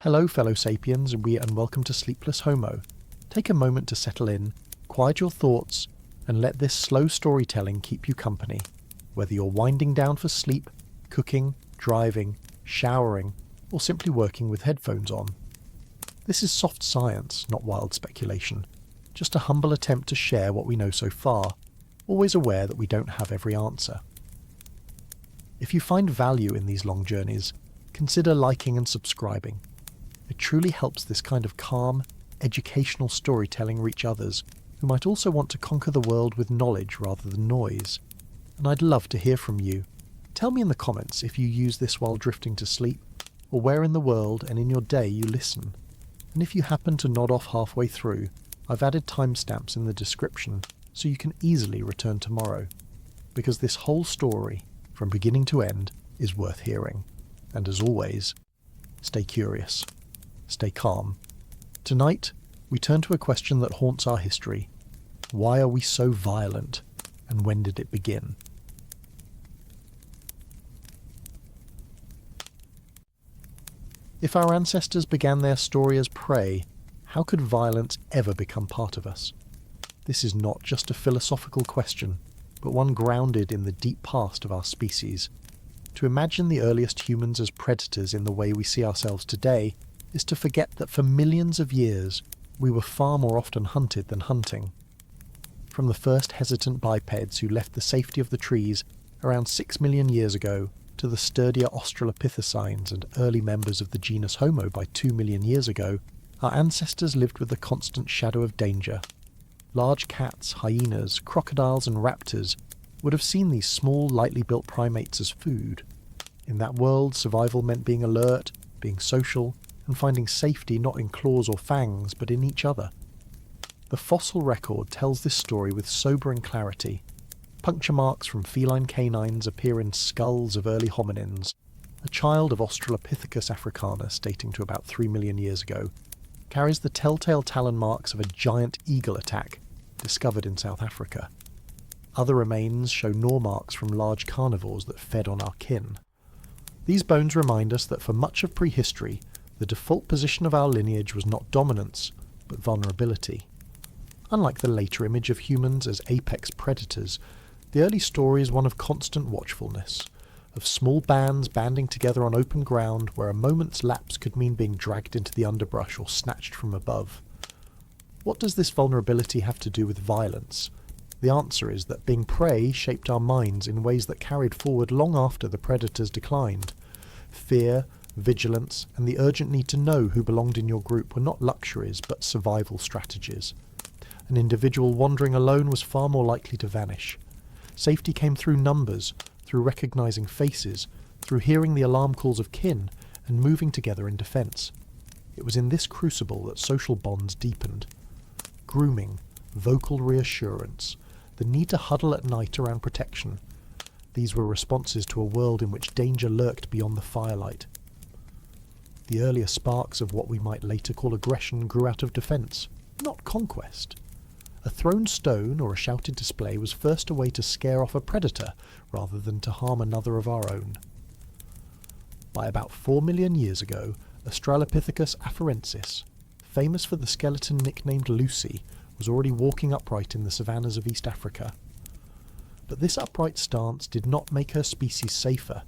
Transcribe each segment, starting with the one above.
Hello fellow sapiens and welcome to Sleepless Homo. Take a moment to settle in, quiet your thoughts, and let this slow storytelling keep you company, whether you're winding down for sleep, cooking, driving, showering, or simply working with headphones on. This is soft science, not wild speculation, just a humble attempt to share what we know so far, always aware that we don't have every answer. If you find value in these long journeys, consider liking and subscribing. It truly helps this kind of calm, educational storytelling reach others who might also want to conquer the world with knowledge rather than noise. And I'd love to hear from you. Tell me in the comments if you use this while drifting to sleep, or where in the world and in your day you listen. And if you happen to nod off halfway through, I've added timestamps in the description so you can easily return tomorrow. Because this whole story, from beginning to end, is worth hearing. And as always, stay curious. Stay calm. Tonight, we turn to a question that haunts our history. Why are we so violent? And when did it begin? If our ancestors began their story as prey, how could violence ever become part of us? This is not just a philosophical question, but one grounded in the deep past of our species. To imagine the earliest humans as predators in the way we see ourselves today is to forget that for millions of years we were far more often hunted than hunting. From the first hesitant bipeds who left the safety of the trees around 6 million years ago to the sturdier Australopithecines and early members of the genus Homo by 2 million years ago, our ancestors lived with the constant shadow of danger. Large cats, hyenas, crocodiles and raptors would have seen these small, lightly built primates as food. In that world, survival meant being alert, being social, and finding safety not in claws or fangs, but in each other. The fossil record tells this story with sobering clarity. Puncture marks from feline canines appear in skulls of early hominins. A child of Australopithecus africanus, dating to about 3 million years ago, carries the telltale talon marks of a giant eagle attack, discovered in South Africa. Other remains show gnaw marks from large carnivores that fed on our kin. These bones remind us that for much of prehistory, the default position of our lineage was not dominance, but vulnerability. Unlike the later image of humans as apex predators, the early story is one of constant watchfulness, of small bands banding together on open ground where a moment's lapse could mean being dragged into the underbrush or snatched from above. What does this vulnerability have to do with violence? The answer is that being prey shaped our minds in ways that carried forward long after the predators declined. Fear, vigilance, and the urgent need to know who belonged in your group were not luxuries but survival strategies. An individual wandering alone was far more likely to vanish. Safety came through numbers, through recognizing faces, through hearing the alarm calls of kin, and moving together in defense. It was in this crucible that social bonds deepened. Grooming, vocal reassurance, the need to huddle at night around protection. These were responses to a world in which danger lurked beyond the firelight. The earlier sparks of what we might later call aggression grew out of defense, not conquest. A thrown stone or a shouted display was first a way to scare off a predator rather than to harm another of our own. By about 4 million years ago, Australopithecus afarensis, famous for the skeleton nicknamed Lucy, was already walking upright in the savannas of East Africa. But this upright stance did not make her species safer.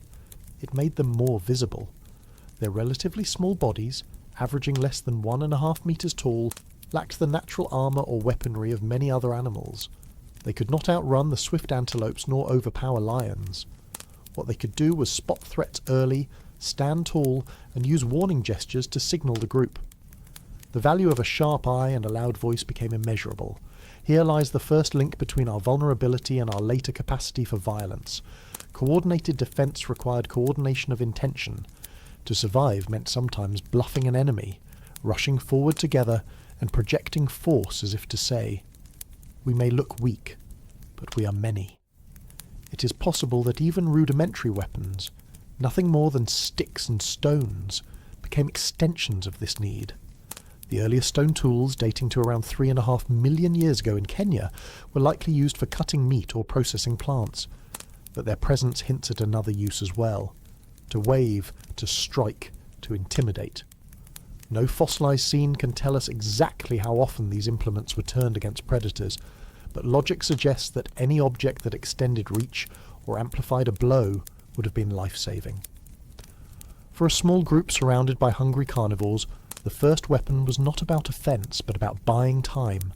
It made them more visible. Their relatively small bodies, averaging less than 1.5 meters tall, lacked the natural armor or weaponry of many other animals. They could not outrun the swift antelopes nor overpower lions. What they could do was spot threats early, stand tall, and use warning gestures to signal the group. The value of a sharp eye and a loud voice became immeasurable. Here lies the first link between our vulnerability and our later capacity for violence. Coordinated defense required coordination of intention. To survive meant sometimes bluffing an enemy, rushing forward together, and projecting force as if to say, "We may look weak, but we are many." It is possible that even rudimentary weapons, nothing more than sticks and stones, became extensions of this need. The earliest stone tools, dating to around 3.5 million years ago in Kenya, were likely used for cutting meat or processing plants, but their presence hints at another use as well: to wave, to strike, to intimidate. No fossilised scene can tell us exactly how often these implements were turned against predators, but logic suggests that any object that extended reach or amplified a blow would have been life-saving. For a small group surrounded by hungry carnivores, the first weapon was not about offence, but about buying time.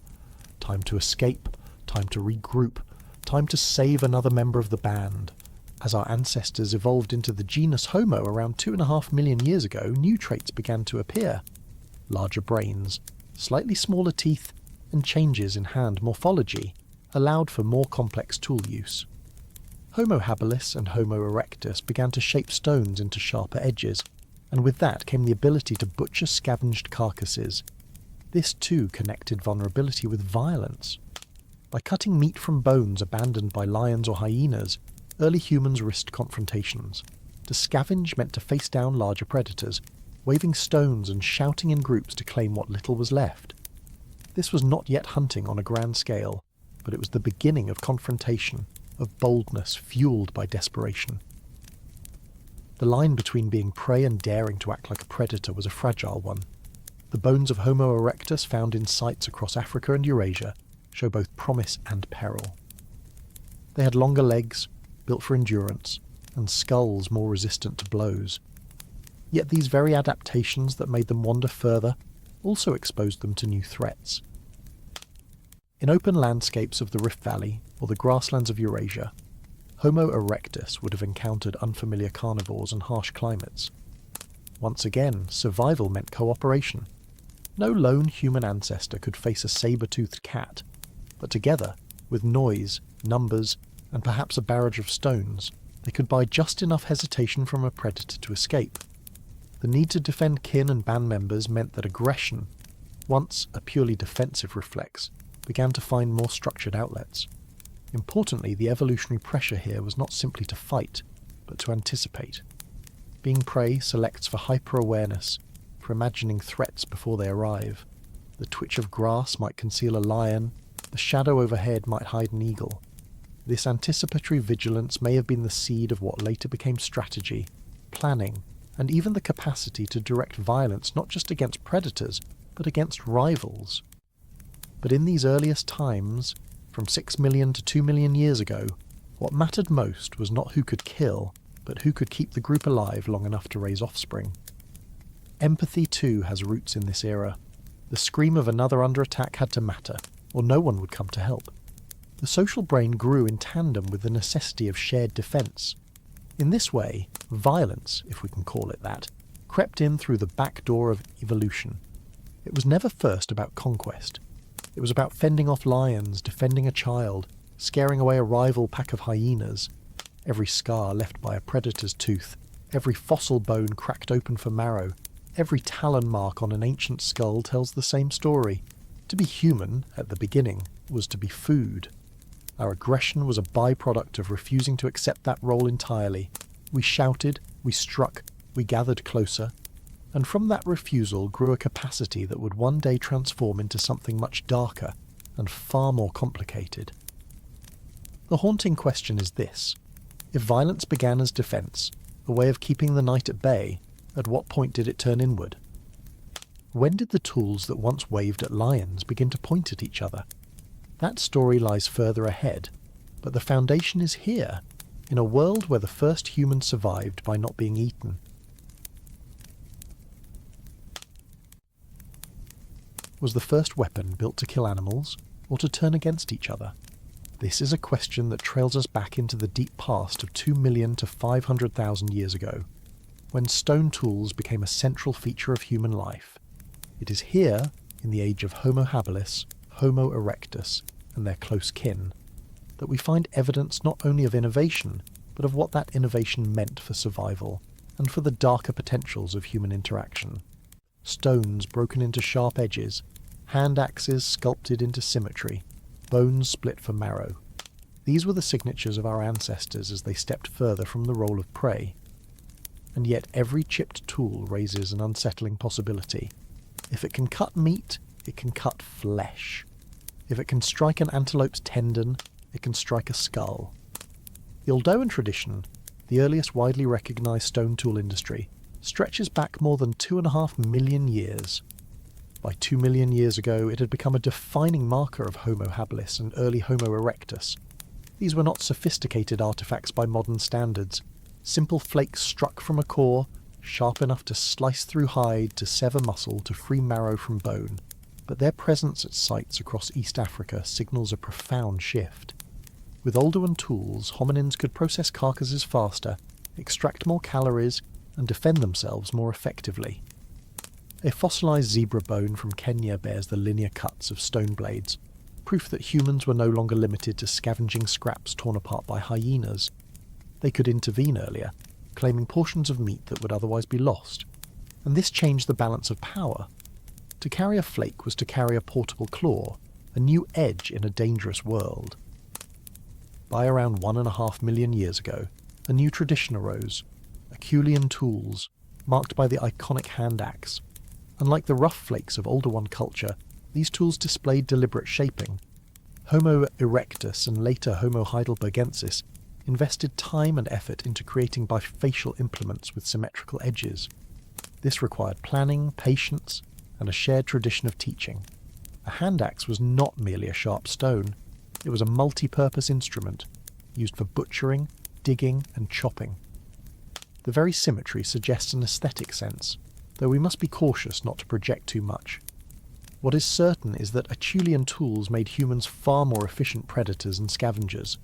Time to escape, time to regroup, time to save another member of the band. As our ancestors evolved into the genus Homo around 2.5 million years ago, new traits began to appear. Larger brains, slightly smaller teeth, and changes in hand morphology allowed for more complex tool use. Homo habilis and Homo erectus began to shape stones into sharper edges, and with that came the ability to butcher scavenged carcasses. This too connected vulnerability with violence. By cutting meat from bones abandoned by lions or hyenas, early humans risked confrontations. To scavenge meant to face down larger predators, waving stones and shouting in groups to claim what little was left. This was not yet hunting on a grand scale, but it was the beginning of confrontation, of boldness fueled by desperation. The line between being prey and daring to act like a predator was a fragile one. The bones of Homo erectus found in sites across Africa and Eurasia show both promise and peril. They had longer legs, built for endurance, and skulls more resistant to blows. Yet these very adaptations that made them wander further also exposed them to new threats. In open landscapes of the Rift Valley or the grasslands of Eurasia, Homo erectus would have encountered unfamiliar carnivores and harsh climates. Once again, survival meant cooperation. No lone human ancestor could face a saber-toothed cat, but together, with noise, numbers, and perhaps a barrage of stones, they could buy just enough hesitation from a predator to escape. The need to defend kin and band members meant that aggression, once a purely defensive reflex, began to find more structured outlets. Importantly, the evolutionary pressure here was not simply to fight, but to anticipate. Being prey selects for hyper-awareness, for imagining threats before they arrive. The twitch of grass might conceal a lion, the shadow overhead might hide an eagle. This anticipatory vigilance may have been the seed of what later became strategy, planning, and even the capacity to direct violence not just against predators, but against rivals. But in these earliest times, from 6 million to 2 million years ago, what mattered most was not who could kill, but who could keep the group alive long enough to raise offspring. Empathy too has roots in this era. The scream of another under attack had to matter, or no one would come to help. The social brain grew in tandem with the necessity of shared defence. In this way, violence, if we can call it that, crept in through the back door of evolution. It was never first about conquest. It was about fending off lions, defending a child, scaring away a rival pack of hyenas. Every scar left by a predator's tooth, every fossil bone cracked open for marrow, every talon mark on an ancient skull tells the same story. To be human, at the beginning, was to be food. Our aggression was a byproduct of refusing to accept that role entirely. We shouted, we struck, we gathered closer, and from that refusal grew a capacity that would one day transform into something much darker and far more complicated. The haunting question is this: if violence began as defence, a way of keeping the night at bay, at what point did it turn inward? When did the tools that once waved at lions begin to point at each other? That story lies further ahead, but the foundation is here, in a world where the first humans survived by not being eaten. Was the first weapon built to kill animals, or to turn against each other? This is a question that trails us back into the deep past of 2 million to 500,000 years ago, when stone tools became a central feature of human life. It is here, in the age of Homo habilis, Homo erectus, and their close kin, that we find evidence not only of innovation, but of what that innovation meant for survival, and for the darker potentials of human interaction. Stones broken into sharp edges, hand axes sculpted into symmetry, bones split for marrow. These were the signatures of our ancestors as they stepped further from the role of prey. And yet every chipped tool raises an unsettling possibility. If it can cut meat, it can cut flesh. If it can strike an antelope's tendon, it can strike a skull. The Oldowan tradition, the earliest widely recognised stone tool industry, stretches back more than 2.5 million years. By 2 million years ago, it had become a defining marker of Homo habilis and early Homo erectus. These were not sophisticated artifacts by modern standards, simple flakes struck from a core, sharp enough to slice through hide, to sever muscle, to free marrow from bone. But their presence at sites across East Africa signals a profound shift. With Oldowan tools, hominins could process carcasses faster, extract more calories, and defend themselves more effectively. A fossilised zebra bone from Kenya bears the linear cuts of stone blades, proof that humans were no longer limited to scavenging scraps torn apart by hyenas. They could intervene earlier, claiming portions of meat that would otherwise be lost. And this changed the balance of power. To carry a flake was to carry a portable claw, a new edge in a dangerous world. By around 1.5 million years ago, a new tradition arose, Acheulean tools, marked by the iconic hand axe. Unlike the rough flakes of Oldowan culture, these tools displayed deliberate shaping. Homo erectus and later Homo heidelbergensis invested time and effort into creating bifacial implements with symmetrical edges. This required planning, patience, and a shared tradition of teaching. A hand axe was not merely a sharp stone, it was a multi-purpose instrument, used for butchering, digging, and chopping. The very symmetry suggests an aesthetic sense, though we must be cautious not to project too much. What is certain is that Acheulean tools made humans far more efficient predators and scavengers.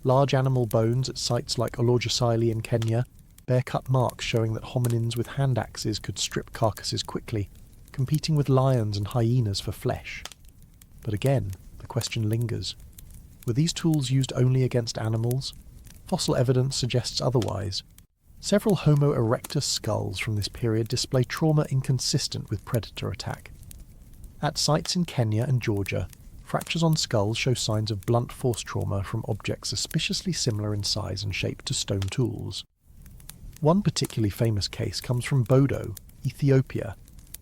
Large animal bones at sites like Olorgesailie in Kenya bear cut marks showing that hominins with hand axes could strip carcasses quickly, competing with lions and hyenas for flesh. But again, the question lingers. Were these tools used only against animals? Fossil evidence suggests otherwise. Several Homo erectus skulls from this period display trauma inconsistent with predator attack. At sites in Kenya and Georgia, fractures on skulls show signs of blunt force trauma from objects suspiciously similar in size and shape to stone tools. One particularly famous case comes from Bodo, Ethiopia,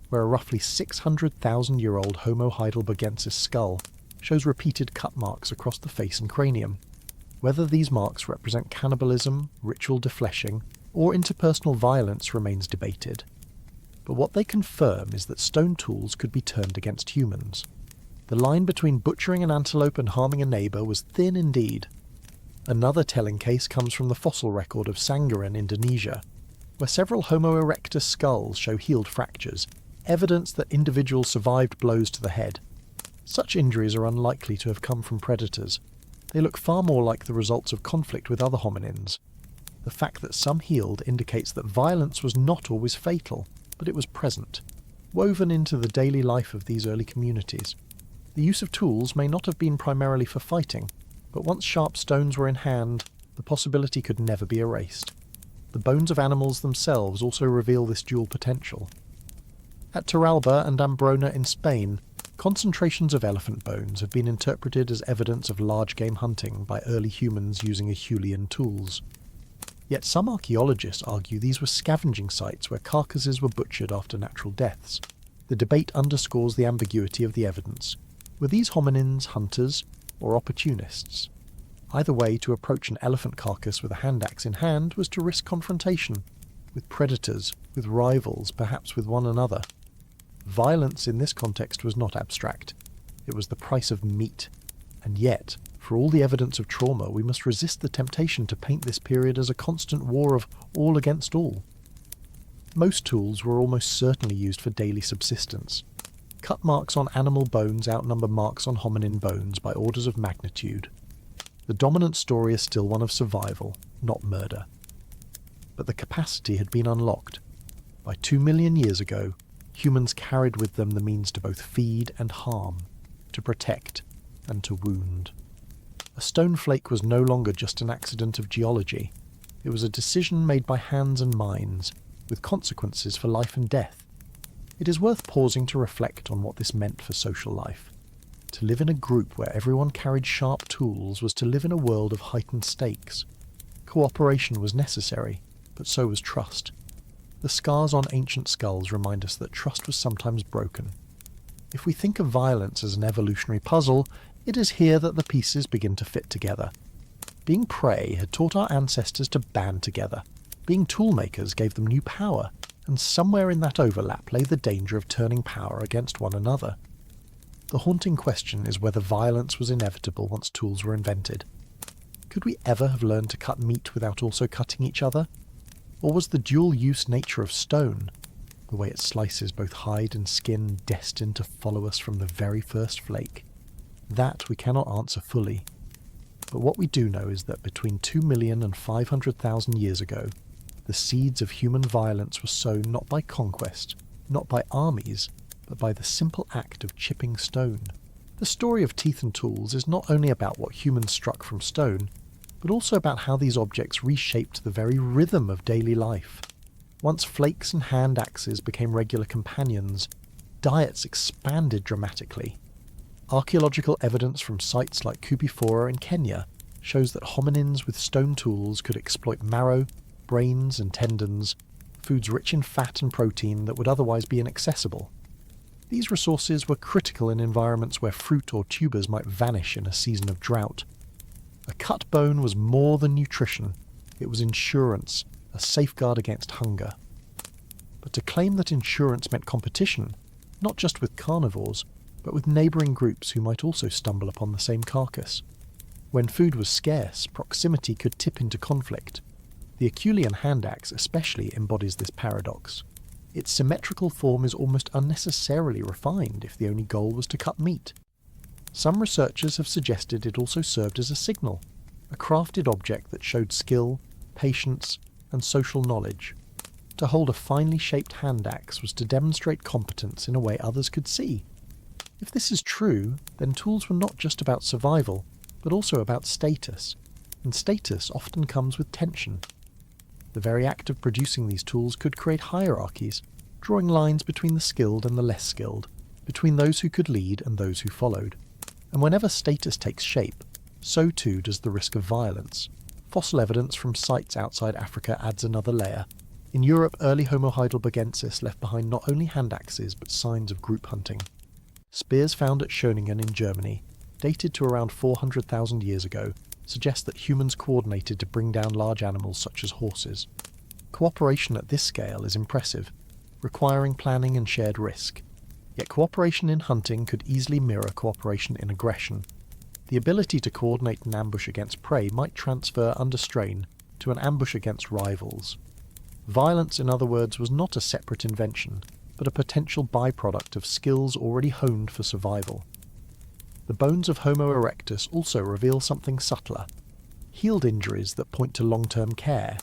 where a roughly 600,000-year-old Homo heidelbergensis skull shows repeated cut marks across the face and cranium. Whether these marks represent cannibalism, ritual defleshing, or interpersonal violence remains debated. But what they confirm is that stone tools could be turned against humans. The line between butchering an antelope and harming a neighbour was thin indeed. Another telling case comes from the fossil record of Sanggaran, Indonesia, where several Homo erectus skulls show healed fractures, evidence that individuals survived blows to the head. Such injuries are unlikely to have come from predators. They look far more like the results of conflict with other hominins. The fact that some healed indicates that violence was not always fatal, but it was present, woven into the daily life of these early communities. The use of tools may not have been primarily for fighting, but once sharp stones were in hand, the possibility could never be erased. The bones of animals themselves also reveal this dual potential. At Torralba and Ambrona in Spain, concentrations of elephant bones have been interpreted as evidence of large-game hunting by early humans using Acheulean tools. Yet some archaeologists argue these were scavenging sites where carcasses were butchered after natural deaths. The debate underscores the ambiguity of the evidence. Were these hominins hunters or opportunists? Either way, to approach an elephant carcass with a hand axe in hand was to risk confrontation with predators, with rivals, perhaps with one another. Violence in this context was not abstract. It was the price of meat. And yet, for all the evidence of trauma, we must resist the temptation to paint this period as a constant war of all against all. Most tools were almost certainly used for daily subsistence. Cut marks on animal bones outnumber marks on hominin bones by orders of magnitude. The dominant story is still one of survival, not murder. But the capacity had been unlocked. By 2 million years ago, humans carried with them the means to both feed and harm, to protect and to wound. A stone flake was no longer just an accident of geology. It was a decision made by hands and minds, with consequences for life and death. It is worth pausing to reflect on what this meant for social life. To live in a group where everyone carried sharp tools was to live in a world of heightened stakes. Cooperation was necessary, but so was trust. The scars on ancient skulls remind us that trust was sometimes broken. If we think of violence as an evolutionary puzzle, it is here that the pieces begin to fit together. Being prey had taught our ancestors to band together. Being toolmakers gave them new power. and somewhere in that overlap lay the danger of turning power against one another. The haunting question is whether violence was inevitable once tools were invented. Could we ever have learned to cut meat without also cutting each other? Or was the dual-use nature of stone, the way it slices both hide and skin, destined to follow us from the very first flake? That we cannot answer fully. But what we do know is that between 2 million and 500,000 years ago, the seeds of human violence were sown not by conquest, not by armies, but by the simple act of chipping stone. The story of teeth and tools is not only about what humans struck from stone, but also about how these objects reshaped the very rhythm of daily life. Once flakes and hand axes became regular companions, diets expanded dramatically. Archaeological evidence from sites like Kubifora in Kenya shows that hominins with stone tools could exploit marrow, brains and tendons, foods rich in fat and protein that would otherwise be inaccessible. These resources were critical in environments where fruit or tubers might vanish in a season of drought. A cut bone was more than nutrition, it was insurance, a safeguard against hunger. But to claim that insurance meant competition, not just with carnivores, but with neighbouring groups who might also stumble upon the same carcass. When food was scarce, proximity could tip into conflict. The Acheulean hand axe especially embodies this paradox. Its symmetrical form is almost unnecessarily refined if the only goal was to cut meat. Some researchers have suggested it also served as a signal, a crafted object that showed skill, patience, and social knowledge. To hold a finely shaped hand axe was to demonstrate competence in a way others could see. If this is true, then tools were not just about survival, but also about status, and status often comes with tension. The very act of producing these tools could create hierarchies, drawing lines between the skilled and the less skilled, between those who could lead and those who followed. And whenever status takes shape, so too does the risk of violence. Fossil evidence from sites outside Africa adds another layer. In Europe, early Homo heidelbergensis left behind not only hand axes but signs of group hunting. Spears found at Schöningen in Germany, dated to around 400,000 years ago, suggest that humans coordinated to bring down large animals such as horses. Cooperation at this scale is impressive, requiring planning and shared risk. Yet cooperation in hunting could easily mirror cooperation in aggression. The ability to coordinate an ambush against prey might transfer under strain to an ambush against rivals. Violence, in other words, was not a separate invention, but a potential byproduct of skills already honed for survival. The bones of Homo erectus also reveal something subtler, healed injuries that point to long-term care.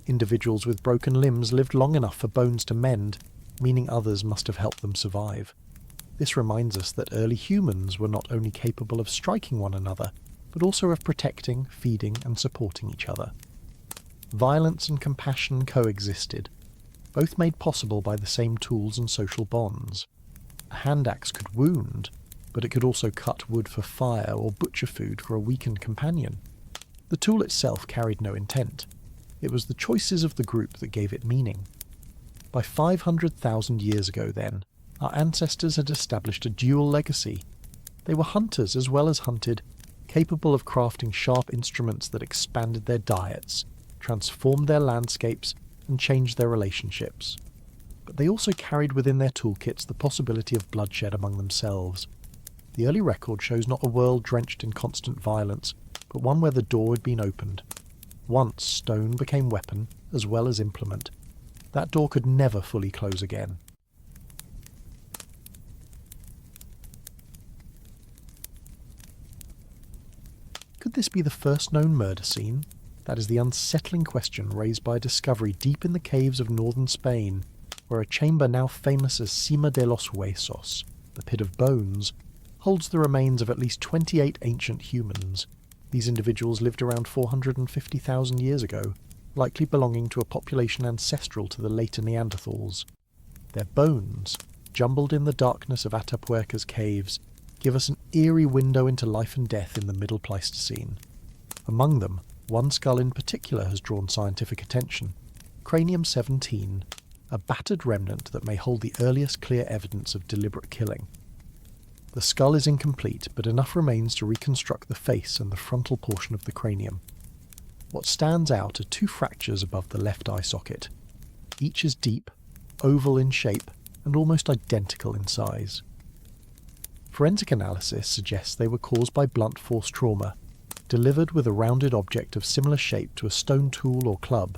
Individuals with broken limbs lived long enough for bones to mend, meaning others must have helped them survive. This reminds us that early humans were not only capable of striking one another, but also of protecting, feeding, and supporting each other. Violence and compassion coexisted, both made possible by the same tools and social bonds. A hand axe could wound, but it could also cut wood for fire or butcher food for a weakened companion. The tool itself carried no intent. It was the choices of the group that gave it meaning. By 500,000 years ago then, our ancestors had established a dual legacy. They were hunters as well as hunted, capable of crafting sharp instruments that expanded their diets, transformed their landscapes, and changed their relationships. But they also carried within their toolkits the possibility of bloodshed among themselves. The early record shows not a world drenched in constant violence, but one where the door had been opened. Once stone became weapon as well as implement. That door could never fully close again. Could this be the first known murder scene? That is the unsettling question raised by a discovery deep in the caves of northern Spain, where a chamber now famous as Cima de los Huesos, the pit of bones, holds the remains of at least 28 ancient humans. These individuals lived around 450,000 years ago, likely belonging to a population ancestral to the later Neanderthals. Their bones, jumbled in the darkness of Atapuerca's caves, give us an eerie window into life and death in the Middle Pleistocene. Among them, one skull in particular has drawn scientific attention, Cranium 17, a battered remnant that may hold the earliest clear evidence of deliberate killing. The skull is incomplete, but enough remains to reconstruct the face and the frontal portion of the cranium. What stands out are two fractures above the left eye socket. Each is deep, oval in shape and almost identical in size. Forensic analysis suggests they were caused by blunt force trauma, delivered with a rounded object of similar shape to a stone tool or club.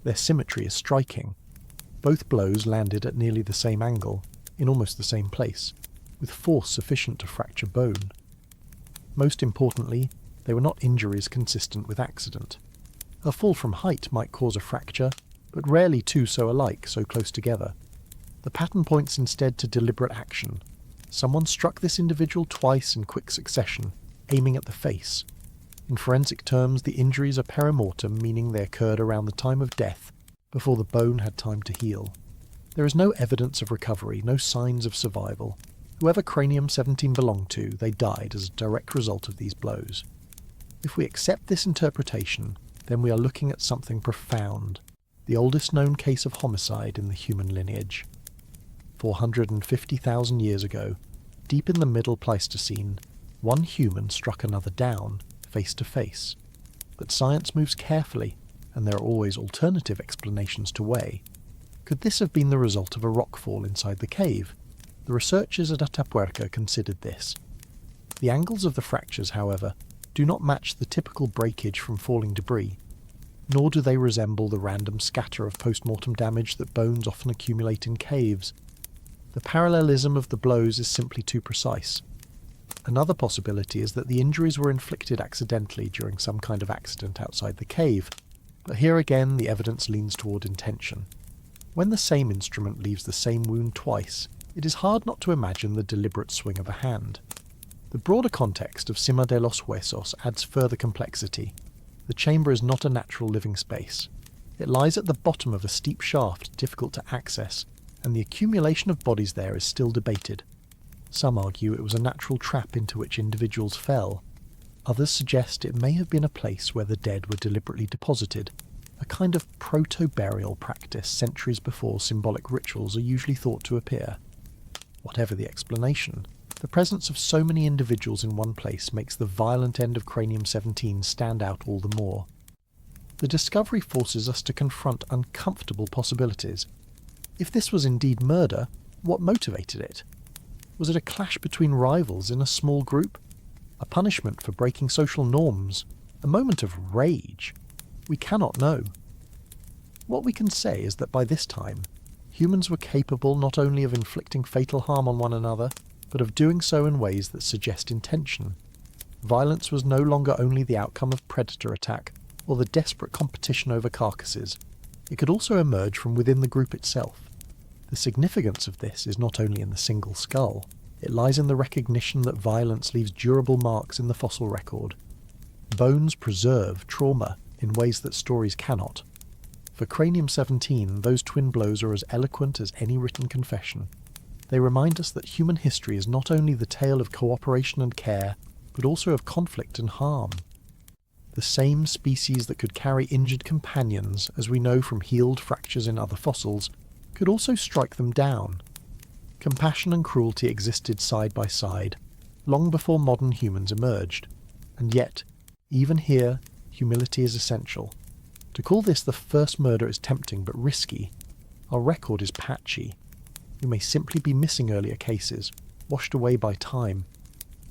Their symmetry is striking. Both blows landed at nearly the same angle, in almost the same place, with force sufficient to fracture bone. Most importantly, they were not injuries consistent with accident. A fall from height might cause a fracture, but rarely two so alike, so close together. The pattern points instead to deliberate action. Someone struck this individual twice in quick succession, aiming at the face. In forensic terms, the injuries are perimortem, meaning they occurred around the time of death, before the bone had time to heal. There is no evidence of recovery, no signs of survival. Whoever Cranium 17 belonged to, they died as a direct result of these blows. If we accept this interpretation, then we are looking at something profound, the oldest known case of homicide in the human lineage. 450,000 years ago, deep in the Middle Pleistocene, one human struck another down, face to face. But science moves carefully, and there are always alternative explanations to weigh. Could this have been the result of a rockfall inside the cave? The researchers at Atapuerca considered this. The angles of the fractures, however, do not match the typical breakage from falling debris, nor do they resemble the random scatter of post-mortem damage that bones often accumulate in caves. The parallelism of the blows is simply too precise. Another possibility is that the injuries were inflicted accidentally during some kind of accident outside the cave, but here again the evidence leans toward intention. When the same instrument leaves the same wound twice, it is hard not to imagine the deliberate swing of a hand. The broader context of Cima de los Huesos adds further complexity. The chamber is not a natural living space. It lies at the bottom of a steep shaft difficult to access, and the accumulation of bodies there is still debated. Some argue it was a natural trap into which individuals fell. Others suggest it may have been a place where the dead were deliberately deposited, a kind of proto-burial practice centuries before symbolic rituals are usually thought to appear. Whatever the explanation, the presence of so many individuals in one place makes the violent end of Cranium 17 stand out all the more. The discovery forces us to confront uncomfortable possibilities. If this was indeed murder, what motivated it? Was it a clash between rivals in a small group? A punishment for breaking social norms? A moment of rage? We cannot know. What we can say is that by this time, humans were capable not only of inflicting fatal harm on one another, but of doing so in ways that suggest intention. Violence was no longer only the outcome of predator attack or the desperate competition over carcasses. It could also emerge from within the group itself. The significance of this is not only in the single skull, it lies in the recognition that violence leaves durable marks in the fossil record. Bones preserve trauma in ways that stories cannot. For Cranium 17, those twin blows are as eloquent as any written confession. They remind us that human history is not only the tale of cooperation and care, but also of conflict and harm. The same species that could carry injured companions, as we know from healed fractures in other fossils, could also strike them down. Compassion and cruelty existed side by side, long before modern humans emerged. And yet, even here, humility is essential. To call this the first murder is tempting but risky. Our record is patchy. We may simply be missing earlier cases, washed away by time.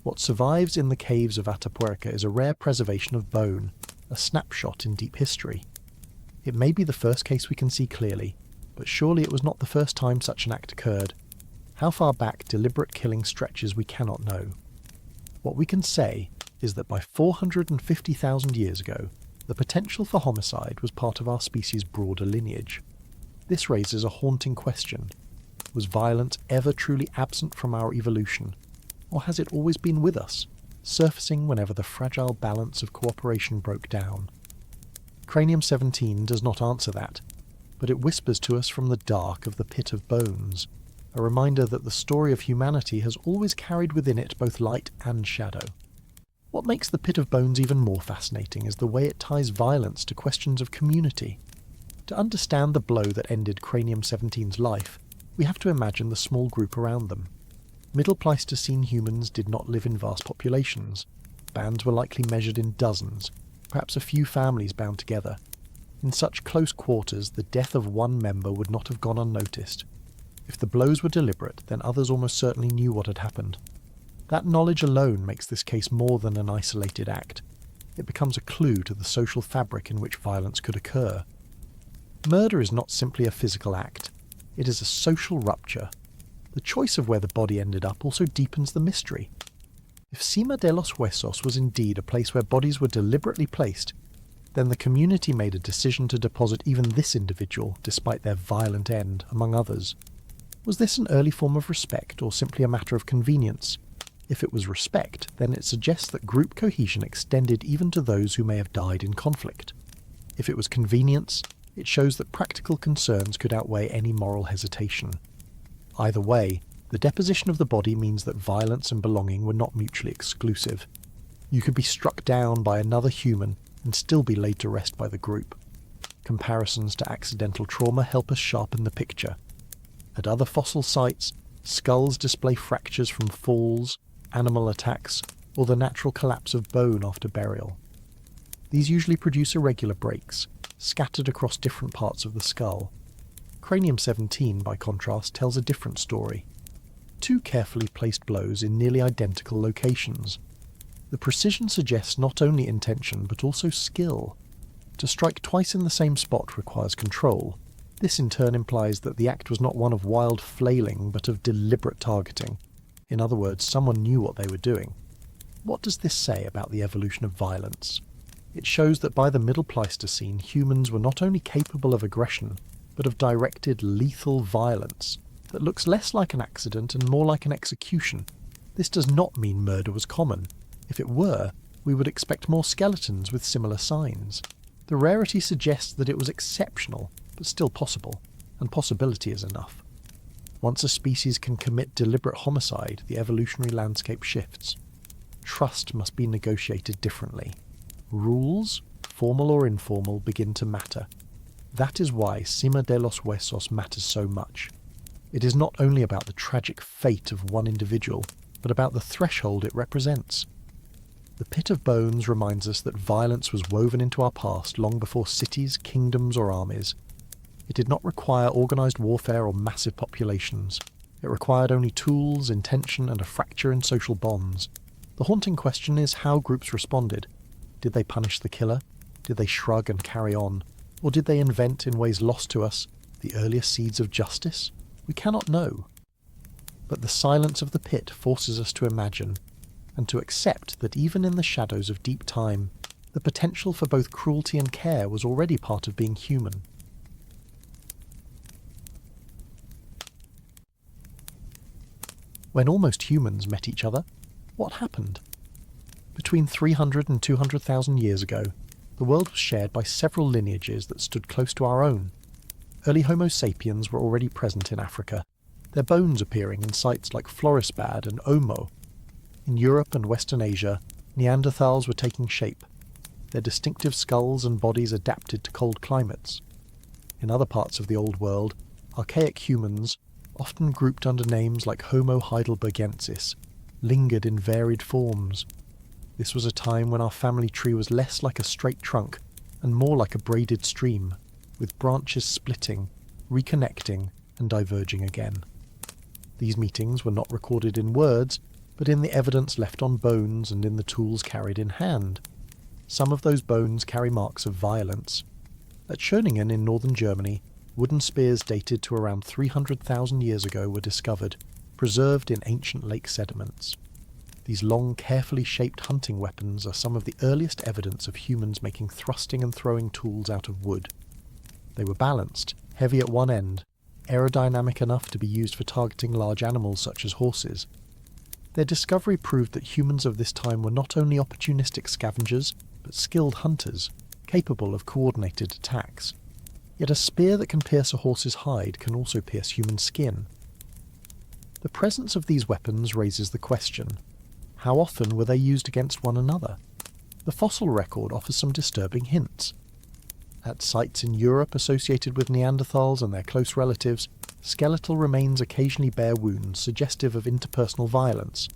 What survives in the caves of Atapuerca is a rare preservation of bone, a snapshot in deep history. It may be the first case we can see clearly, but surely it was not the first time such an act occurred. How far back deliberate killing stretches we cannot know. What we can say is that by 450,000 years ago, the potential for homicide was part of our species' broader lineage. This raises a haunting question. Was violence ever truly absent from our evolution? Or has it always been with us, surfacing whenever the fragile balance of cooperation broke down? Cranium 17 does not answer that, but it whispers to us from the dark of the pit of bones, a reminder that the story of humanity has always carried within it both light and shadow. What makes the pit of bones even more fascinating is the way it ties violence to questions of community. To understand the blow that ended Cranium 17's life, we have to imagine the small group around them. Middle Pleistocene humans did not live in vast populations. Bands were likely measured in dozens, perhaps a few families bound together. In such close quarters, the death of one member would not have gone unnoticed. If the blows were deliberate, then others almost certainly knew what had happened. That knowledge alone makes this case more than an isolated act. It becomes a clue to the social fabric in which violence could occur. Murder is not simply a physical act. It is a social rupture. The choice of where the body ended up also deepens the mystery. If Cima de los Huesos was indeed a place where bodies were deliberately placed, then the community made a decision to deposit even this individual, despite their violent end, among others. Was this an early form of respect, or simply a matter of convenience? If it was respect, then it suggests that group cohesion extended even to those who may have died in conflict. If it was convenience, it shows that practical concerns could outweigh any moral hesitation. Either way, the deposition of the body means that violence and belonging were not mutually exclusive. You could be struck down by another human and still be laid to rest by the group. Comparisons to accidental trauma help us sharpen the picture. At other fossil sites, skulls display fractures from falls, animal attacks, or the natural collapse of bone after burial. These usually produce irregular breaks, scattered across different parts of the skull. Cranium 17, by contrast, tells a different story. Two carefully placed blows in nearly identical locations. The precision suggests not only intention but also skill. To strike twice in the same spot requires control. This in turn implies that the act was not one of wild flailing but of deliberate targeting. In other words, someone knew what they were doing. What does this say about the evolution of violence? It shows that by the Middle Pleistocene, humans were not only capable of aggression, but of directed, lethal violence that looks less like an accident and more like an execution. This does not mean murder was common. If it were, we would expect more skeletons with similar signs. The rarity suggests that it was exceptional, but still possible, and possibility is enough. Once a species can commit deliberate homicide, the evolutionary landscape shifts. Trust must be negotiated differently. Rules, formal or informal, begin to matter. That is why Cima de los Huesos matters so much. It is not only about the tragic fate of one individual, but about the threshold it represents. The Pit of Bones reminds us that violence was woven into our past long before cities, kingdoms, or armies. It did not require organised warfare or massive populations. It required only tools, intention, and a fracture in social bonds. The haunting question is how groups responded. Did they punish the killer? Did they shrug and carry on? Or did they invent, in ways lost to us, the earliest seeds of justice? We cannot know. But the silence of the pit forces us to imagine, and to accept that even in the shadows of deep time, the potential for both cruelty and care was already part of being human. When almost humans met each other, what happened? Between 300 and 200,000 years ago, the world was shared by several lineages that stood close to our own. Early Homo sapiens were already present in Africa, their bones appearing in sites like Florisbad and Omo. In Europe and Western Asia, Neanderthals were taking shape, their distinctive skulls and bodies adapted to cold climates. In other parts of the Old World, archaic humans, often grouped under names like Homo heidelbergensis, lingered in varied forms. This was a time when our family tree was less like a straight trunk and more like a braided stream, with branches splitting, reconnecting, and diverging again. These meetings were not recorded in words, but in the evidence left on bones and in the tools carried in hand. Some of those bones carry marks of violence. At Schöningen in northern Germany, wooden spears dated to around 300,000 years ago were discovered, preserved in ancient lake sediments. These long, carefully shaped hunting weapons are some of the earliest evidence of humans making thrusting and throwing tools out of wood. They were balanced, heavy at one end, aerodynamic enough to be used for targeting large animals such as horses. Their discovery proved that humans of this time were not only opportunistic scavengers, but skilled hunters, capable of coordinated attacks. Yet a spear that can pierce a horse's hide can also pierce human skin. The presence of these weapons raises the question: how often were they used against one another? The fossil record offers some disturbing hints. At sites in Europe associated with Neanderthals and their close relatives, skeletal remains occasionally bear wounds suggestive of interpersonal violence.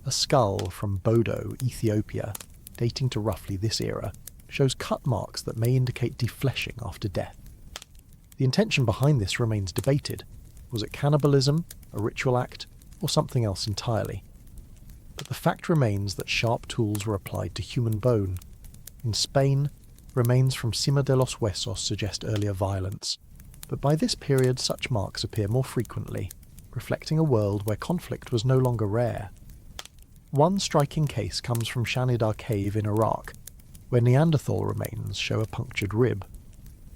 A skull from Bodo, Ethiopia, dating to roughly this era, shows cut marks that may indicate defleshing after death. The intention behind this remains debated. Was it cannibalism, a ritual act, or something else entirely? But the fact remains that sharp tools were applied to human bone. In Spain, remains from Cima de los Huesos suggest earlier violence, but by this period such marks appear more frequently, reflecting a world where conflict was no longer rare. One striking case comes from Shanidar Cave in Iraq, where Neanderthal remains show a punctured rib.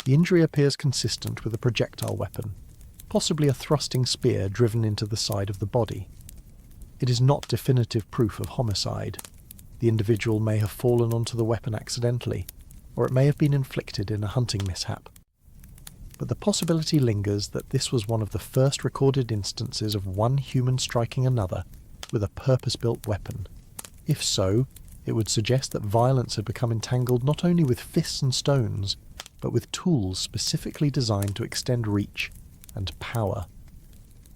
The injury appears consistent with a projectile weapon, possibly a thrusting spear driven into the side of the body. It is not definitive proof of homicide. The individual may have fallen onto the weapon accidentally, or it may have been inflicted in a hunting mishap. But the possibility lingers that this was one of the first recorded instances of one human striking another with a purpose-built weapon. If so, it would suggest that violence had become entangled not only with fists and stones, but with tools specifically designed to extend reach and power.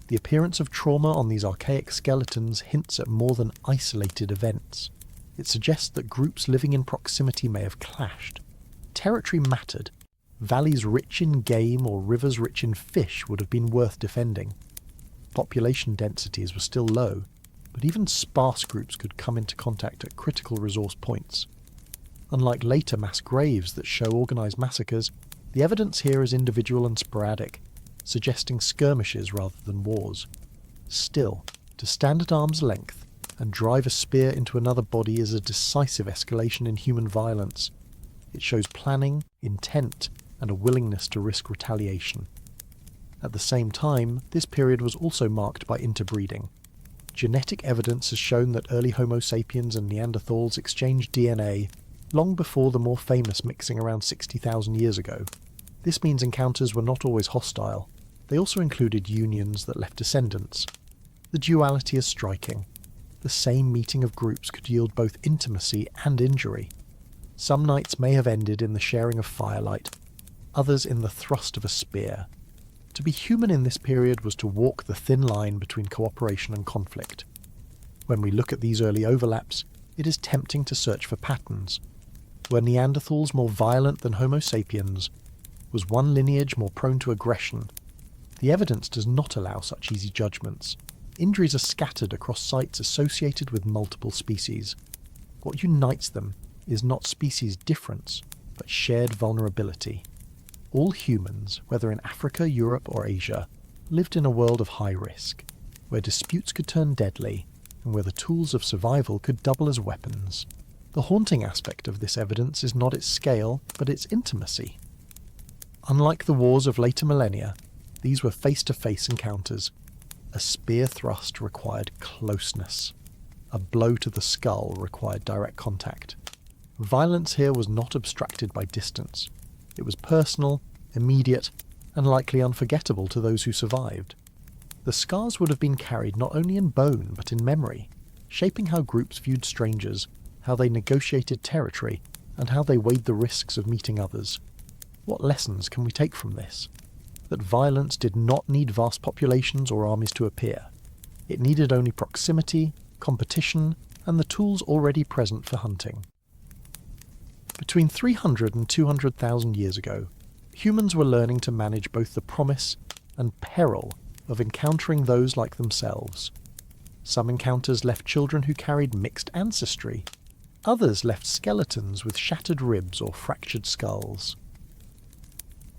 The appearance of trauma on these archaic skeletons hints at more than isolated events. It suggests that groups living in proximity may have clashed. Territory mattered. Valleys rich in game or rivers rich in fish would have been worth defending. Population densities were still low, but even sparse groups could come into contact at critical resource points. Unlike later mass graves that show organised massacres, the evidence here is individual and sporadic, suggesting skirmishes rather than wars. Still, to stand at arm's length and drive a spear into another body is a decisive escalation in human violence. It shows planning, intent, and a willingness to risk retaliation. At the same time, this period was also marked by interbreeding. Genetic evidence has shown that early Homo sapiens and Neanderthals exchanged DNA long before the more famous mixing around 60,000 years ago. This means encounters were not always hostile. They also included unions that left descendants. The duality is striking. The same meeting of groups could yield both intimacy and injury. Some nights may have ended in the sharing of firelight, others in the thrust of a spear. To be human in this period was to walk the thin line between cooperation and conflict. When we look at these early overlaps, it is tempting to search for patterns. Were Neanderthals more violent than Homo sapiens? Was one lineage more prone to aggression? The evidence does not allow such easy judgments. Injuries are scattered across sites associated with multiple species. What unites them is not species difference, but shared vulnerability. All humans, whether in Africa, Europe or Asia, lived in a world of high risk, where disputes could turn deadly, and where the tools of survival could double as weapons. The haunting aspect of this evidence is not its scale, but its intimacy. Unlike the wars of later millennia, these were face-to-face encounters. A spear thrust required closeness. A blow to the skull required direct contact. Violence here was not abstracted by distance. It was personal, immediate, and likely unforgettable to those who survived. The scars would have been carried not only in bone but in memory, shaping how groups viewed strangers, how they negotiated territory, and how they weighed the risks of meeting others. What lessons can we take from this? That violence did not need vast populations or armies to appear. It needed only proximity, competition, and the tools already present for hunting. Between 300 and 200,000 years ago, humans were learning to manage both the promise and peril of encountering those like themselves. Some encounters left children who carried mixed ancestry. Others left skeletons with shattered ribs or fractured skulls.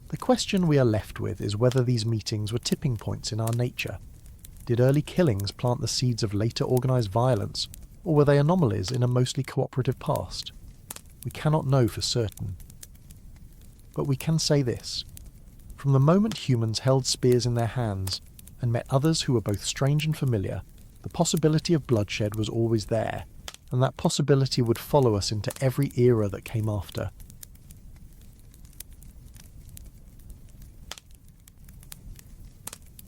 The question we are left with is whether these meetings were tipping points in our nature. Did early killings plant the seeds of later organised violence, or were they anomalies in a mostly cooperative past? We cannot know for certain. But we can say this. From the moment humans held spears in their hands and met others who were both strange and familiar, the possibility of bloodshed was always there, and that possibility would follow us into every era that came after.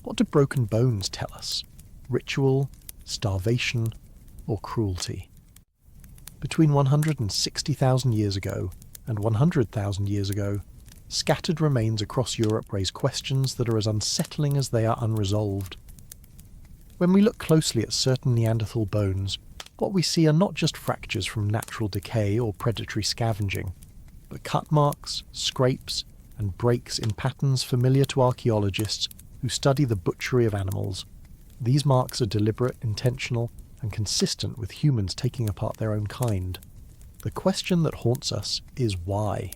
What do broken bones tell us? Ritual, starvation, or cruelty? Between 160,000 years ago and 100,000 years ago, scattered remains across Europe raise questions that are as unsettling as they are unresolved. When we look closely at certain Neanderthal bones, what we see are not just fractures from natural decay or predatory scavenging. but cut marks, scrapes, and breaks in patterns familiar to archaeologists who study the butchery of animals. These marks are deliberate, intentional, and consistent with humans taking apart their own kind. The question that haunts us is why?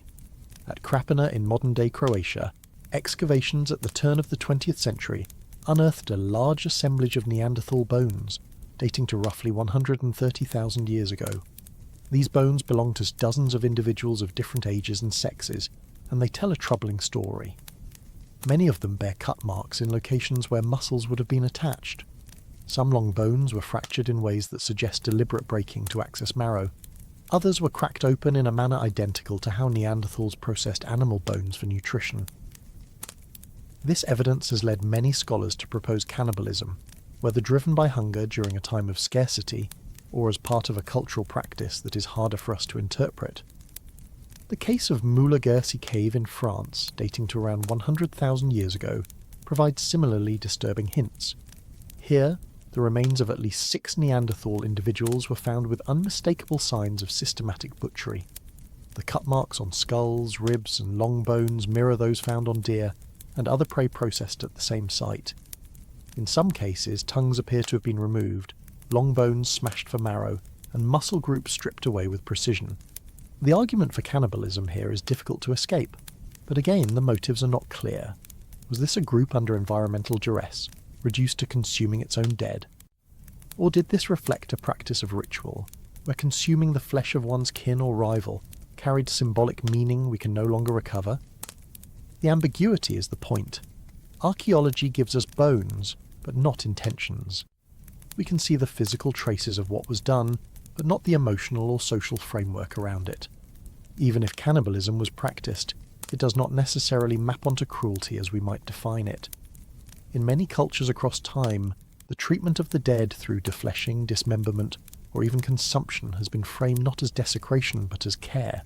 At Krapina in modern-day Croatia, excavations at the turn of the 20th century unearthed a large assemblage of Neanderthal bones, dating to roughly 130,000 years ago. These bones belong to dozens of individuals of different ages and sexes, and they tell a troubling story. Many of them bear cut marks in locations where muscles would have been attached. Some long bones were fractured in ways that suggest deliberate breaking to access marrow. Others were cracked open in a manner identical to how Neanderthals processed animal bones for nutrition. This evidence has led many scholars to propose cannibalism, whether driven by hunger during a time of scarcity or as part of a cultural practice that is harder for us to interpret. The case of Moula-Guercy cave in France, dating to around 100,000 years ago, provides similarly disturbing hints. Here, the remains of at least 6 Neanderthal individuals were found with unmistakable signs of systematic butchery. The cut marks on skulls, ribs, and long bones mirror those found on deer and other prey processed at the same site. In some cases, tongues appear to have been removed, long bones smashed for marrow, and muscle groups stripped away with precision. The argument for cannibalism here is difficult to escape, but again the motives are not clear. Was this a group under environmental duress, reduced to consuming its own dead? Or did this reflect a practice of ritual, where consuming the flesh of one's kin or rival carried symbolic meaning we can no longer recover? The ambiguity is the point. Archaeology gives us bones, but not intentions. We can see the physical traces of what was done, but not the emotional or social framework around it. Even if cannibalism was practiced, it does not necessarily map onto cruelty as we might define it. In many cultures across time, the treatment of the dead through defleshing, dismemberment, or even consumption has been framed not as desecration but as care.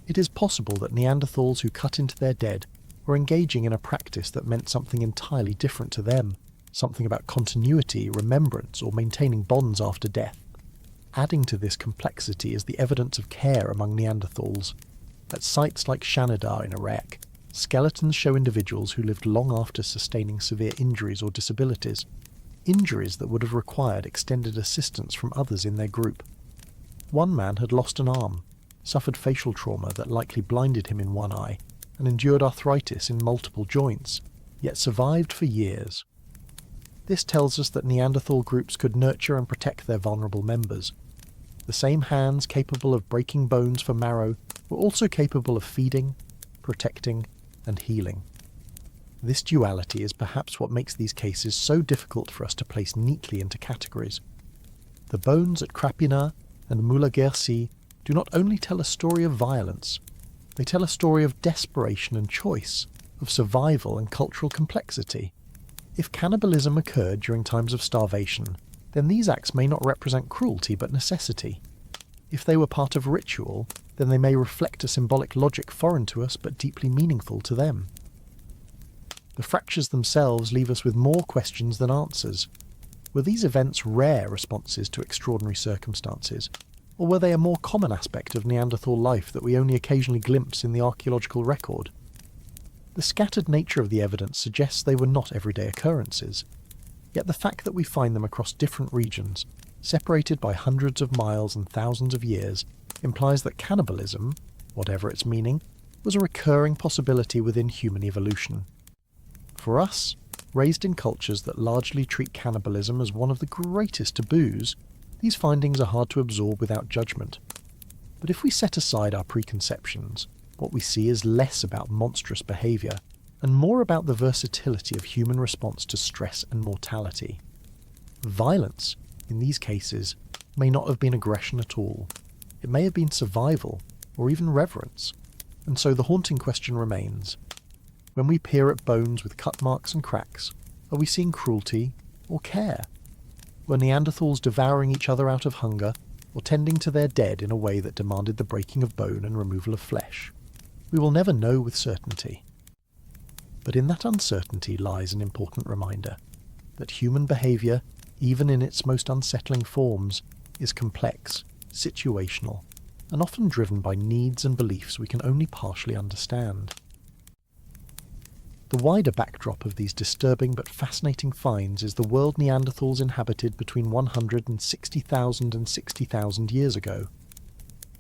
It is possible that Neanderthals who cut into their dead were engaging in a practice that meant something entirely different to them, something about continuity, remembrance, or maintaining bonds after death. Adding to this complexity is the evidence of care among Neanderthals. At sites like Shanidar in Iraq, skeletons show individuals who lived long after sustaining severe injuries or disabilities, injuries that would have required extended assistance from others in their group. One man had lost an arm, suffered facial trauma that likely blinded him in one eye, and endured arthritis in multiple joints, yet survived for years. This tells us that Neanderthal groups could nurture and protect their vulnerable members. The same hands capable of breaking bones for marrow were also capable of feeding, protecting, and healing. This duality is perhaps what makes these cases so difficult for us to place neatly into categories. The bones at Krapina and Moula-Guercy do not only tell a story of violence, they tell a story of desperation and choice, of survival and cultural complexity. If cannibalism occurred during times of starvation, then these acts may not represent cruelty but necessity. If they were part of ritual, then they may reflect a symbolic logic foreign to us but deeply meaningful to them. The fractures themselves leave us with more questions than answers. Were these events rare responses to extraordinary circumstances, or were they a more common aspect of Neanderthal life that we only occasionally glimpse in the archaeological record? The scattered nature of the evidence suggests they were not everyday occurrences, yet the fact that we find them across different regions, separated by hundreds of miles and thousands of years, implies that cannibalism, whatever its meaning, was a recurring possibility within human evolution. For us, raised in cultures that largely treat cannibalism as one of the greatest taboos, these findings are hard to absorb without judgment. But if we set aside our preconceptions, what we see is less about monstrous behaviour and more about the versatility of human response to stress and mortality. Violence, in these cases, may not have been aggression at all. It may have been survival, or even reverence. And so the haunting question remains. When we peer at bones with cut marks and cracks, are we seeing cruelty or care? Were Neanderthals devouring each other out of hunger, or tending to their dead in a way that demanded the breaking of bone and removal of flesh? We will never know with certainty. But in that uncertainty lies an important reminder that human behaviour, even in its most unsettling forms, is complex, situational, and often driven by needs and beliefs we can only partially understand. The wider backdrop of these disturbing but fascinating finds is the world Neanderthals inhabited between 160,000 and 60,000 years ago.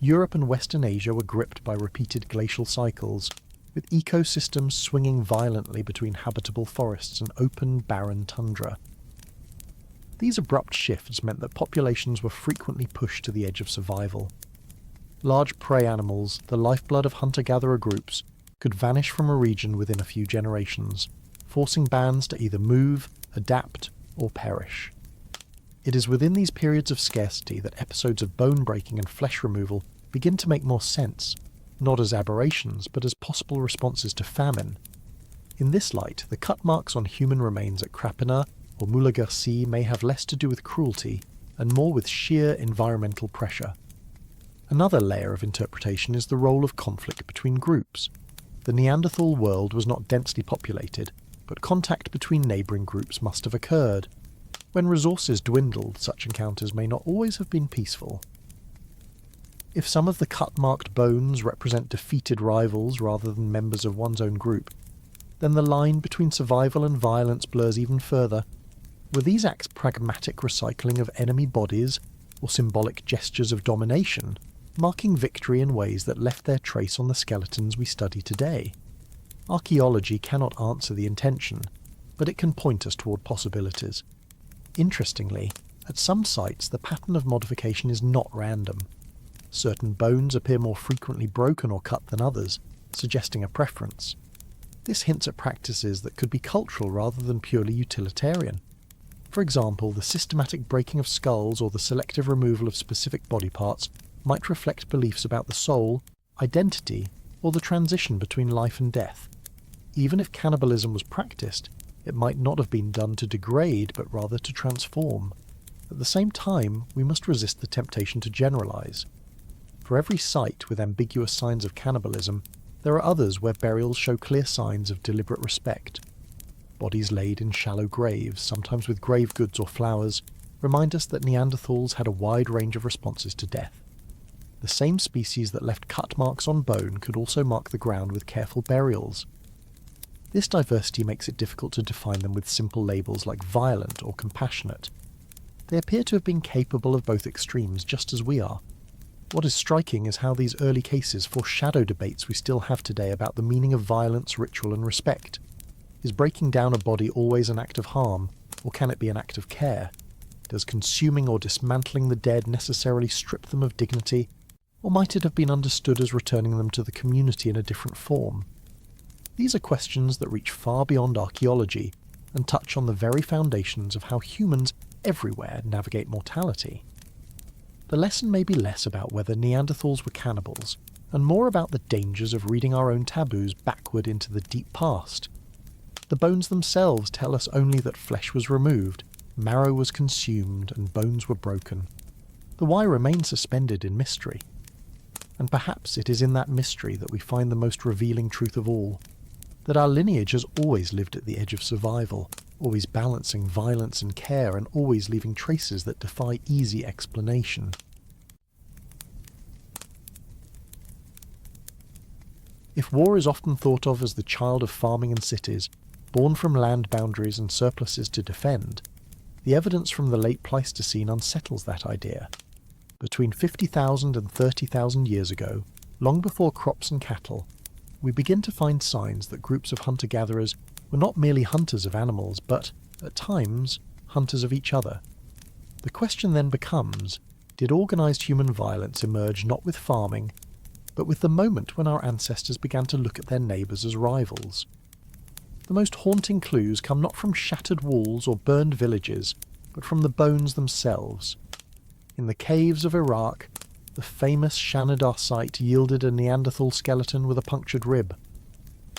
Europe and Western Asia were gripped by repeated glacial cycles, with ecosystems swinging violently between habitable forests and open, barren tundra. These abrupt shifts meant that populations were frequently pushed to the edge of survival. Large prey animals, the lifeblood of hunter-gatherer groups, could vanish from a region within a few generations, forcing bands to either move, adapt, or perish. It is within these periods of scarcity that episodes of bone breaking and flesh removal begin to make more sense, not as aberrations, but as possible responses to famine. In this light, the cut marks on human remains at Krapina or Mulagursi may have less to do with cruelty and more with sheer environmental pressure. Another layer of interpretation is the role of conflict between groups. The Neanderthal world was not densely populated, but contact between neighbouring groups must have occurred. When resources dwindled, such encounters may not always have been peaceful. If some of the cut-marked bones represent defeated rivals rather than members of one's own group, then the line between survival and violence blurs even further. Were these acts pragmatic recycling of enemy bodies, or symbolic gestures of domination, marking victory in ways that left their trace on the skeletons we study today? Archaeology cannot answer the intention, but it can point us toward possibilities. Interestingly, at some sites the pattern of modification is not random. Certain bones appear more frequently broken or cut than others, suggesting a preference. This hints at practices that could be cultural rather than purely utilitarian. For example, the systematic breaking of skulls or the selective removal of specific body parts might reflect beliefs about the soul, identity, or the transition between life and death. Even if cannibalism was practiced, it might not have been done to degrade, but rather to transform. At the same time, we must resist the temptation to generalize. For every site with ambiguous signs of cannibalism, there are others where burials show clear signs of deliberate respect. Bodies laid in shallow graves, sometimes with grave goods or flowers, remind us that Neanderthals had a wide range of responses to death. The same species that left cut marks on bone could also mark the ground with careful burials. This diversity makes it difficult to define them with simple labels like violent or compassionate. They appear to have been capable of both extremes just as we are. What is striking is how these early cases foreshadow debates we still have today about the meaning of violence, ritual and respect. Is breaking down a body always an act of harm, or can it be an act of care? Does consuming or dismantling the dead necessarily strip them of dignity, or might it have been understood as returning them to the community in a different form? These are questions that reach far beyond archaeology and touch on the very foundations of how humans everywhere navigate mortality. The lesson may be less about whether Neanderthals were cannibals, and more about the dangers of reading our own taboos backward into the deep past. The bones themselves tell us only that flesh was removed, marrow was consumed, and bones were broken. The why remains suspended in mystery. And perhaps it is in that mystery that we find the most revealing truth of all, that our lineage has always lived at the edge of survival, always balancing violence and care and always leaving traces that defy easy explanation. If war is often thought of as the child of farming and cities, born from land boundaries and surpluses to defend, the evidence from the late Pleistocene unsettles that idea. Between 50,000 and 30,000 years ago, long before crops and cattle, we begin to find signs that groups of hunter-gatherers were not merely hunters of animals, but, at times, hunters of each other. The question then becomes, did organised human violence emerge not with farming, but with the moment when our ancestors began to look at their neighbours as rivals? The most haunting clues come not from shattered walls or burned villages, but from the bones themselves. In the caves of Iraq, the famous Shanidar site yielded a Neanderthal skeleton with a punctured rib.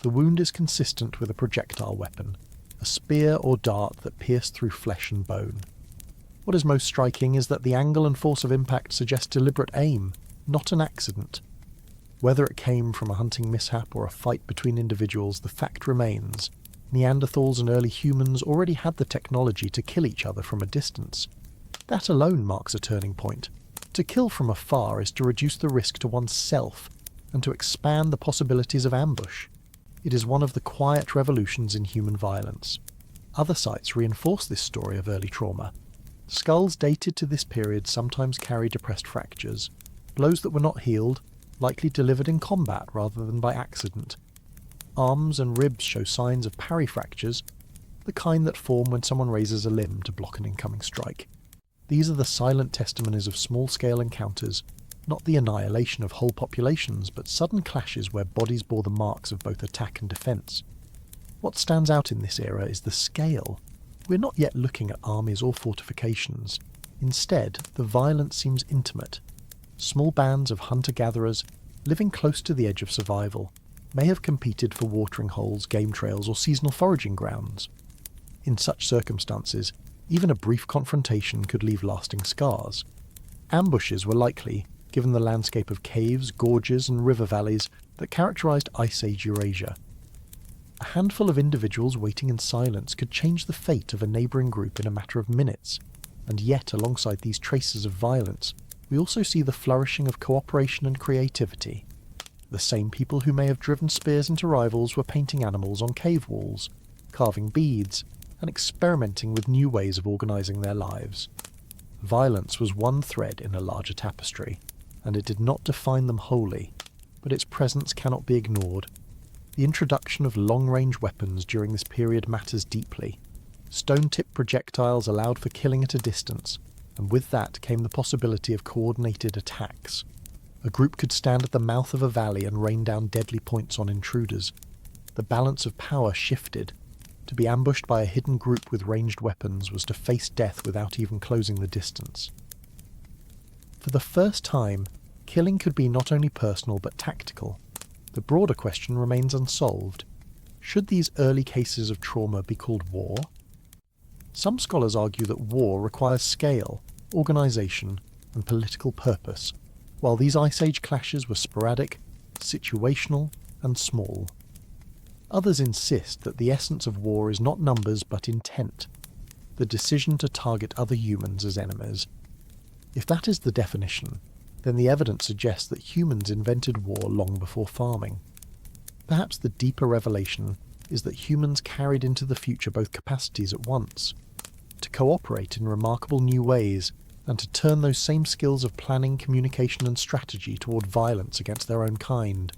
The wound is consistent with a projectile weapon, a spear or dart that pierced through flesh and bone. What is most striking is that the angle and force of impact suggest deliberate aim, not an accident. Whether it came from a hunting mishap or a fight between individuals, the fact remains. Neanderthals and early humans already had the technology to kill each other from a distance. That alone marks a turning point. To kill from afar is to reduce the risk to oneself and to expand the possibilities of ambush. It is one of the quiet revolutions in human violence. Other sites reinforce this story of early trauma. Skulls dated to this period sometimes carry depressed fractures, blows that were not healed, likely delivered in combat rather than by accident. Arms and ribs show signs of parry fractures, the kind that form when someone raises a limb to block an incoming strike. These are the silent testimonies of small-scale encounters, not the annihilation of whole populations, but sudden clashes where bodies bore the marks of both attack and defence. What stands out in this era is the scale. We're not yet looking at armies or fortifications. Instead, the violence seems intimate. Small bands of hunter-gatherers, living close to the edge of survival, may have competed for watering holes, game trails, or seasonal foraging grounds. In such circumstances, even a brief confrontation could leave lasting scars. Ambushes were likely, given the landscape of caves, gorges, and river valleys that characterized Ice Age Eurasia. A handful of individuals waiting in silence could change the fate of a neighbouring group in a matter of minutes, and yet alongside these traces of violence, we also see the flourishing of cooperation and creativity. The same people who may have driven spears into rivals were painting animals on cave walls, carving beads, and experimenting with new ways of organising their lives. Violence was one thread in a larger tapestry, and it did not define them wholly, but its presence cannot be ignored. The introduction of long-range weapons during this period matters deeply. Stone-tipped projectiles allowed for killing at a distance, and with that came the possibility of coordinated attacks. A group could stand at the mouth of a valley and rain down deadly points on intruders. The balance of power shifted. To be ambushed by a hidden group with ranged weapons was to face death without even closing the distance. For the first time, killing could be not only personal but tactical. The broader question remains unsolved. Should these early cases of trauma be called war? Some scholars argue that war requires scale, organisation, and political purpose, while these Ice Age clashes were sporadic, situational, and small. Others insist that the essence of war is not numbers but intent, the decision to target other humans as enemies. If that is the definition, then the evidence suggests that humans invented war long before farming. Perhaps the deeper revelation is that humans carried into the future both capacities at once, to cooperate in remarkable new ways, and to turn those same skills of planning, communication and strategy toward violence against their own kind.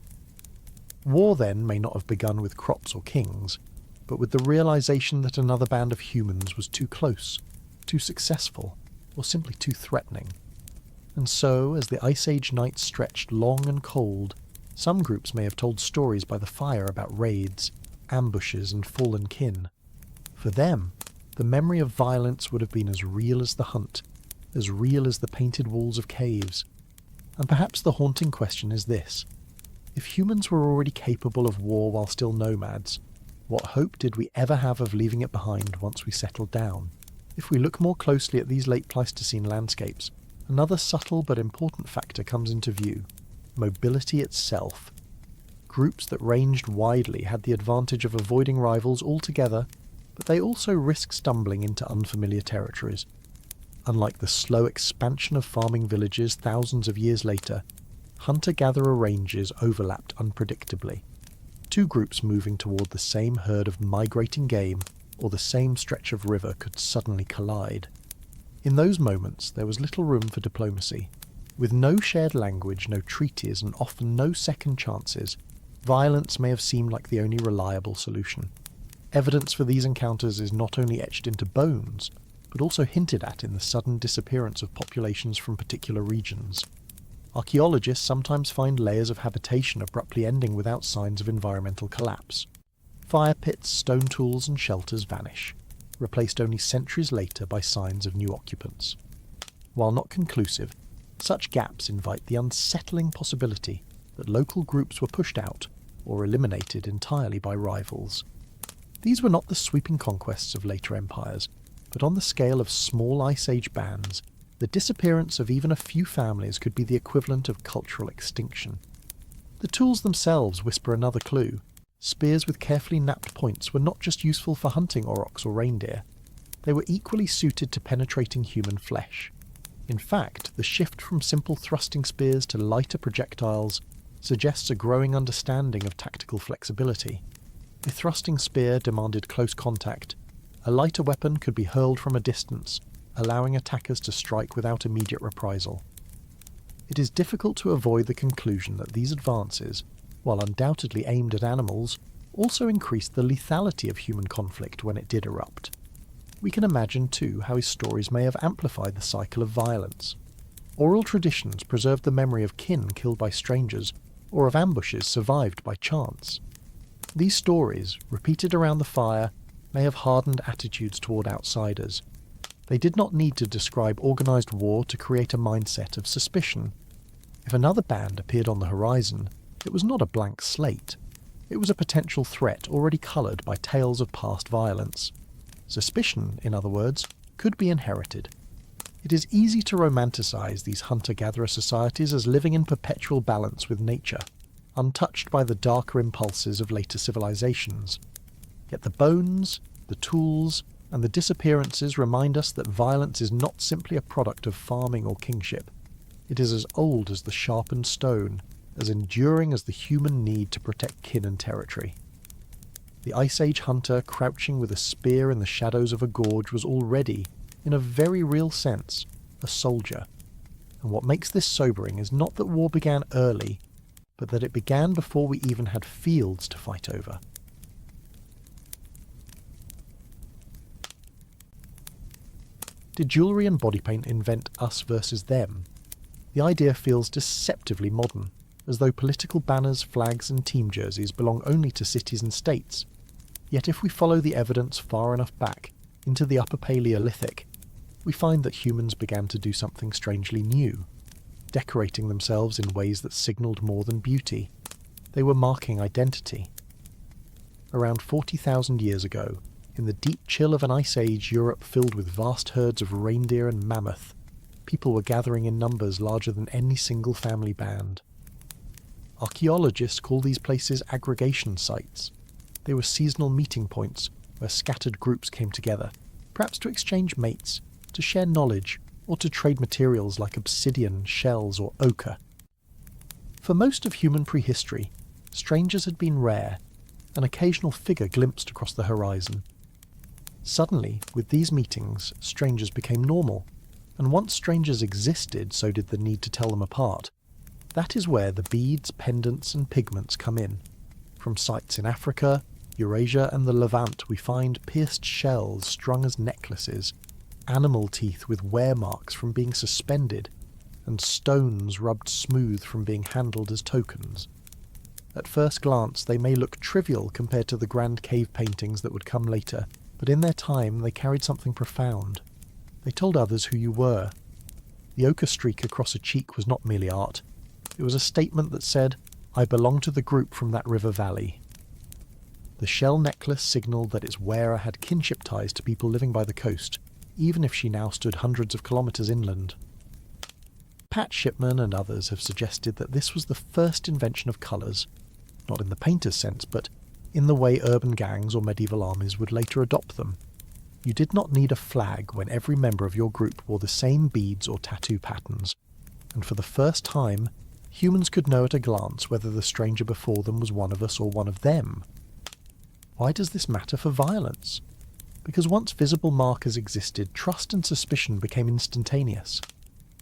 War then may not have begun with crops or kings, but with the realization that another band of humans was too close, too successful, or simply too threatening. And so, as the Ice Age nights stretched long and cold, some groups may have told stories by the fire about raids, ambushes and fallen kin. For them, the memory of violence would have been as real as the hunt, as real as the painted walls of caves. And perhaps the haunting question is this: if humans were already capable of war while still nomads, what hope did we ever have of leaving it behind once we settled down? If we look more closely at these late Pleistocene landscapes, another subtle but important factor comes into view: mobility itself. Groups that ranged widely had the advantage of avoiding rivals altogether, but they also risked stumbling into unfamiliar territories. Unlike the slow expansion of farming villages thousands of years later, hunter-gatherer ranges overlapped unpredictably. Two groups moving toward the same herd of migrating game or the same stretch of river could suddenly collide. In those moments there was little room for diplomacy. With no shared language, no treaties, and often no second chances, violence may have seemed like the only reliable solution. Evidence for these encounters is not only etched into bones, but also hinted at in the sudden disappearance of populations from particular regions. Archaeologists sometimes find layers of habitation abruptly ending without signs of environmental collapse. Fire pits, stone tools, and shelters vanish, replaced only centuries later by signs of new occupants. While not conclusive, such gaps invite the unsettling possibility that local groups were pushed out or eliminated entirely by rivals. These were not the sweeping conquests of later empires, but on the scale of small Ice Age bands, the disappearance of even a few families could be the equivalent of cultural extinction. The tools themselves whisper another clue. Spears with carefully knapped points were not just useful for hunting aurochs or reindeer. They were equally suited to penetrating human flesh. In fact, the shift from simple thrusting spears to lighter projectiles suggests a growing understanding of tactical flexibility. A thrusting spear demanded close contact. A lighter weapon could be hurled from a distance, allowing attackers to strike without immediate reprisal. It is difficult to avoid the conclusion that these advances, while undoubtedly aimed at animals, also increased the lethality of human conflict when it did erupt. We can imagine, too, how his stories may have amplified the cycle of violence. Oral traditions preserved the memory of kin killed by strangers, or of ambushes survived by chance. These stories, repeated around the fire, may have hardened attitudes toward outsiders. They did not need to describe organised war to create a mindset of suspicion. If another band appeared on the horizon, it was not a blank slate. It was a potential threat already coloured by tales of past violence. Suspicion, in other words, could be inherited. It is easy to romanticise these hunter-gatherer societies as living in perpetual balance with nature, untouched by the darker impulses of later civilizations. Yet the bones, the tools, and the disappearances remind us that violence is not simply a product of farming or kingship. It is as old as the sharpened stone, as enduring as the human need to protect kin and territory. The Ice Age hunter crouching with a spear in the shadows of a gorge was already, in a very real sense, a soldier. And what makes this sobering is not that war began early, but that it began before we even had fields to fight over. Did jewellery and body paint invent us versus them? The idea feels deceptively modern, as though political banners, flags and team jerseys belong only to cities and states. Yet if we follow the evidence far enough back, into the Upper Paleolithic, we find that humans began to do something strangely new, decorating themselves in ways that signalled more than beauty. They were marking identity. Around 40,000 years ago, in the deep chill of an Ice Age Europe filled with vast herds of reindeer and mammoth, people were gathering in numbers larger than any single family band. Archaeologists call these places aggregation sites. They were seasonal meeting points where scattered groups came together, perhaps to exchange mates, to share knowledge, or to trade materials like obsidian, shells, or ochre. For most of human prehistory, strangers had been rare, an occasional figure glimpsed across the horizon. Suddenly, with these meetings, strangers became normal, and once strangers existed, so did the need to tell them apart. That is where the beads, pendants, and pigments come in. From sites in Africa, Eurasia, and the Levant, we find pierced shells strung as necklaces, animal teeth with wear marks from being suspended, and stones rubbed smooth from being handled as tokens. At first glance, they may look trivial compared to the grand cave paintings that would come later, but in their time they carried something profound. They told others who you were. The ochre streak across a cheek was not merely art. It was a statement that said, "I belong to the group from that river valley." The shell necklace signalled that its wearer had kinship ties to people living by the coast, even if she now stood hundreds of kilometres inland. Pat Shipman and others have suggested that this was the first invention of colours, not in the painter's sense, but in the way urban gangs or medieval armies would later adopt them. You did not need a flag when every member of your group wore the same beads or tattoo patterns, and for the first time, humans could know at a glance whether the stranger before them was one of us or one of them. Why does this matter for violence? Because once visible markers existed, trust and suspicion became instantaneous.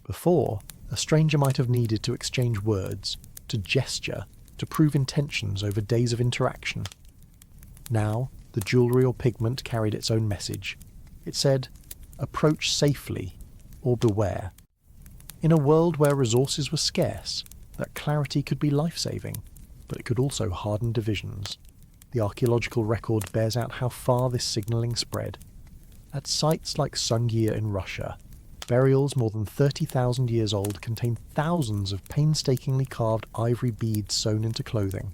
Before, a stranger might have needed to exchange words, to gesture, to prove intentions over days of interaction. Now, the jewellery or pigment carried its own message. It said, "Approach safely," or "Beware." In a world where resources were scarce, that clarity could be life-saving, but it could also harden divisions. The archaeological record bears out how far this signalling spread. At sites like Sungir in Russia, burials more than 30,000 years old contain thousands of painstakingly carved ivory beads sewn into clothing.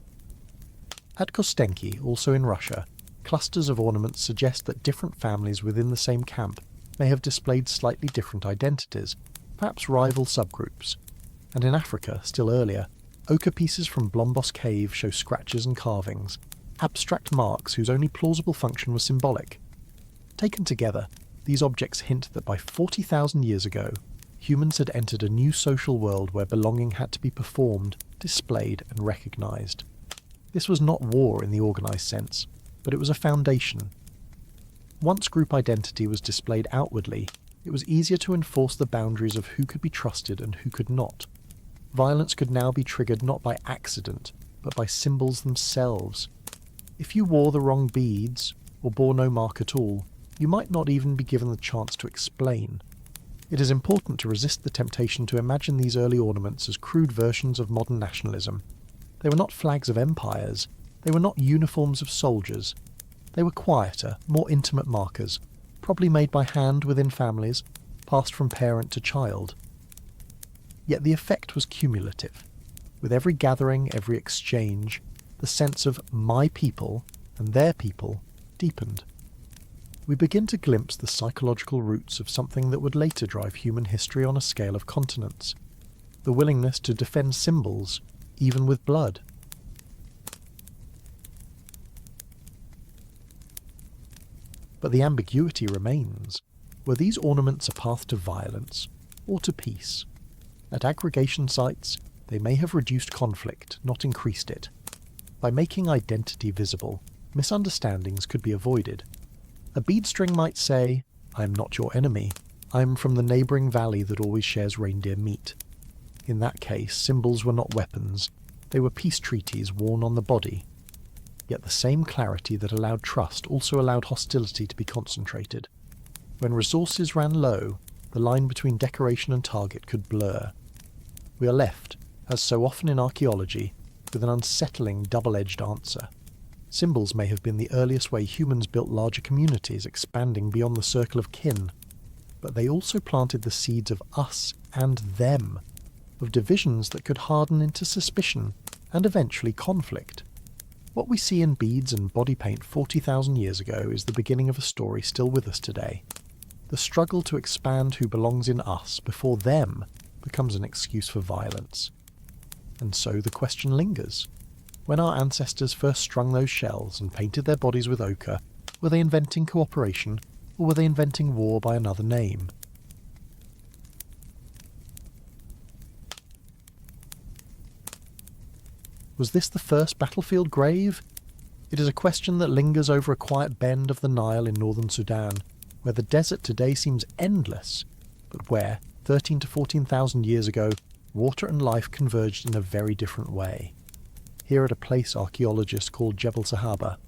At Kostenki, also in Russia, clusters of ornaments suggest that different families within the same camp may have displayed slightly different identities, perhaps rival subgroups. And in Africa, still earlier, ochre pieces from Blombos Cave show scratches and carvings, abstract marks whose only plausible function was symbolic. Taken together, these objects hint that by 40,000 years ago, humans had entered a new social world where belonging had to be performed, displayed, and recognised. This was not war in the organised sense, but it was a foundation. Once group identity was displayed outwardly, it was easier to enforce the boundaries of who could be trusted and who could not. Violence could now be triggered not by accident, but by symbols themselves. If you wore the wrong beads, or bore no mark at all, you might not even be given the chance to explain. It is important to resist the temptation to imagine these early ornaments as crude versions of modern nationalism. They were not flags of empires, they were not uniforms of soldiers. They were quieter, more intimate markers, probably made by hand within families, passed from parent to child. Yet the effect was cumulative. With every gathering, every exchange, the sense of my people and their people deepened. We begin to glimpse the psychological roots of something that would later drive human history on a scale of continents: the willingness to defend symbols, even with blood. But the ambiguity remains. Were these ornaments a path to violence or to peace? At aggregation sites, they may have reduced conflict, not increased it. By making identity visible, misunderstandings could be avoided. A bead string might say, "I am not your enemy. I am from the neighbouring valley that always shares reindeer meat." In that case, symbols were not weapons. They were peace treaties worn on the body. Yet the same clarity that allowed trust also allowed hostility to be concentrated. When resources ran low, the line between decoration and target could blur. We are left, as so often in archaeology, with an unsettling double-edged answer. Symbols may have been the earliest way humans built larger communities, expanding beyond the circle of kin, but they also planted the seeds of us and them, of divisions that could harden into suspicion and eventually conflict. What we see in beads and body paint 40,000 years ago is the beginning of a story still with us today. The struggle to expand who belongs in us before them becomes an excuse for violence. And so the question lingers. When our ancestors first strung those shells and painted their bodies with ochre, were they inventing cooperation, or were they inventing war by another name? Was this the first battlefield grave? It is a question that lingers over a quiet bend of the Nile in northern Sudan, where the desert today seems endless, but where, 13 to 14,000 years ago, water and life converged in a very different way. Here at a place archaeologists call Jebel Sahaba,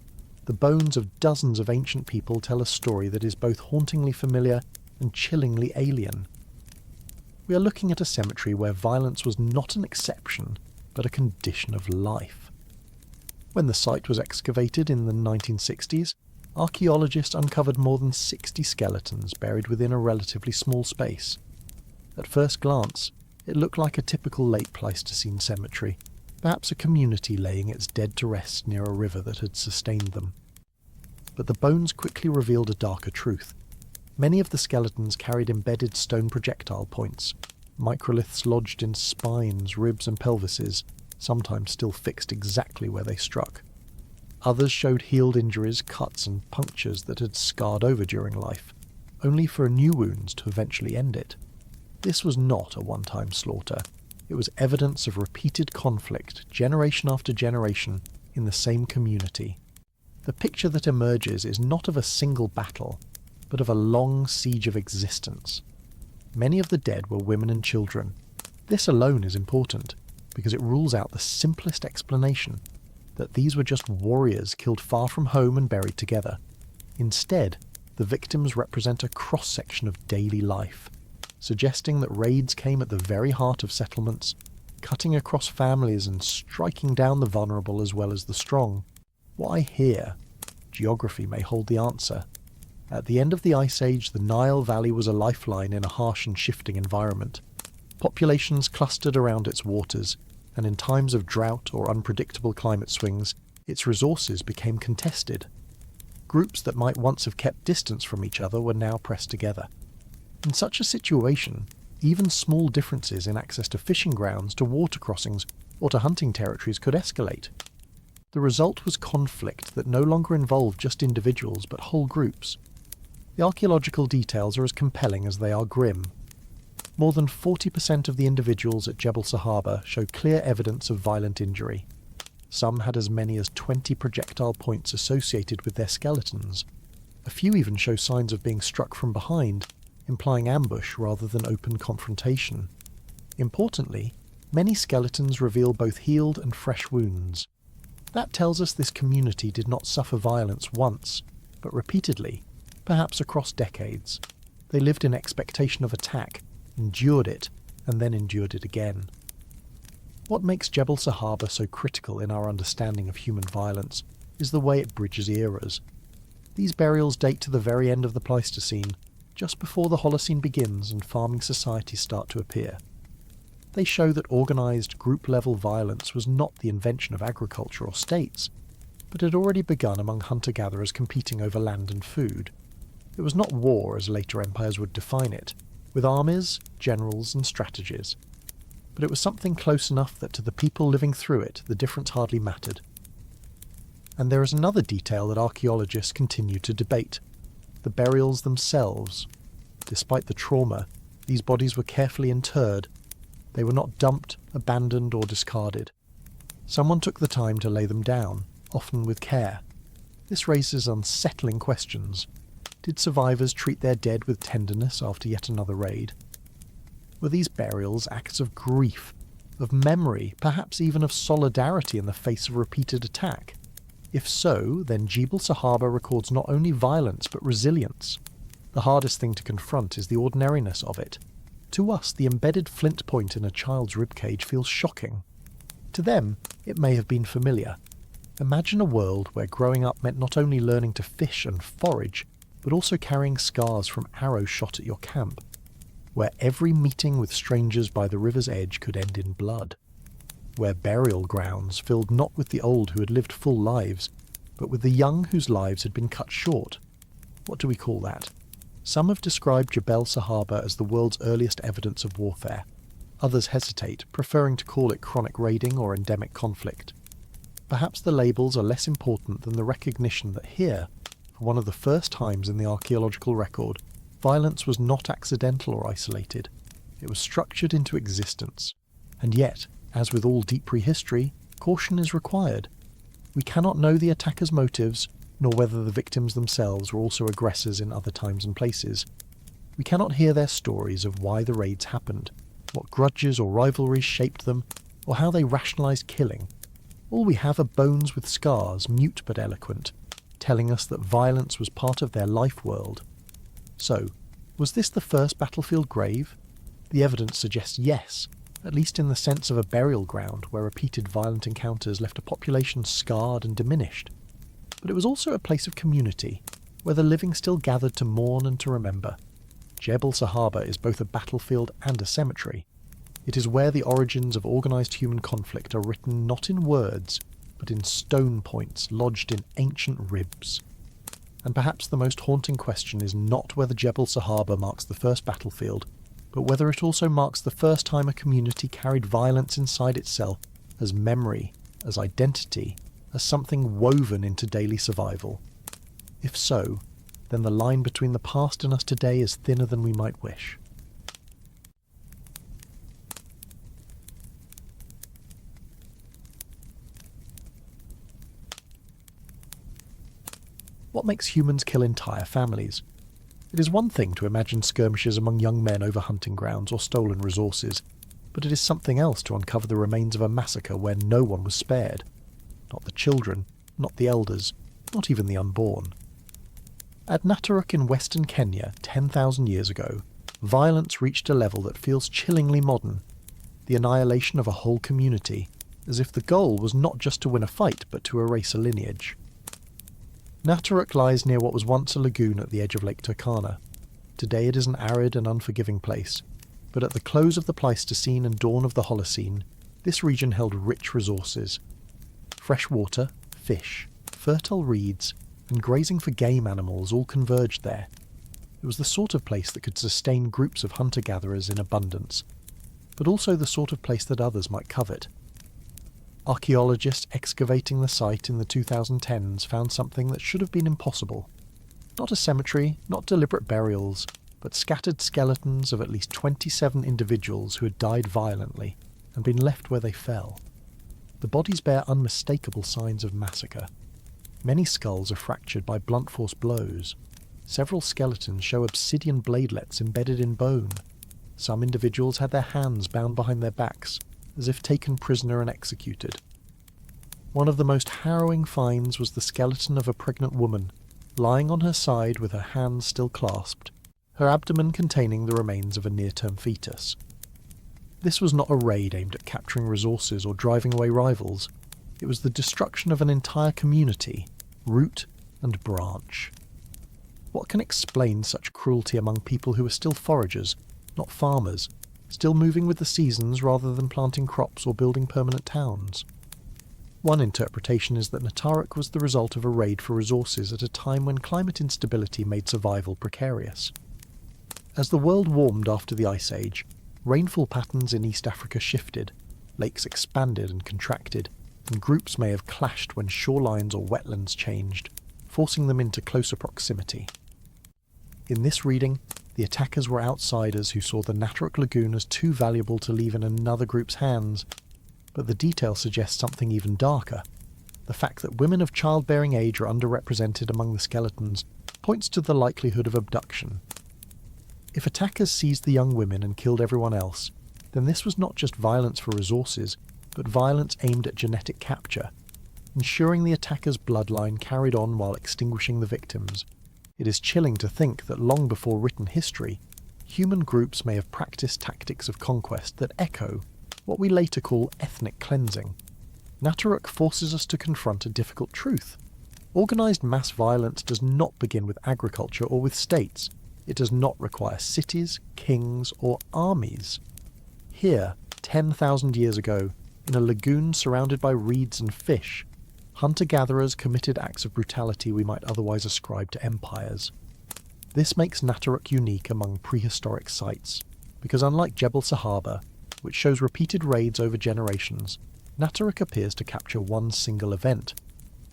the bones of dozens of ancient people tell a story that is both hauntingly familiar and chillingly alien. We are looking at a cemetery where violence was not an exception, but a condition of life. When the site was excavated in the 1960s, archaeologists uncovered more than 60 skeletons buried within a relatively small space. At first glance, it looked like a typical late Pleistocene cemetery, perhaps a community laying its dead to rest near a river that had sustained them. But the bones quickly revealed a darker truth. Many of the skeletons carried embedded stone projectile points, microliths lodged in spines, ribs and pelvises, sometimes still fixed exactly where they struck. Others showed healed injuries, cuts and punctures that had scarred over during life, only for new wounds to eventually end it. This was not a one-time slaughter. It was evidence of repeated conflict, generation after generation, in the same community. The picture that emerges is not of a single battle, but of a long siege of existence. Many of the dead were women and children. This alone is important, because it rules out the simplest explanation, that these were just warriors killed far from home and buried together. Instead, the victims represent a cross-section of daily life, suggesting that raids came at the very heart of settlements, cutting across families and striking down the vulnerable as well as the strong. Why here? Geography may hold the answer. At the end of the Ice Age, the Nile Valley was a lifeline in a harsh and shifting environment. Populations clustered around its waters, and in times of drought or unpredictable climate swings, its resources became contested. Groups that might once have kept distance from each other were now pressed together. In such a situation, even small differences in access to fishing grounds, to water crossings, or to hunting territories could escalate. The result was conflict that no longer involved just individuals but whole groups. The archaeological details are as compelling as they are grim. More than 40% of the individuals at Jebel Sahaba show clear evidence of violent injury. Some had as many as 20 projectile points associated with their skeletons. A few even show signs of being struck from behind, implying ambush rather than open confrontation. Importantly, many skeletons reveal both healed and fresh wounds. That tells us this community did not suffer violence once, but repeatedly, perhaps across decades. They lived in expectation of attack, endured it, and then endured it again. What makes Jebel Sahaba so critical in our understanding of human violence is the way it bridges eras. These burials date to the very end of the Pleistocene, just before the Holocene begins and farming societies start to appear. They show that organised, group-level violence was not the invention of agriculture or states, but had already begun among hunter-gatherers competing over land and food. It was not war as later empires would define it, with armies, generals and strategies. But it was something close enough that to the people living through it, the difference hardly mattered. And there is another detail that archaeologists continue to debate: the burials themselves. Despite the trauma, these bodies were carefully interred. They were not dumped, abandoned or discarded. Someone took the time to lay them down, often with care. This raises unsettling questions. Did survivors treat their dead with tenderness after yet another raid? Were these burials acts of grief, of memory, perhaps even of solidarity in the face of repeated attack? If so, then Jebel Sahaba records not only violence but resilience. The hardest thing to confront is the ordinariness of it. To us, the embedded flint point in a child's ribcage feels shocking. To them, it may have been familiar. Imagine a world where growing up meant not only learning to fish and forage, but also carrying scars from arrows shot at your camp, where every meeting with strangers by the river's edge could end in blood, where burial grounds filled not with the old who had lived full lives, but with the young whose lives had been cut short. What do we call that? Some have described Jebel Sahaba as the world's earliest evidence of warfare. Others hesitate, preferring to call it chronic raiding or endemic conflict. Perhaps the labels are less important than the recognition that here, for one of the first times in the archaeological record, violence was not accidental or isolated. It was structured into existence. And yet, as with all deep prehistory, caution is required. We cannot know the attacker's motives, nor whether the victims themselves were also aggressors in other times and places. We cannot hear their stories of why the raids happened, what grudges or rivalries shaped them, or how they rationalised killing. All we have are bones with scars, mute but eloquent, telling us that violence was part of their life world. So, was this the first battlefield grave? The evidence suggests yes, at least in the sense of a burial ground where repeated violent encounters left a population scarred and diminished. But it was also a place of community, where the living still gathered to mourn and to remember. Jebel Sahaba is both a battlefield and a cemetery. It is where the origins of organised human conflict are written not in words, but in stone points lodged in ancient ribs. And perhaps the most haunting question is not whether Jebel Sahaba marks the first battlefield, but whether it also marks the first time a community carried violence inside itself as memory, as identity, as something woven into daily survival. If so, then the line between the past and us today is thinner than we might wish. What makes humans kill entire families? It is one thing to imagine skirmishes among young men over hunting grounds or stolen resources, but it is something else to uncover the remains of a massacre where no one was spared. Not the children, not the elders, not even the unborn. At Naturuk in western Kenya 10,000 years ago, violence reached a level that feels chillingly modern. The annihilation of a whole community, as if the goal was not just to win a fight but to erase a lineage. Naturuk lies near what was once a lagoon at the edge of Lake Turkana. Today it is an arid and unforgiving place, but at the close of the Pleistocene and dawn of the Holocene, this region held rich resources. Fresh water, fish, fertile reeds, and grazing for game animals all converged there. It was the sort of place that could sustain groups of hunter-gatherers in abundance, but also the sort of place that others might covet. Archaeologists excavating the site in the 2010s found something that should have been impossible. Not a cemetery, not deliberate burials, but but scattered skeletons of at least 27 individuals who had died violently and been left where they fell. The bodies bear unmistakable signs of massacre. Many skulls are fractured by blunt force blows. Several skeletons show obsidian bladelets embedded in bone. Some individuals had their hands bound behind their backs, as if taken prisoner and executed. One of the most harrowing finds was the skeleton of a pregnant woman, lying on her side with her hands still clasped, her abdomen containing the remains of a near-term fetus. This was not a raid aimed at capturing resources or driving away rivals. It was the destruction of an entire community, root and branch. What can explain such cruelty among people who are still foragers, not farmers, still moving with the seasons rather than planting crops or building permanent towns? One interpretation is that Neanderthal was the result of a raid for resources at a time when climate instability made survival precarious. As the world warmed after the Ice Age, rainfall patterns in East Africa shifted, lakes expanded and contracted, and groups may have clashed when shorelines or wetlands changed, forcing them into closer proximity. In this reading, the attackers were outsiders who saw the Neanderthal lagoon as too valuable to leave in another group's hands, but the detail suggests something even darker. The fact that women of childbearing age are underrepresented among the skeletons points to the likelihood of abduction. If attackers seized the young women and killed everyone else, then this was not just violence for resources, but violence aimed at genetic capture, ensuring the attacker's bloodline carried on while extinguishing the victims. It is chilling to think that long before written history, human groups may have practiced tactics of conquest that echo what we later call ethnic cleansing. Neanderthal forces us to confront a difficult truth. Organised mass violence does not begin with agriculture or with states. It does not require cities, kings, or armies. Here, 10,000 years ago, in a lagoon surrounded by reeds and fish, hunter-gatherers committed acts of brutality we might otherwise ascribe to empires. This makes Neanderthal unique among prehistoric sites, because unlike Jebel Sahaba, which shows repeated raids over generations, Neanderthal appears to capture one single event,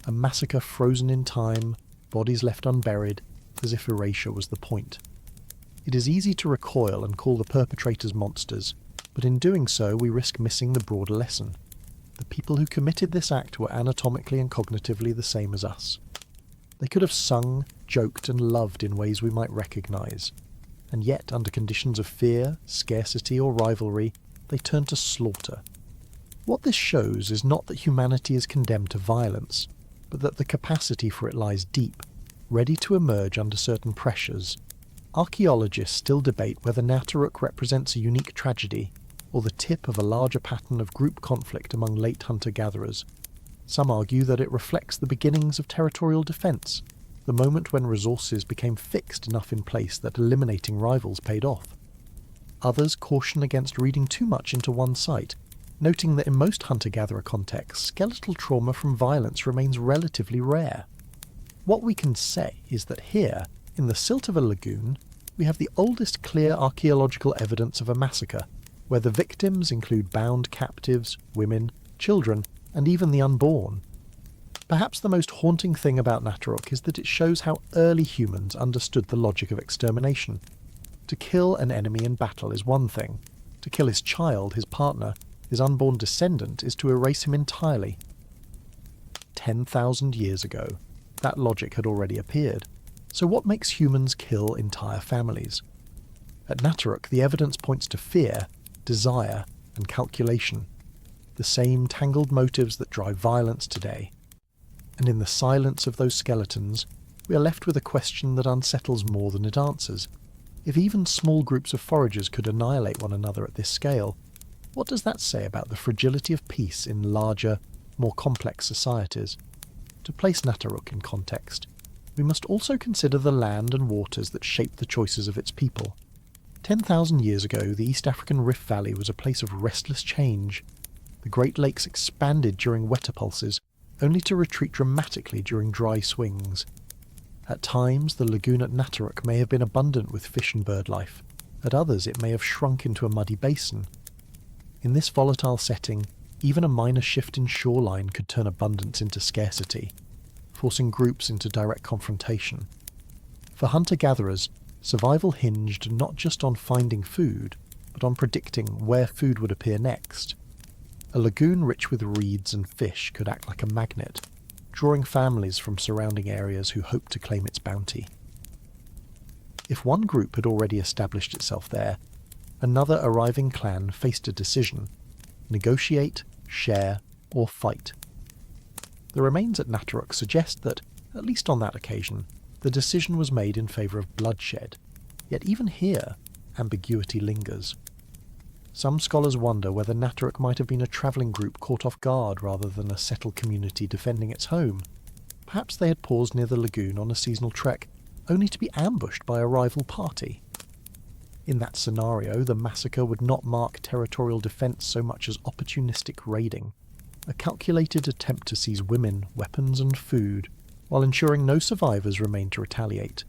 a massacre frozen in time, bodies left unburied, as if erasure was the point. It is easy to recoil and call the perpetrators monsters, but in doing so we risk missing the broader lesson. The people who committed this act were anatomically and cognitively the same as us. They could have sung, joked and loved in ways we might recognise, and yet under conditions of fear, scarcity or rivalry, they turned to slaughter. What this shows is not that humanity is condemned to violence, but that the capacity for it lies deep, ready to emerge under certain pressures. Archaeologists still debate whether Neanderthal represents a unique tragedy, or the tip of a larger pattern of group conflict among late hunter-gatherers. Some argue that it reflects the beginnings of territorial defence, the moment when resources became fixed enough in place that eliminating rivals paid off. Others caution against reading too much into one site, noting that in most hunter-gatherer contexts, skeletal trauma from violence remains relatively rare. What we can say is that here, in the silt of a lagoon, we have the oldest clear archaeological evidence of a massacre, where the victims include bound captives, women, children, and even the unborn. Perhaps the most haunting thing about Neanderthal is that it shows how early humans understood the logic of extermination. To kill an enemy in battle is one thing. To kill his child, his partner, his unborn descendant is to erase him entirely. 10,000 years ago, that logic had already appeared. So what makes humans kill entire families? At Neanderthal, the evidence points to fear, desire, and calculation, the same tangled motives that drive violence today. And in the silence of those skeletons, we are left with a question that unsettles more than it answers. If even small groups of foragers could annihilate one another at this scale, what does that say about the fragility of peace in larger, more complex societies? To place Neanderthal in context, we must also consider the land and waters that shaped the choices of its people. 10,000 years ago, the East African Rift Valley was a place of restless change. The Great Lakes expanded during wetter pulses, only to retreat dramatically during dry swings. At times, the lagoon at Neanderthal may have been abundant with fish and bird life. At others, it may have shrunk into a muddy basin. In this volatile setting, even a minor shift in shoreline could turn abundance into scarcity, forcing groups into direct confrontation. For hunter-gatherers, Survival hinged not just on finding food, but on predicting where food would appear next. A lagoon rich with reeds and fish could act like a magnet, drawing families from surrounding areas who hoped to claim its bounty. If one group had already established itself there, another arriving clan faced a decision: negotiate, share, or fight. The remains at Natarok suggest that, at least on that occasion, the decision was made in favour of bloodshed, yet even here, ambiguity lingers. Some scholars wonder whether Natarok might have been a travelling group caught off guard rather than a settled community defending its home. Perhaps they had paused near the lagoon on a seasonal trek, only to be ambushed by a rival party. In that scenario, the massacre would not mark territorial defence so much as opportunistic raiding, a calculated attempt to seize women, weapons and food, while ensuring no survivors remained to retaliate.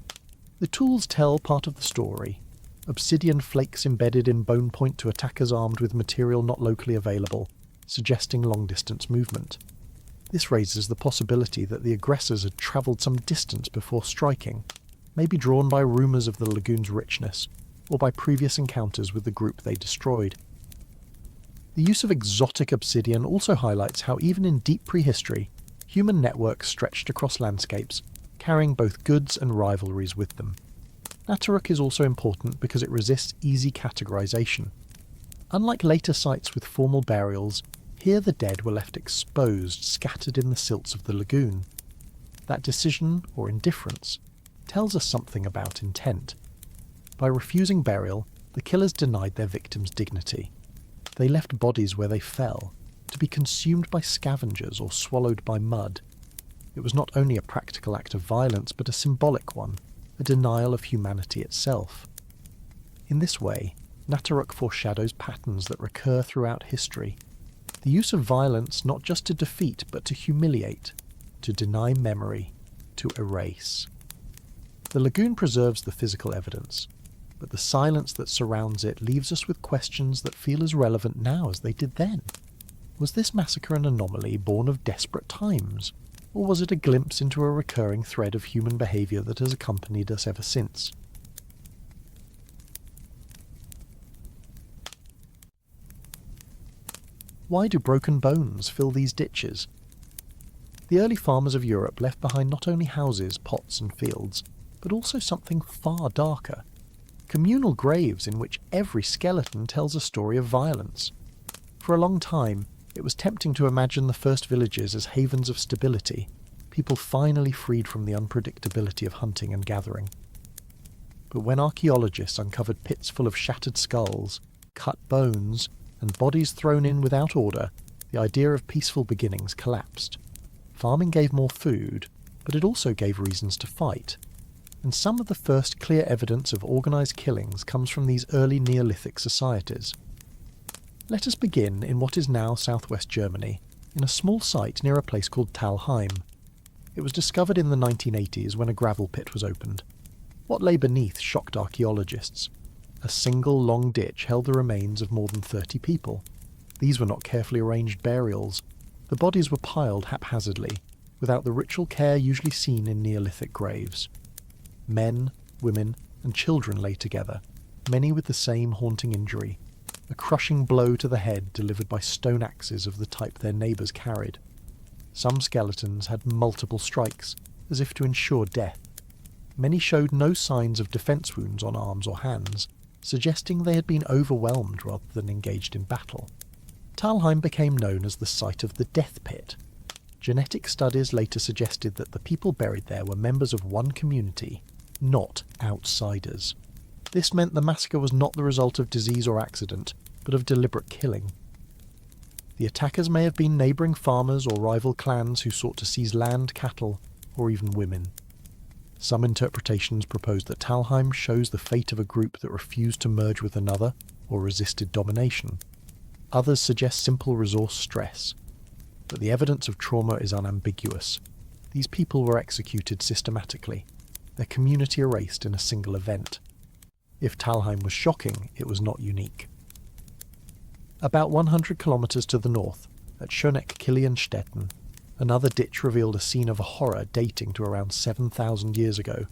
The tools tell part of the story. Obsidian flakes embedded in bone point to attackers armed with material not locally available, suggesting long-distance movement. This raises the possibility that the aggressors had travelled some distance before striking, maybe drawn by rumours of the lagoon's richness, or by previous encounters with the group they destroyed. The use of exotic obsidian also highlights how even in deep prehistory, human networks stretched across landscapes, carrying both goods and rivalries with them. Natarok is also important because it resists easy categorization. Unlike later sites with formal burials, here the dead were left exposed, scattered in the silts of the lagoon. That decision, or indifference, tells us something about intent. By refusing burial, the killers denied their victims dignity. They left bodies where they fell, to be consumed by scavengers or swallowed by mud. It was not only a practical act of violence, but a symbolic one, a denial of humanity itself. In this way, Natarok foreshadows patterns that recur throughout history. The use of violence not just to defeat, but to humiliate, to deny memory, to erase. The lagoon preserves the physical evidence, but the silence that surrounds it leaves us with questions that feel as relevant now as they did then. Was this massacre an anomaly born of desperate times? Or was it a glimpse into a recurring thread of human behaviour that has accompanied us ever since? Why do broken bones fill these ditches? The early farmers of Europe left behind not only houses, pots and fields, but also something far darker. Communal graves in which every skeleton tells a story of violence. For a long time, it was tempting to imagine the first villages as havens of stability, people finally freed from the unpredictability of hunting and gathering. But when archaeologists uncovered pits full of shattered skulls, cut bones, and bodies thrown in without order, the idea of peaceful beginnings collapsed. Farming gave more food, but it also gave reasons to fight. And some of the first clear evidence of organised killings comes from these early Neolithic societies. Let us begin in what is now southwest Germany, in a small site near a place called Talheim. It was discovered in the 1980s when a gravel pit was opened. What lay beneath shocked archaeologists. A single long ditch held the remains of more than 30 people. These were not carefully arranged burials. The bodies were piled haphazardly, without the ritual care usually seen in Neolithic graves. Men, women, and children lay together, many with the same haunting injury. A crushing blow to the head delivered by stone axes of the type their neighbours carried. Some skeletons had multiple strikes, as if to ensure death. Many showed no signs of defence wounds on arms or hands, suggesting they had been overwhelmed rather than engaged in battle. Talheim became known as the site of the death pit. Genetic studies later suggested that the people buried there were members of one community, not outsiders. This meant the massacre was not the result of disease or accident, but of deliberate killing. The attackers may have been neighbouring farmers or rival clans who sought to seize land, cattle, or even women. Some interpretations propose that Talheim shows the fate of a group that refused to merge with another or resisted domination. Others suggest simple resource stress. But the evidence of trauma is unambiguous. These people were executed systematically, their community erased in a single event. If Talheim was shocking, it was not unique. About 100 kilometres to the north, at Schöneck-Kilienstetten, another ditch revealed a scene of horror dating to around 7,000 years ago.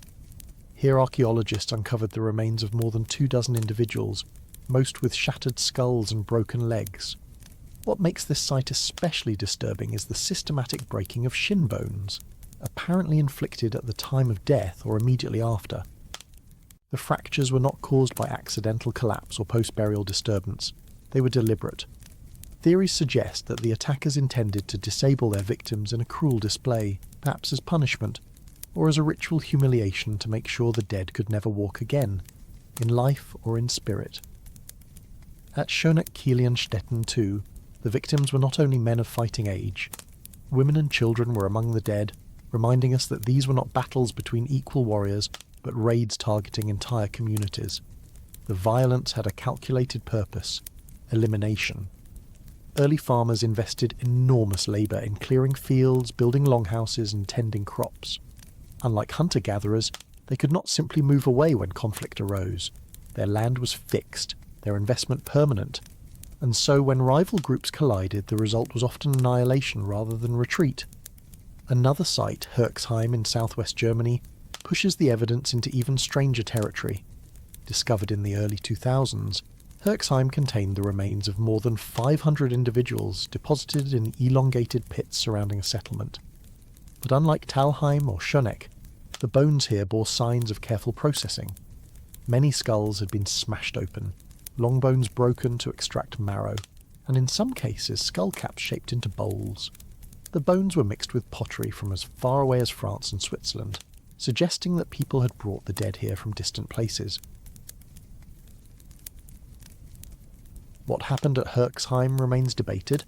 Here archaeologists uncovered the remains of more than 24 individuals, most with shattered skulls and broken legs. What makes this site especially disturbing is the systematic breaking of shin bones, apparently inflicted at the time of death or immediately after. The fractures were not caused by accidental collapse or post-burial disturbance. They were deliberate. Theories suggest that the attackers intended to disable their victims in a cruel display, perhaps as punishment, or as a ritual humiliation to make sure the dead could never walk again, in life or in spirit. At Schöneck-Kilienstetten too, the victims were not only men of fighting age. Women and children were among the dead, reminding us that these were not battles between equal warriors, but raids targeting entire communities. The violence had a calculated purpose: elimination. Early farmers invested enormous labour in clearing fields, building longhouses and tending crops. Unlike hunter-gatherers, they could not simply move away when conflict arose. Their land was fixed, their investment permanent, and so when rival groups collided, the result was often annihilation rather than retreat. Another site, Herxheim in southwest Germany, pushes the evidence into even stranger territory. Discovered in the early 2000s, Herxheim contained the remains of more than 500 individuals deposited in elongated pits surrounding a settlement. But unlike Talheim or Schöneck, the bones here bore signs of careful processing. Many skulls had been smashed open, long bones broken to extract marrow, and in some cases skull caps shaped into bowls. The bones were mixed with pottery from as far away as France and Switzerland, suggesting that people had brought the dead here from distant places. What happened at Herxheim remains debated.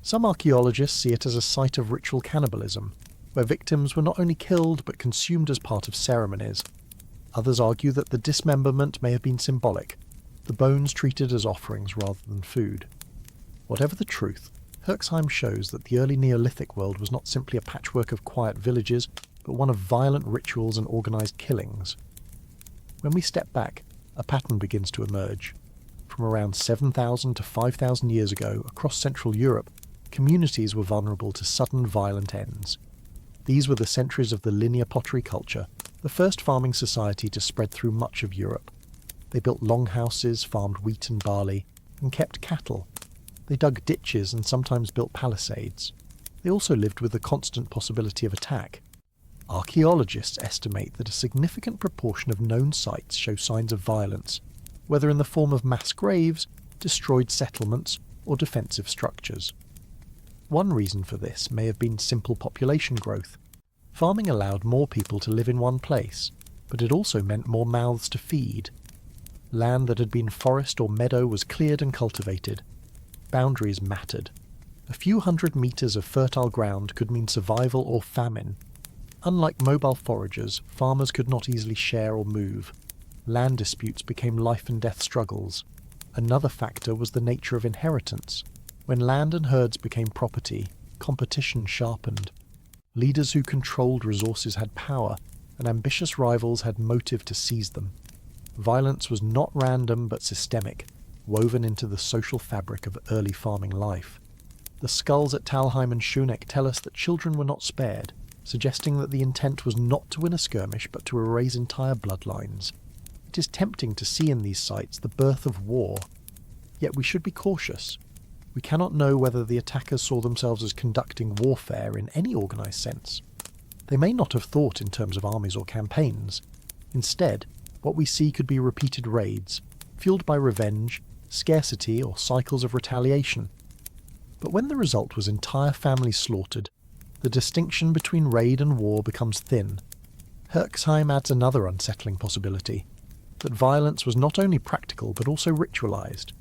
Some archaeologists see it as a site of ritual cannibalism, where victims were not only killed but consumed as part of ceremonies. Others argue that the dismemberment may have been symbolic, the bones treated as offerings rather than food. Whatever the truth, Herxheim shows that the early Neolithic world was not simply a patchwork of quiet villages, but one of violent rituals and organised killings. When we step back, a pattern begins to emerge. From around 7,000 to 5,000 years ago, across Central Europe, communities were vulnerable to sudden violent ends. These were the centuries of the linear pottery culture, the first farming society to spread through much of Europe. They built longhouses, farmed wheat and barley, and kept cattle. They dug ditches and sometimes built palisades. They also lived with the constant possibility of attack. Archaeologists estimate that a significant proportion of known sites show signs of violence, whether in the form of mass graves, destroyed settlements, or defensive structures. One reason for this may have been simple population growth. Farming allowed more people to live in one place, but it also meant more mouths to feed. Land that had been forest or meadow was cleared and cultivated. Boundaries mattered. A few hundred metres of fertile ground could mean survival or famine. Unlike mobile foragers, farmers could not easily share or move. Land disputes became life and death struggles. Another factor was the nature of inheritance. When land and herds became property, competition sharpened. Leaders who controlled resources had power, and ambitious rivals had motive to seize them. Violence was not random but systemic, woven into the social fabric of early farming life. The skulls at Talheim and Schöneck tell us that children were not spared, suggesting that the intent was not to win a skirmish but to erase entire bloodlines. It is tempting to see in these sites the birth of war. Yet we should be cautious. We cannot know whether the attackers saw themselves as conducting warfare in any organised sense. They may not have thought in terms of armies or campaigns. Instead, what we see could be repeated raids, fueled by revenge, scarcity, or cycles of retaliation. But when the result was entire families slaughtered, the distinction between raid and war becomes thin. Herxheim adds another unsettling possibility, that violence was not only practical but also ritualised.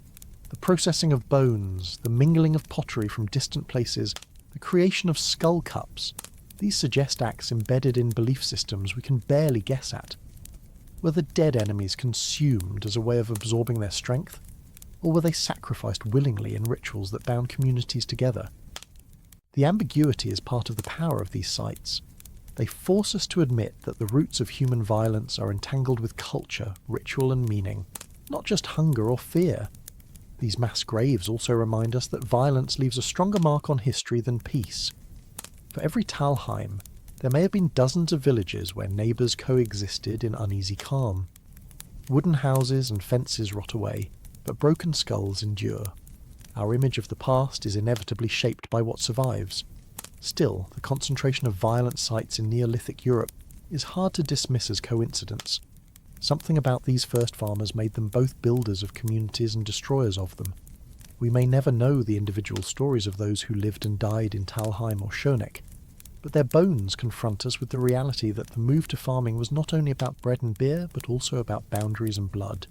The processing of bones, the mingling of pottery from distant places, the creation of skull cups, these suggest acts embedded in belief systems we can barely guess at. Were the dead enemies consumed as a way of absorbing their strength, or were they sacrificed willingly in rituals that bound communities together? The ambiguity is part of the power of these sites. They force us to admit that the roots of human violence are entangled with culture, ritual and meaning, not just hunger or fear. These mass graves also remind us that violence leaves a stronger mark on history than peace. For every Talheim, There may have been dozens of villages where neighbours coexisted in uneasy calm. Wooden houses and fences rot away, but broken skulls endure. Our image of the past is inevitably shaped by what survives. Still, the concentration of violent sites in Neolithic Europe is hard to dismiss as coincidence. Something about these first farmers made them both builders of communities and destroyers of them. We may never know the individual stories of those who lived and died in Talheim or Schöneck, but their bones confront us with the reality that the move to farming was not only about bread and beer, but also about boundaries and blood.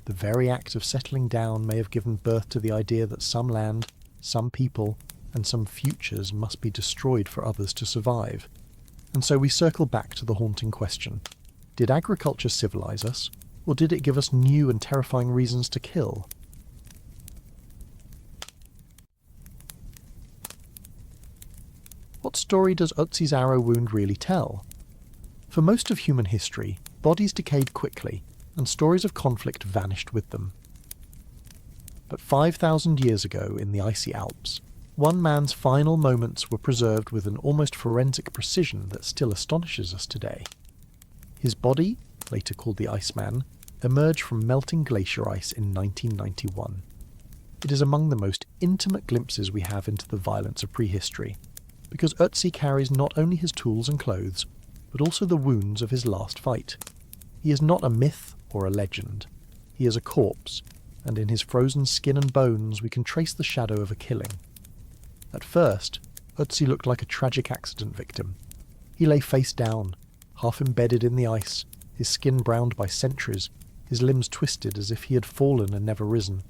The very act of settling down may have given birth to the idea that some land, some people, and some futures must be destroyed for others to survive. And so we circle back to the haunting question: did agriculture civilize us, or did it give us new and terrifying reasons to kill? What story does Ötzi's arrow wound really tell? For most of human history, bodies decayed quickly, and stories of conflict vanished with them. But 5,000 years ago in the icy Alps, one man's final moments were preserved with an almost forensic precision that still astonishes us today. His body, later called the Iceman, emerged from melting glacier ice in 1991. It is among the most intimate glimpses we have into the violence of prehistory, because Ötzi carries not only his tools and clothes, but also the wounds of his last fight. He is not a myth or a legend. He is a corpse, and in his frozen skin and bones we can trace the shadow of a killing. At first, Ötzi looked like a tragic accident victim. He lay face down, half embedded in the ice, his skin browned by centuries, his limbs twisted as if he had fallen and never risen.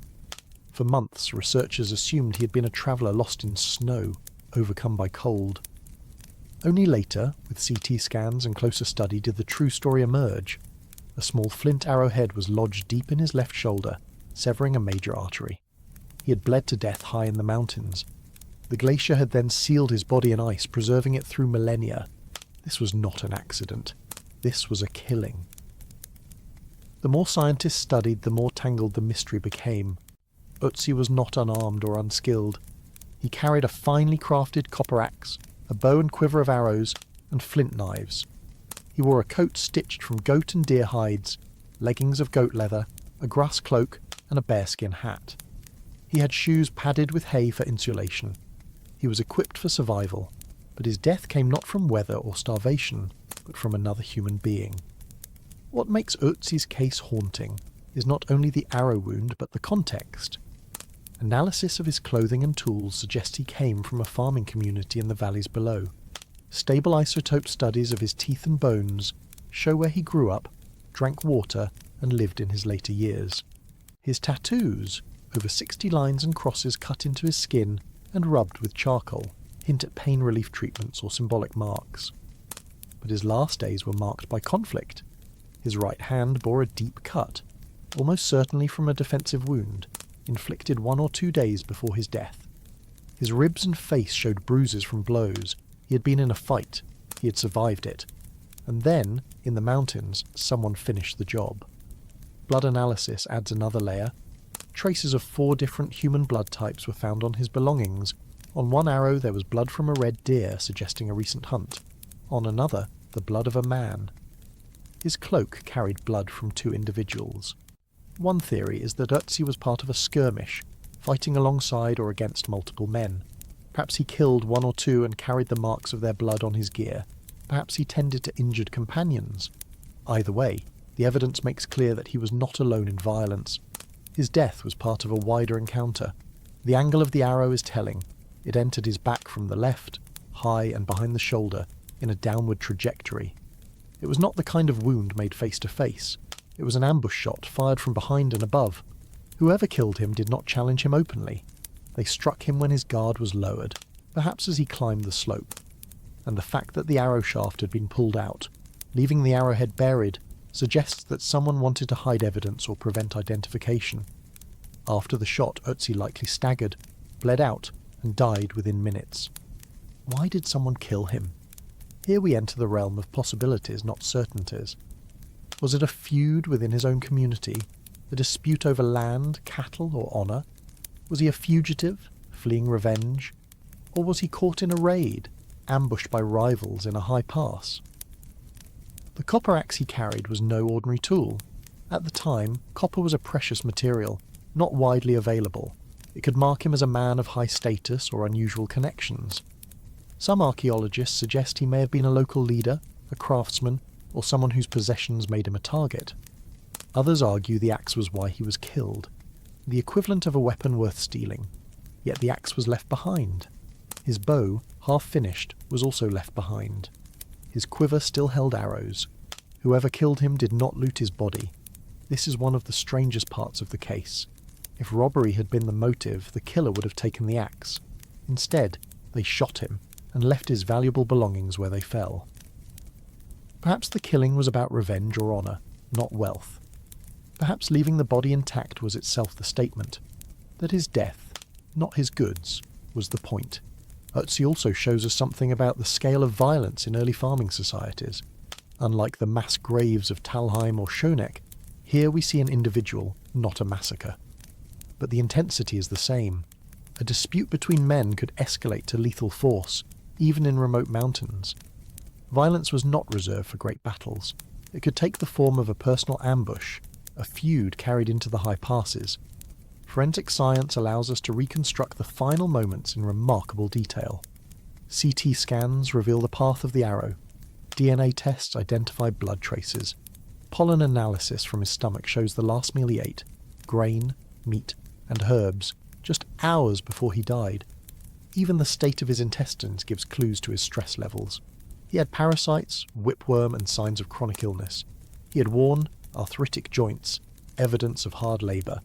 For months, researchers assumed he had been a traveller lost in snow, overcome by cold. Only later, with CT scans and closer study, did the true story emerge. A small flint arrowhead was lodged deep in his left shoulder, severing a major artery. He had bled to death high in the mountains. The glacier had then sealed his body in ice, preserving it through millennia. This was not an accident. This was a killing. The more scientists studied, the more tangled the mystery became. Ötzi was not unarmed or unskilled. He carried a finely crafted copper axe, a bow and quiver of arrows, and flint knives. He wore a coat stitched from goat and deer hides, leggings of goat leather, a grass cloak, and a bearskin hat. He had shoes padded with hay for insulation. He was equipped for survival, but his death came not from weather or starvation, but from another human being. What makes Ötzi's case haunting is not only the arrow wound, but the context. Analysis of his clothing and tools suggests he came from a farming community in the valleys below. Stable isotope studies of his teeth and bones show where he grew up, drank water, and lived in his later years. His tattoos, over 60 lines and crosses cut into his skin and rubbed with charcoal, hint at pain relief treatments or symbolic marks. But his last days were marked by conflict. His right hand bore a deep cut, almost certainly from a defensive wound, inflicted 1 or 2 days before his death. His ribs and face showed bruises from blows. He had been in a fight. He had survived it. And then, in the mountains, someone finished the job. Blood analysis adds another layer. Traces of 4 different human blood types were found on his belongings. On one arrow there was blood from a red deer, suggesting a recent hunt. On another, the blood of a man. His cloak carried blood from 2 individuals. One theory is that Ötzi was part of a skirmish, fighting alongside or against multiple men. Perhaps he killed 1 or 2 and carried the marks of their blood on his gear. Perhaps he tended to injured companions. Either way, the evidence makes clear that he was not alone in violence. His death was part of a wider encounter. The angle of the arrow is telling. It entered his back from the left, high and behind the shoulder, in a downward trajectory. It was not the kind of wound made face to face. It was an ambush shot fired from behind and above. Whoever killed him did not challenge him openly. They struck him when his guard was lowered, perhaps as he climbed the slope. And the fact that the arrow shaft had been pulled out, leaving the arrowhead buried, suggests that someone wanted to hide evidence or prevent identification. After the shot, Ötzi likely staggered, bled out, and died within minutes. Why did someone kill him? Here we enter the realm of possibilities, not certainties. Was it a feud within his own community, a dispute over land, cattle, or honour? Was he a fugitive, fleeing revenge? Or was he caught in a raid, ambushed by rivals in a high pass. The copper axe he carried was no ordinary tool. At the time, copper was a precious material, not widely available. It could mark him as a man of high status or unusual connections. Some archaeologists suggest he may have been a local leader, a craftsman, or someone whose possessions made him a target. Others argue the axe was why he was killed, the equivalent of a weapon worth stealing. Yet the axe was left behind. His bow, half finished, was also left behind. His quiver still held arrows. Whoever killed him did not loot his body. This is one of the strangest parts of the case. If robbery had been the motive, the killer would have taken the axe. Instead, they shot him and left his valuable belongings where they fell. Perhaps the killing was about revenge or honour, not wealth. Perhaps leaving the body intact was itself the statement. That his death, not his goods, was the point. Ötzi also shows us something about the scale of violence in early farming societies. Unlike the mass graves of Talheim or Schöneck, here we see an individual, not a massacre. But the intensity is the same. A dispute between men could escalate to lethal force, even in remote mountains. Violence was not reserved for great battles. It could take the form of a personal ambush, a feud carried into the high passes. Forensic science allows us to reconstruct the final moments in remarkable detail. CT scans reveal the path of the arrow. DNA tests identify blood traces. Pollen analysis from his stomach shows the last meal he ate, grain, meat, and herbs, just hours before he died. Even the state of his intestines gives clues to his stress levels. He had parasites, whipworm, and signs of chronic illness. He had worn arthritic joints, evidence of hard labour.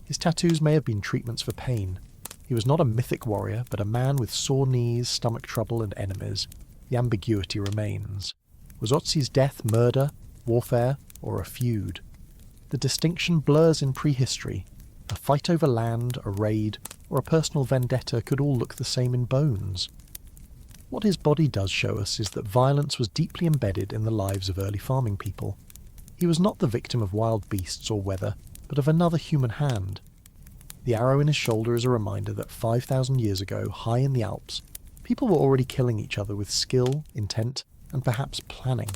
His tattoos may have been treatments for pain. He was not a mythic warrior, but a man with sore knees, stomach trouble, and enemies. The ambiguity remains. Was Ötzi's death murder, warfare, or a feud? The distinction blurs in prehistory. A fight over land, a raid, or a personal vendetta could all look the same in bones. What his body does show us is that violence was deeply embedded in the lives of early farming people. He was not the victim of wild beasts or weather, but of another human hand. The arrow in his shoulder is a reminder that 5,000 years ago, high in the Alps, people were already killing each other with skill, intent, and perhaps planning.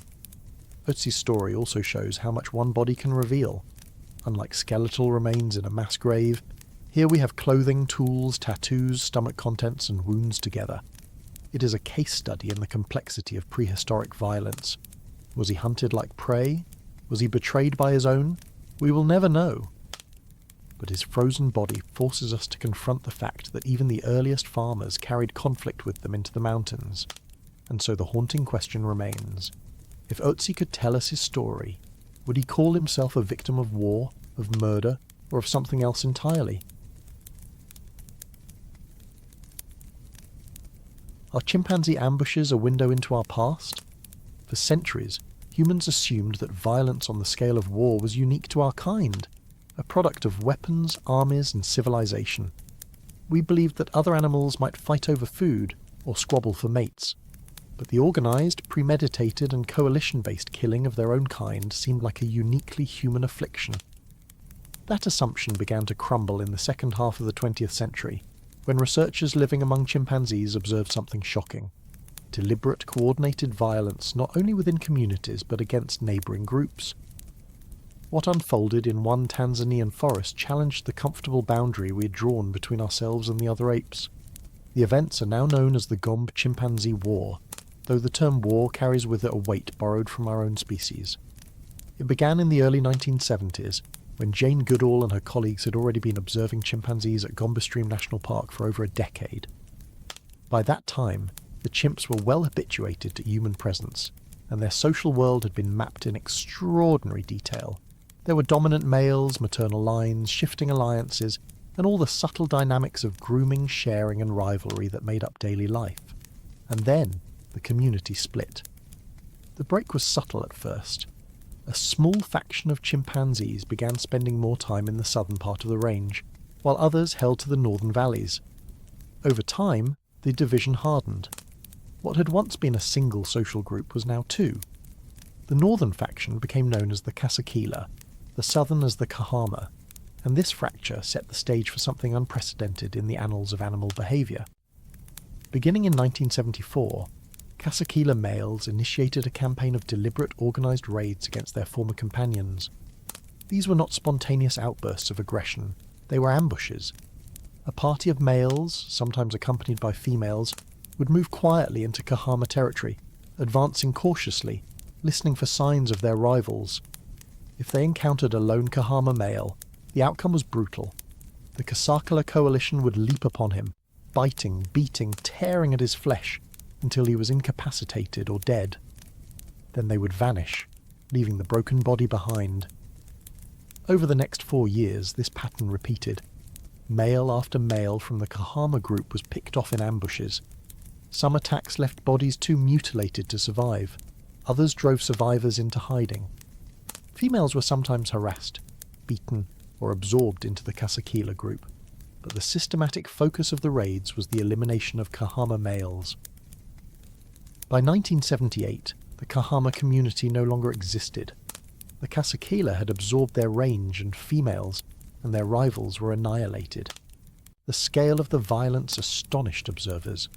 Ötzi's story also shows how much one body can reveal. Unlike skeletal remains in a mass grave, here we have clothing, tools, tattoos, stomach contents, and wounds together. It is a case study in the complexity of prehistoric violence. Was he hunted like prey? Was he betrayed by his own? We will never know. But his frozen body forces us to confront the fact that even the earliest farmers carried conflict with them into the mountains. And so the haunting question remains. If Ötzi could tell us his story, would he call himself a victim of war, of murder, or of something else entirely? Are chimpanzee ambushes a window into our past? For centuries, humans assumed that violence on the scale of war was unique to our kind, a product of weapons, armies, and civilization. We believed that other animals might fight over food or squabble for mates, but the organised, premeditated, and coalition-based killing of their own kind seemed like a uniquely human affliction. That assumption began to crumble in the second half of the 20th century, when researchers living among chimpanzees observed something shocking. Deliberate, coordinated violence not only within communities but against neighbouring groups. What unfolded in one Tanzanian forest challenged the comfortable boundary we had drawn between ourselves and the other apes. The events are now known as the Gombe-Chimpanzee War, though the term war carries with it a weight borrowed from our own species. It began in the early 1970s, when Jane Goodall and her colleagues had already been observing chimpanzees at Gombe Stream National Park for over a decade. By that time, the chimps were well habituated to human presence, and their social world had been mapped in extraordinary detail. There were dominant males, maternal lines, shifting alliances, and all the subtle dynamics of grooming, sharing, and rivalry that made up daily life. And then, the community split. The break was subtle at first. A small faction of chimpanzees began spending more time in the southern part of the range, while others held to the northern valleys. Over time, the division hardened. What had once been a single social group was now two. The northern faction became known as the Kasakila, the southern as the Kahama, and this fracture set the stage for something unprecedented in the annals of animal behaviour. Beginning in 1974, Casakila males initiated a campaign of deliberate organised raids against their former companions. These were not spontaneous outbursts of aggression, they were ambushes. A party of males, sometimes accompanied by females, would move quietly into Kahama territory, advancing cautiously, listening for signs of their rivals. If they encountered a lone Kahama male, the outcome was brutal. The Kasakala coalition would leap upon him, biting, beating, tearing at his flesh, until he was incapacitated or dead. Then they would vanish, leaving the broken body behind. Over the next 4 years, this pattern repeated. Male after male from the Kahama group was picked off in ambushes. Some attacks left bodies too mutilated to survive. Others drove survivors into hiding. Females were sometimes harassed, beaten, or absorbed into the Kasakila group, but the systematic focus of the raids was the elimination of Kahama males. By 1978, the Kahama community no longer existed. The Kasakila had absorbed their range and females, and their rivals were annihilated. The scale of the violence astonished observers.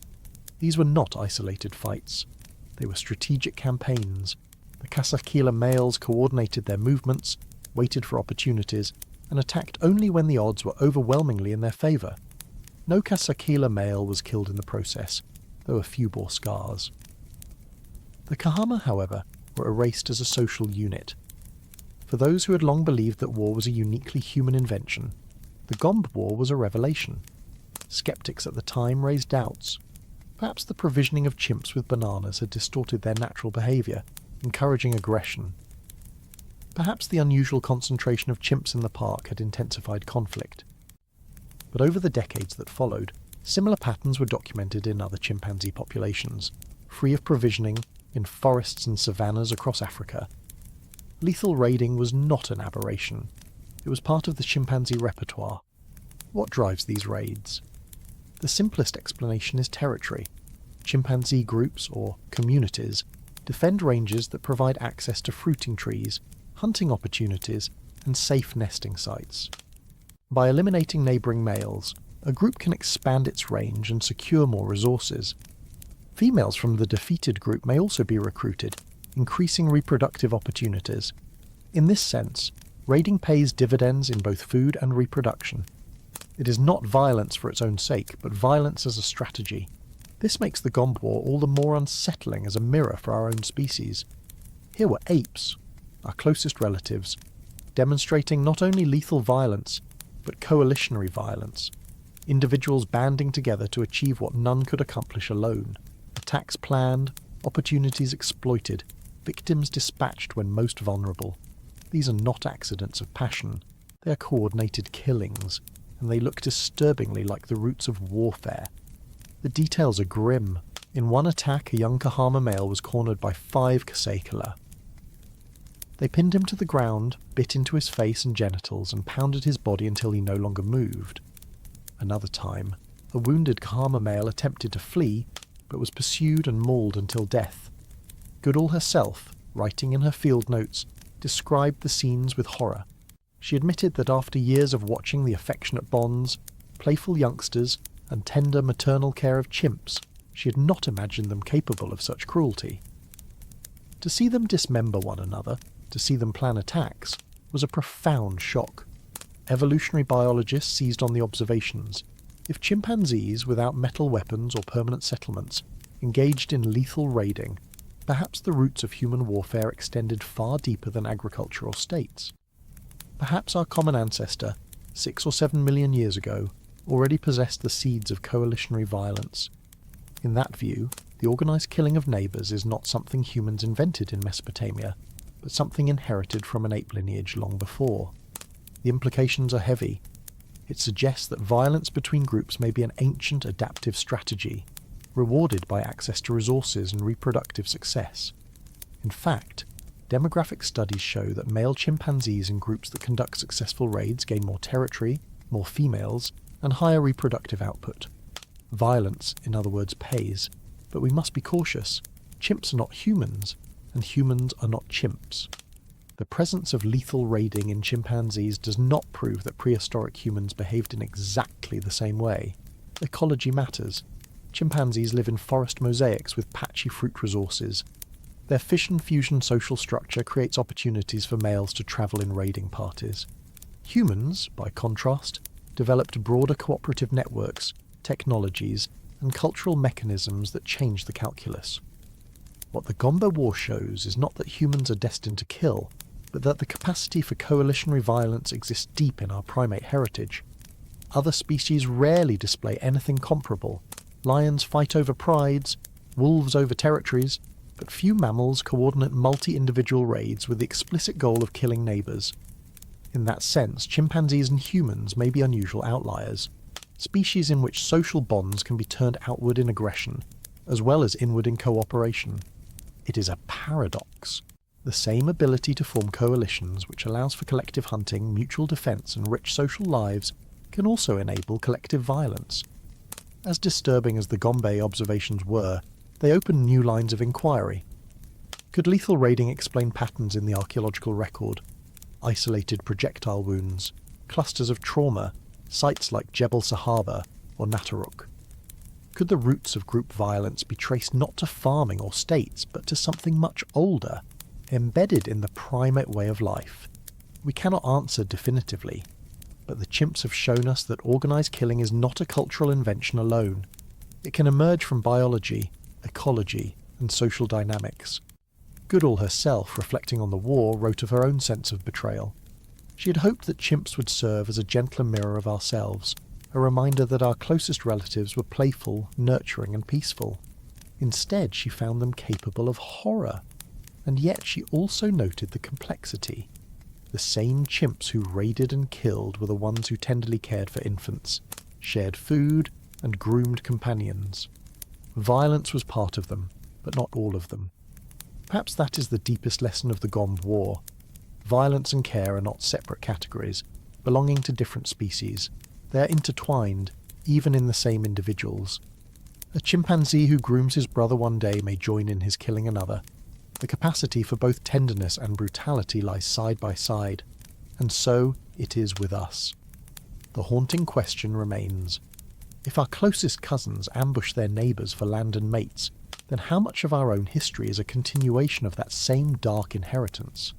These were not isolated fights. They were strategic campaigns. The Kasakila males coordinated their movements, waited for opportunities, and attacked only when the odds were overwhelmingly in their favour. No Kasakila male was killed in the process, though a few bore scars. The Kahama, however, were erased as a social unit. For those who had long believed that war was a uniquely human invention, the Gombe War was a revelation. Skeptics at the time raised doubts. Perhaps the provisioning of chimps with bananas had distorted their natural behaviour, encouraging aggression. Perhaps the unusual concentration of chimps in the park had intensified conflict. But over the decades that followed, similar patterns were documented in other chimpanzee populations, free of provisioning, in forests and savannas across Africa. Lethal raiding was not an aberration. It was part of the chimpanzee repertoire. What drives these raids? The simplest explanation is territory. Chimpanzee groups, or communities, defend ranges that provide access to fruiting trees, hunting opportunities, and safe nesting sites. By eliminating neighbouring males, a group can expand its range and secure more resources. Females from the defeated group may also be recruited, increasing reproductive opportunities. In this sense, raiding pays dividends in both food and reproduction. It is not violence for its own sake, but violence as a strategy. This makes the Gombe War all the more unsettling as a mirror for our own species. Here were apes, our closest relatives, demonstrating not only lethal violence, but coalitionary violence. Individuals banding together to achieve what none could accomplish alone. Attacks planned, opportunities exploited, victims dispatched when most vulnerable. These are not accidents of passion. They are coordinated killings, and they look disturbingly like the roots of warfare. The details are grim. In one attack, a young Kahama male was cornered by 5 Kasakila. They pinned him to the ground, bit into his face and genitals, and pounded his body until he no longer moved. Another time, a wounded Kahama male attempted to flee, but was pursued and mauled until death. Goodall herself, writing in her field notes, described the scenes with horror. She admitted that after years of watching the affectionate bonds, playful youngsters, and tender maternal care of chimps, she had not imagined them capable of such cruelty. To see them dismember one another, to see them plan attacks, was a profound shock. Evolutionary biologists seized on the observations. If chimpanzees, without metal weapons or permanent settlements, engaged in lethal raiding, perhaps the roots of human warfare extended far deeper than agricultural states. Perhaps our common ancestor, 6 or 7 million years ago, already possessed the seeds of coalitionary violence. In that view, the organised killing of neighbours is not something humans invented in Mesopotamia, but something inherited from an ape lineage long before. The implications are heavy. It suggests that violence between groups may be an ancient adaptive strategy, rewarded by access to resources and reproductive success. In fact, demographic studies show that male chimpanzees in groups that conduct successful raids gain more territory, more females, and higher reproductive output. Violence, in other words, pays, but we must be cautious. Chimps are not humans, and humans are not chimps. The presence of lethal raiding in chimpanzees does not prove that prehistoric humans behaved in exactly the same way. Ecology matters. Chimpanzees live in forest mosaics with patchy fruit resources. Their fission-fusion social structure creates opportunities for males to travel in raiding parties. Humans, by contrast, developed broader cooperative networks, technologies, and cultural mechanisms that change the calculus. What the Gombe War shows is not that humans are destined to kill, but that the capacity for coalitionary violence exists deep in our primate heritage. Other species rarely display anything comparable. Lions fight over prides, wolves over territories, but few mammals coordinate multi-individual raids with the explicit goal of killing neighbours. In that sense, chimpanzees and humans may be unusual outliers, species in which social bonds can be turned outward in aggression, as well as inward in cooperation. It is a paradox. The same ability to form coalitions which allows for collective hunting, mutual defence and rich social lives can also enable collective violence. As disturbing as the Gombe observations were, they opened new lines of inquiry. Could lethal raiding explain patterns in the archaeological record? Isolated projectile wounds, clusters of trauma, sites like Jebel Sahaba or Nataruk? Could the roots of group violence be traced not to farming or states, but to something much older, embedded in the primate way of life? We cannot answer definitively, but the chimps have shown us that organised killing is not a cultural invention alone. It can emerge from biology, ecology, and social dynamics. Goodall herself, reflecting on the war, wrote of her own sense of betrayal. She had hoped that chimps would serve as a gentler mirror of ourselves, a reminder that our closest relatives were playful, nurturing, and peaceful. Instead, she found them capable of horror. And yet she also noted the complexity. The same chimps who raided and killed were the ones who tenderly cared for infants, shared food, and groomed companions. Violence was part of them, but not all of them. Perhaps that is the deepest lesson of the Gombe War. Violence and care are not separate categories, belonging to different species. They are intertwined, even in the same individuals. A chimpanzee who grooms his brother one day may join in his killing another. The capacity for both tenderness and brutality lies side by side, and so it is with us. The haunting question remains: if our closest cousins ambush their neighbours for land and mates, then how much of our own history is a continuation of that same dark inheritance?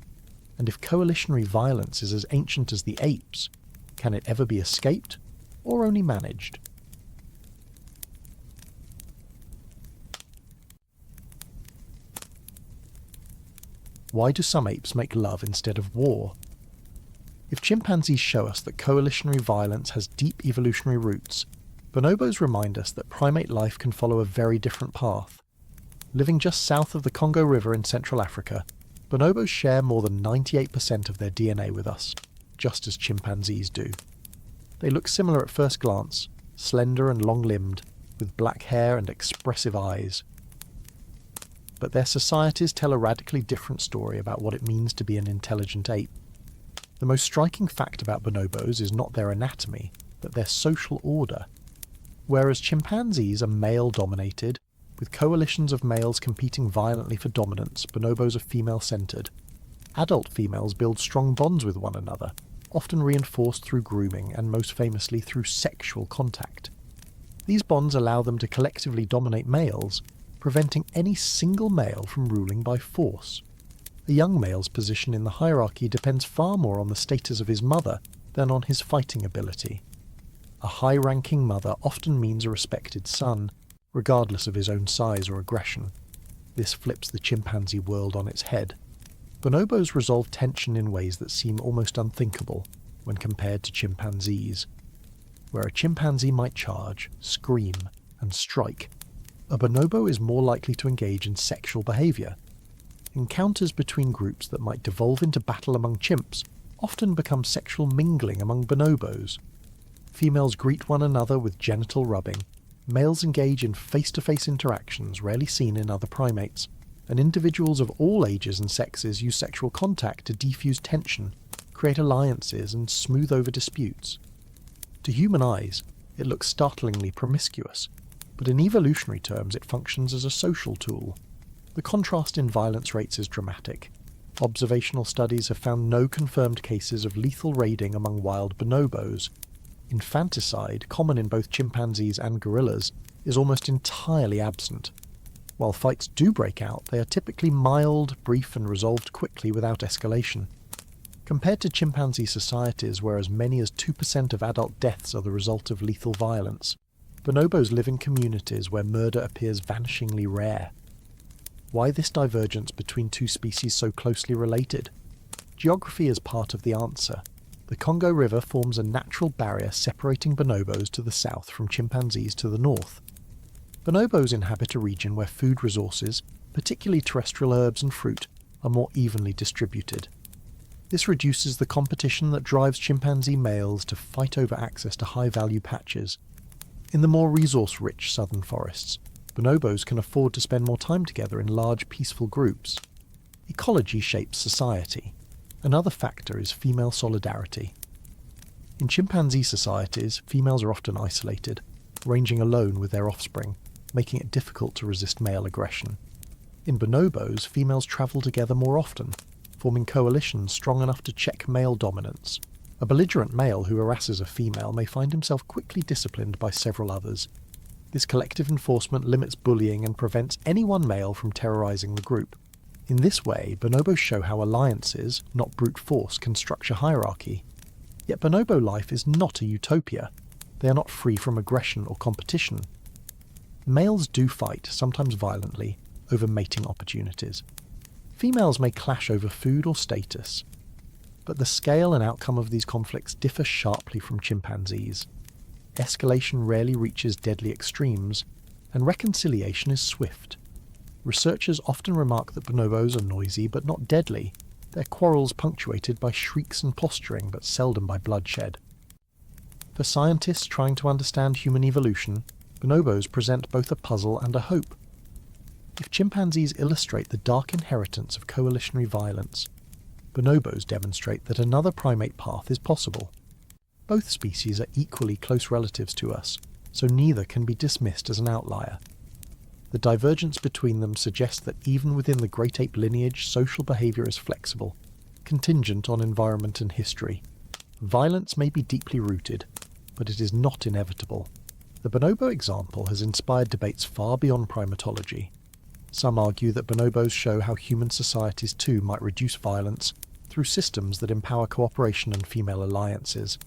And if coalitionary violence is as ancient as the apes, can it ever be escaped, or only managed? Why do some apes make love instead of war? If chimpanzees show us that coalitionary violence has deep evolutionary roots, bonobos remind us that primate life can follow a very different path. Living just south of the Congo River in Central Africa, bonobos share more than 98% of their DNA with us, just as chimpanzees do. They look similar at first glance, slender and long-limbed, with black hair and expressive eyes. But their societies tell a radically different story about what it means to be an intelligent ape. The most striking fact about bonobos is not their anatomy, but their social order. Whereas chimpanzees are male-dominated, with coalitions of males competing violently for dominance, bonobos are female-centred. Adult females build strong bonds with one another, often reinforced through grooming and most famously through sexual contact. These bonds allow them to collectively dominate males, preventing any single male from ruling by force. A young male's position in the hierarchy depends far more on the status of his mother than on his fighting ability. A high-ranking mother often means a respected son, regardless of his own size or aggression. This flips the chimpanzee world on its head. Bonobos resolve tension in ways that seem almost unthinkable when compared to chimpanzees. Where a chimpanzee might charge, scream, and strike, a bonobo is more likely to engage in sexual behaviour. Encounters between groups that might devolve into battle among chimps often become sexual mingling among bonobos. Females greet one another with genital rubbing. Males engage in face-to-face interactions rarely seen in other primates, and individuals of all ages and sexes use sexual contact to defuse tension, create alliances, and smooth over disputes. To human eyes, it looks startlingly promiscuous, but in evolutionary terms it functions as a social tool. The contrast in violence rates is dramatic. Observational studies have found no confirmed cases of lethal raiding among wild bonobos. Infanticide, common in both chimpanzees and gorillas, is almost entirely absent. While fights do break out, they are typically mild, brief, and resolved quickly without escalation. Compared to chimpanzee societies where as many as 2% of adult deaths are the result of lethal violence, bonobos live in communities where murder appears vanishingly rare. Why this divergence between two species so closely related? Geography is part of the answer. The Congo River forms a natural barrier separating bonobos to the south from chimpanzees to the north. Bonobos inhabit a region where food resources, particularly terrestrial herbs and fruit, are more evenly distributed. This reduces the competition that drives chimpanzee males to fight over access to high-value patches. In the more resource-rich southern forests, bonobos can afford to spend more time together in large, peaceful groups. Ecology shapes society. Another factor is female solidarity. In chimpanzee societies, females are often isolated, ranging alone with their offspring, making it difficult to resist male aggression. In bonobos, females travel together more often, forming coalitions strong enough to check male dominance. A belligerent male who harasses a female may find himself quickly disciplined by several others. This collective enforcement limits bullying and prevents any one male from terrorizing the group. In this way, bonobos show how alliances, not brute force, can structure hierarchy. Yet bonobo life is not a utopia. They are not free from aggression or competition. Males do fight, sometimes violently, over mating opportunities. Females may clash over food or status. But the scale and outcome of these conflicts differ sharply from chimpanzees. Escalation rarely reaches deadly extremes, and reconciliation is swift. Researchers often remark that bonobos are noisy but not deadly, their quarrels punctuated by shrieks and posturing but seldom by bloodshed. For scientists trying to understand human evolution, bonobos present both a puzzle and a hope. If chimpanzees illustrate the dark inheritance of coalitionary violence, bonobos demonstrate that another primate path is possible. Both species are equally close relatives to us, so neither can be dismissed as an outlier. The divergence between them suggests that even within the great ape lineage, social behaviour is flexible, contingent on environment and history. Violence may be deeply rooted, but it is not inevitable. The bonobo example has inspired debates far beyond primatology. Some argue that bonobos show how human societies too might reduce violence through systems that empower cooperation and female alliances.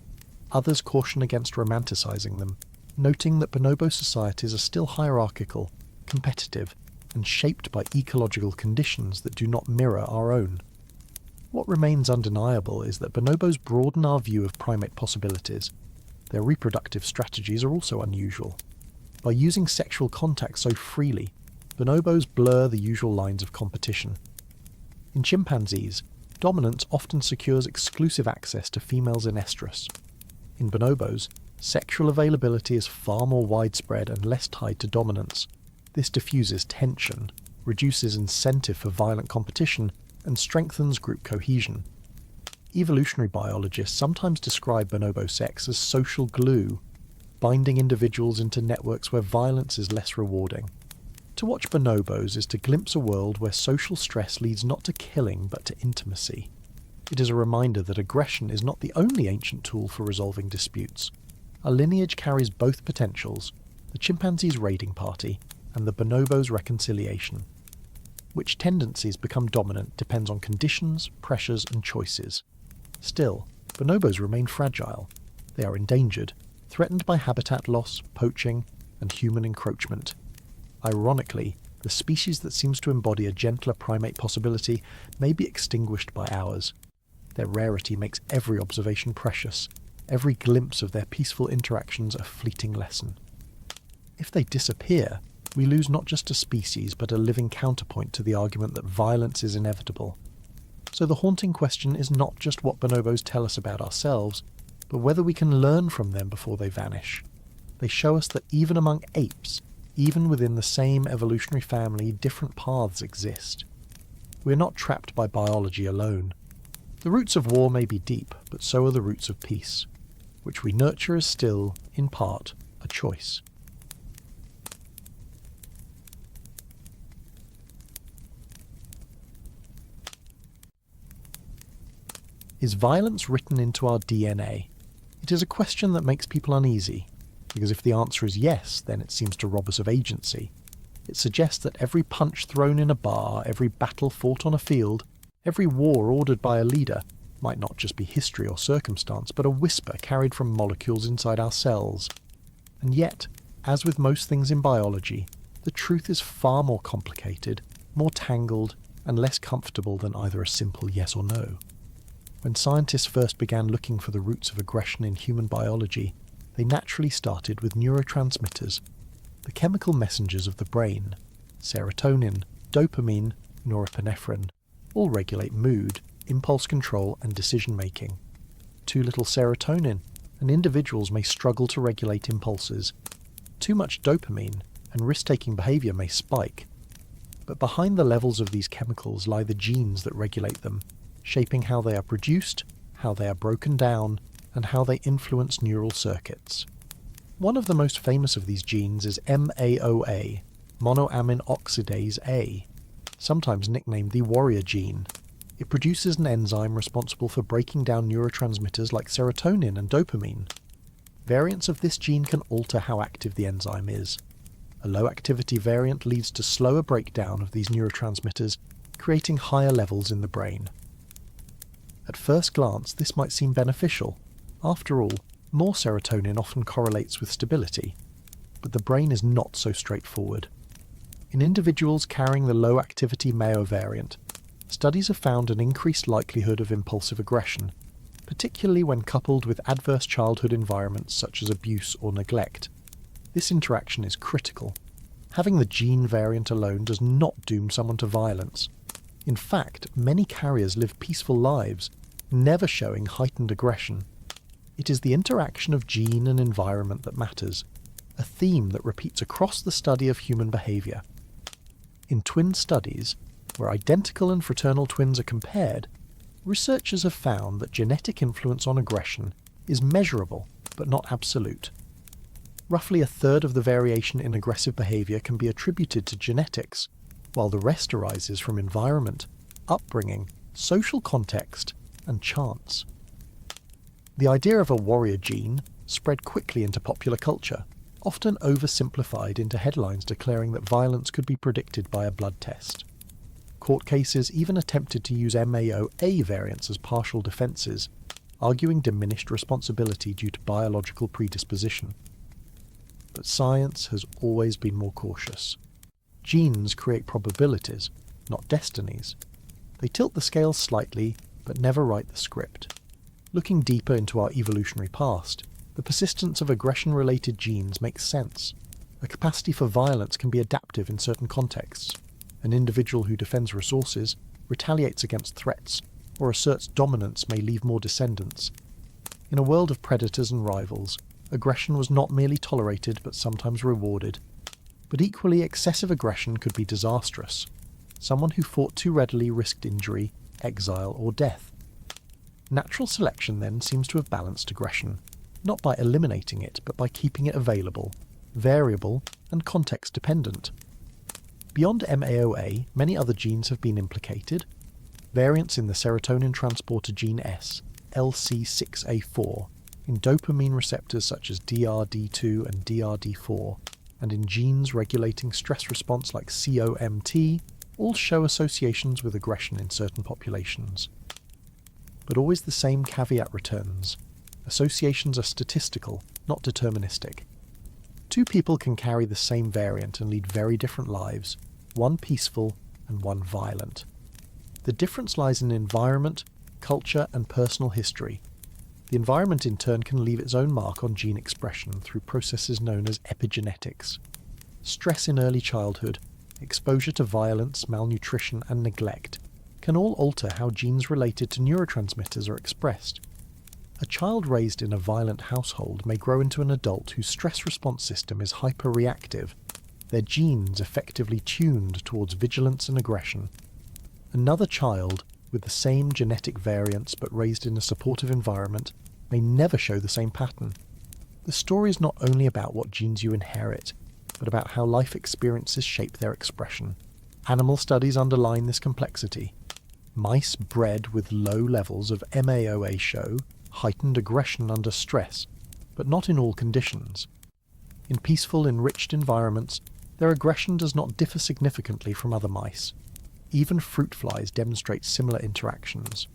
Others caution against romanticizing them, noting that bonobo societies are still hierarchical, competitive, and shaped by ecological conditions that do not mirror our own. What remains undeniable is that bonobos broaden our view of primate possibilities. Their reproductive strategies are also unusual. By using sexual contact so freely, bonobos blur the usual lines of competition. In chimpanzees, dominance often secures exclusive access to females in estrus. In bonobos, sexual availability is far more widespread and less tied to dominance. This diffuses tension, reduces incentive for violent competition, and strengthens group cohesion. Evolutionary biologists sometimes describe bonobo sex as social glue, binding individuals into networks where violence is less rewarding. To watch bonobos is to glimpse a world where social stress leads not to killing but to intimacy. It is a reminder that aggression is not the only ancient tool for resolving disputes. Our lineage carries both potentials, the chimpanzee's raiding party and the bonobo's reconciliation. Which tendencies become dominant depends on conditions, pressures, and choices. Still, bonobos remain fragile. They are endangered, threatened by habitat loss, poaching, and human encroachment. Ironically, the species that seems to embody a gentler primate possibility may be extinguished by ours. Their rarity makes every observation precious, every glimpse of their peaceful interactions a fleeting lesson. If they disappear, we lose not just a species but a living counterpoint to the argument that violence is inevitable. So the haunting question is not just what bonobos tell us about ourselves, but whether we can learn from them before they vanish. They show us that even among apes, even within the same evolutionary family, different paths exist. We are not trapped by biology alone. The roots of war may be deep, but so are the roots of peace, which we nurture is still, in part, a choice. Is violence written into our DNA? It is a question that makes people uneasy. because if the answer is yes, then it seems to rob us of agency. It suggests that every punch thrown in a bar, every battle fought on a field, every war ordered by a leader might not just be history or circumstance, but a whisper carried from molecules inside our cells. And yet, as with most things in biology, the truth is far more complicated, more tangled, and less comfortable than either a simple yes or no. When scientists first began looking for the roots of aggression in human biology, they naturally started with neurotransmitters, the chemical messengers of the brain. Serotonin, dopamine, norepinephrine all regulate mood, impulse control, and decision-making. Too little serotonin, and individuals may struggle to regulate impulses. Too much dopamine, and risk-taking behaviour may spike. But behind the levels of these chemicals lie the genes that regulate them, shaping how they are produced, how they are broken down, and how they influence neural circuits. One of the most famous of these genes is MAOA, monoamine oxidase A, sometimes nicknamed the warrior gene. It produces an enzyme responsible for breaking down neurotransmitters like serotonin and dopamine. Variants of this gene can alter how active the enzyme is. A low-activity variant leads to slower breakdown of these neurotransmitters, creating higher levels in the brain. At first glance, this might seem beneficial. After all, more serotonin often correlates with stability. But the brain is not so straightforward. In individuals carrying the low-activity MAO variant, studies have found an increased likelihood of impulsive aggression, particularly when coupled with adverse childhood environments such as abuse or neglect. This interaction is critical. Having the gene variant alone does not doom someone to violence. In fact, many carriers live peaceful lives, never showing heightened aggression. It is the interaction of gene and environment that matters, a theme that repeats across the study of human behaviour. In twin studies, where identical and fraternal twins are compared, researchers have found that genetic influence on aggression is measurable but not absolute. Roughly a third of the variation in aggressive behaviour can be attributed to genetics, while the rest arises from environment, upbringing, social context, and chance. The idea of a warrior gene spread quickly into popular culture, often oversimplified into headlines declaring that violence could be predicted by a blood test. Court cases even attempted to use MAOA variants as partial defences, arguing diminished responsibility due to biological predisposition. But science has always been more cautious. Genes create probabilities, not destinies. They tilt the scales slightly, but never write the script. Looking deeper into our evolutionary past, the persistence of aggression-related genes makes sense. A capacity for violence can be adaptive in certain contexts. An individual who defends resources, retaliates against threats, or asserts dominance may leave more descendants. In a world of predators and rivals, aggression was not merely tolerated but sometimes rewarded. But equally, excessive aggression could be disastrous. Someone who fought too readily risked injury, exile, or death. Natural selection then seems to have balanced aggression, not by eliminating it, but by keeping it available, variable, and context-dependent. Beyond MAOA, many other genes have been implicated. Variants in the serotonin transporter gene S, LC6A4, in dopamine receptors such as DRD2 and DRD4, and in genes regulating stress response like COMT, all show associations with aggression in certain populations. But always the same caveat returns. Associations are statistical, not deterministic. Two people can carry the same variant and lead very different lives, one peaceful and one violent. The difference lies in environment, culture, and personal history. The environment in turn can leave its own mark on gene expression through processes known as epigenetics. Stress in early childhood, exposure to violence, malnutrition, and neglect can all alter how genes related to neurotransmitters are expressed. A child raised in a violent household may grow into an adult whose stress response system is hyperreactive, their genes effectively tuned towards vigilance and aggression. Another child, with the same genetic variants but raised in a supportive environment, may never show the same pattern. The story is not only about what genes you inherit, but about how life experiences shape their expression. Animal studies underline this complexity. Mice bred with low levels of MAOA show heightened aggression under stress, but not in all conditions. In peaceful, enriched environments, their aggression does not differ significantly from other mice. Even fruit flies demonstrate similar interactions.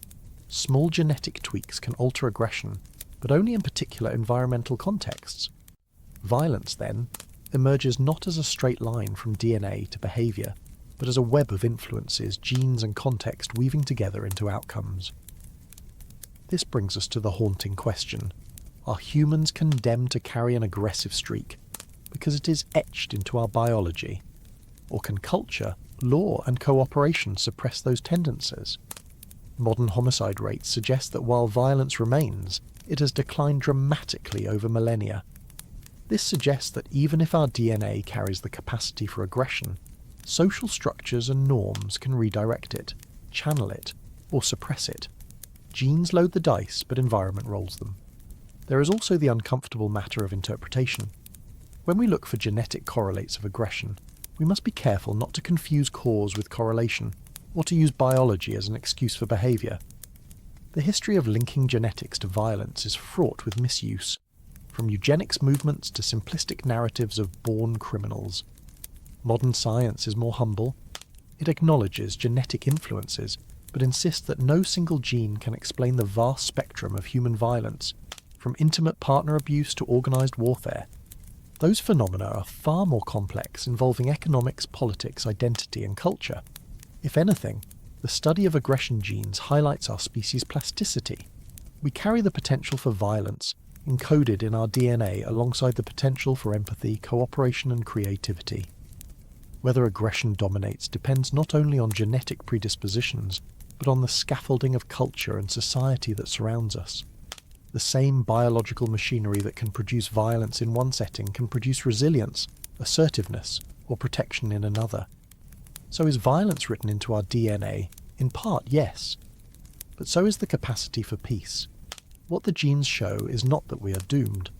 Small genetic tweaks can alter aggression, but only in particular environmental contexts. Violence, then, emerges not as a straight line from DNA to behaviour, but as a web of influences, genes and context weaving together into outcomes. This brings us to the haunting question: are humans condemned to carry an aggressive streak because it is etched into our biology? Or can culture, law and cooperation suppress those tendencies? Modern homicide rates suggest that while violence remains, it has declined dramatically over millennia. This suggests that even if our DNA carries the capacity for aggression, social structures and norms can redirect it, channel it, or suppress it. Genes load the dice, but environment rolls them. There is also the uncomfortable matter of interpretation. When we look for genetic correlates of aggression, we must be careful not to confuse cause with correlation, or to use biology as an excuse for behaviour. The history of linking genetics to violence is fraught with misuse, from eugenics movements to simplistic narratives of born criminals. Modern science is more humble. It acknowledges genetic influences, but insists that no single gene can explain the vast spectrum of human violence, from intimate partner abuse to organised warfare. Those phenomena are far more complex, involving economics, politics, identity and culture. If anything, the study of aggression genes highlights our species' plasticity. We carry the potential for violence, encoded in our DNA alongside the potential for empathy, cooperation and creativity. Whether aggression dominates depends not only on genetic predispositions, but on the scaffolding of culture and society that surrounds us. The same biological machinery that can produce violence in one setting can produce resilience, assertiveness, or protection in another. So is violence written into our DNA? In part, yes. But so is the capacity for peace. What the genes show is not that we are doomed,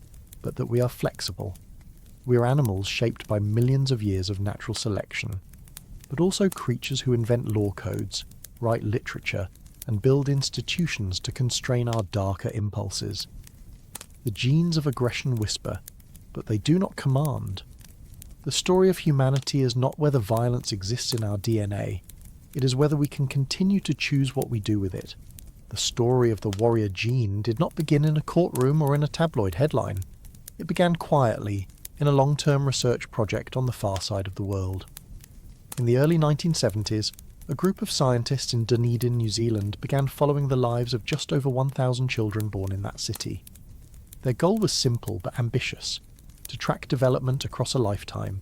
but that we are flexible. We are animals shaped by millions of years of natural selection, but also creatures who invent law codes, write literature, and build institutions to constrain our darker impulses. The genes of aggression whisper, but they do not command. The story of humanity is not whether violence exists in our DNA, it is whether we can continue to choose what we do with it. The story of the warrior gene did not begin in a courtroom or in a tabloid headline. It began quietly, in a long-term research project on the far side of the world. In the early 1970s, a group of scientists in Dunedin, New Zealand began following the lives of just over 1,000 children born in that city. Their goal was simple but ambitious: to track development across a lifetime,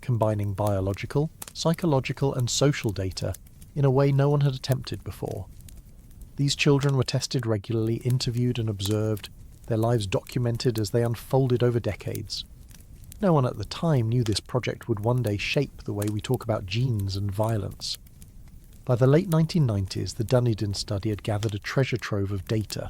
combining biological, psychological and social data in a way no one had attempted before. These children were tested regularly, interviewed and observed, their lives documented as they unfolded over decades. No one at the time knew this project would one day shape the way we talk about genes and violence. By the late 1990s, the Dunedin study had gathered a treasure trove of data.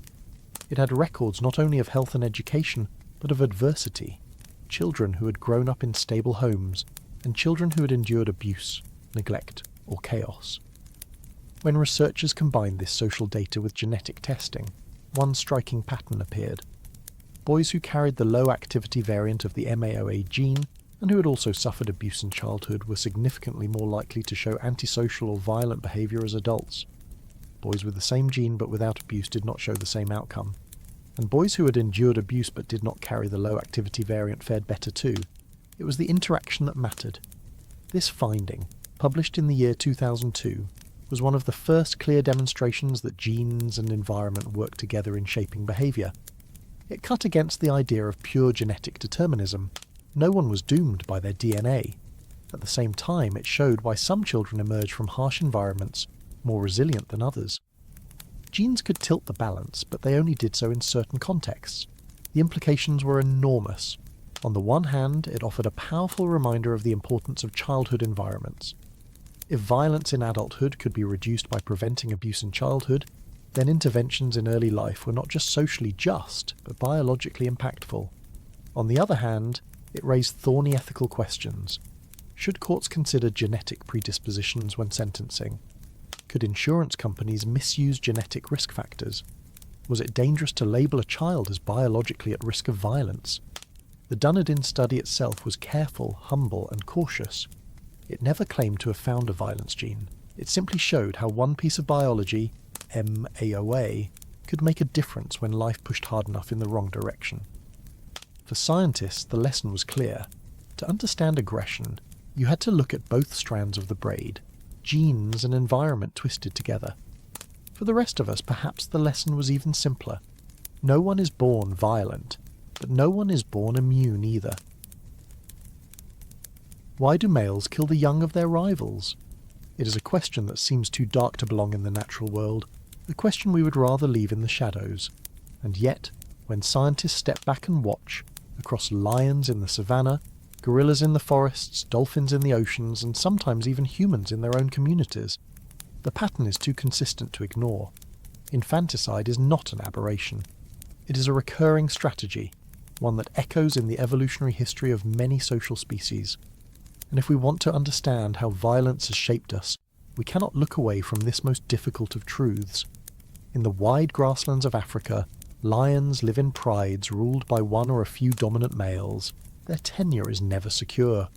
It had records not only of health and education, but of adversity. Children who had grown up in stable homes, and children who had endured abuse, neglect, or chaos. When researchers combined this social data with genetic testing, one striking pattern appeared. Boys who carried the low-activity variant of the MAOA gene, and who had also suffered abuse in childhood, were significantly more likely to show antisocial or violent behaviour as adults. Boys with the same gene but without abuse did not show the same outcome. And boys who had endured abuse but did not carry the low-activity variant fared better too. It was the interaction that mattered. This finding, published in the year 2002, was one of the first clear demonstrations that genes and environment work together in shaping behaviour. It cut against the idea of pure genetic determinism. No one was doomed by their DNA. At the same time, it showed why some children emerge from harsh environments more resilient than others. Genes could tilt the balance, but they only did so in certain contexts. The implications were enormous. On the one hand, it offered a powerful reminder of the importance of childhood environments. If violence in adulthood could be reduced by preventing abuse in childhood, then interventions in early life were not just socially just, but biologically impactful. On the other hand, it raised thorny ethical questions. Should courts consider genetic predispositions when sentencing? Could insurance companies misuse genetic risk factors? Was it dangerous to label a child as biologically at risk of violence? The Dunedin study itself was careful, humble, and cautious. It never claimed to have found a violence gene. It simply showed how one piece of biology, MAOA, could make a difference when life pushed hard enough in the wrong direction. For scientists, the lesson was clear. To understand aggression, you had to look at both strands of the braid, genes and environment twisted together. For the rest of us, perhaps the lesson was even simpler. No one is born violent, but no one is born immune either. Why do males kill the young of their rivals? It is a question that seems too dark to belong in the natural world, a question we would rather leave in the shadows. And yet, when scientists step back and watch, across lions in the savannah, gorillas in the forests, dolphins in the oceans, and sometimes even humans in their own communities, the pattern is too consistent to ignore. Infanticide is not an aberration. It is a recurring strategy, one that echoes in the evolutionary history of many social species. And if we want to understand how violence has shaped us, we cannot look away from this most difficult of truths. In the wide grasslands of Africa, lions live in prides ruled by one or a few dominant males. Their tenure is never secure.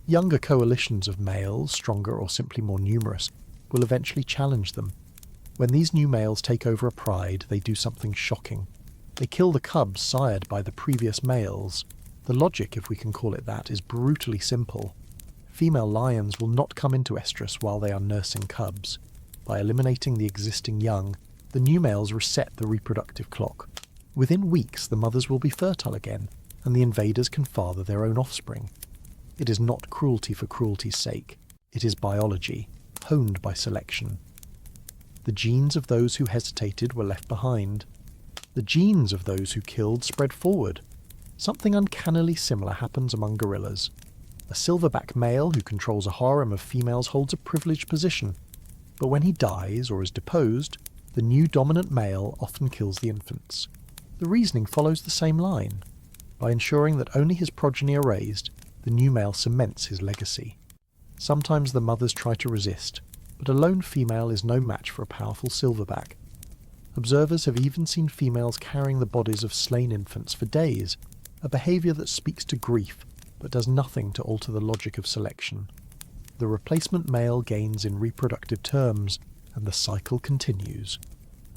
Younger coalitions of males, stronger or simply more numerous, will eventually challenge them. When these new males take over a pride, they do something shocking. They kill the cubs sired by the previous males. The logic, if we can call it that, is brutally simple. Female lions will not come into estrus while they are nursing cubs. By eliminating the existing young, the new males reset the reproductive clock. Within weeks, the mothers will be fertile again, and the invaders can father their own offspring. It is not cruelty for cruelty's sake. It is biology, honed by selection. The genes of those who hesitated were left behind. The genes of those who killed spread forward. Something uncannily similar happens among gorillas. A silverback male who controls a harem of females holds a privileged position, but when he dies or is deposed, the new dominant male often kills the infants. The reasoning follows the same line. By ensuring that only his progeny are raised, the new male cements his legacy. Sometimes the mothers try to resist, but a lone female is no match for a powerful silverback. Observers have even seen females carrying the bodies of slain infants for days, a behaviour that speaks to grief but does nothing to alter the logic of selection. The replacement male gains in reproductive terms, and the cycle continues.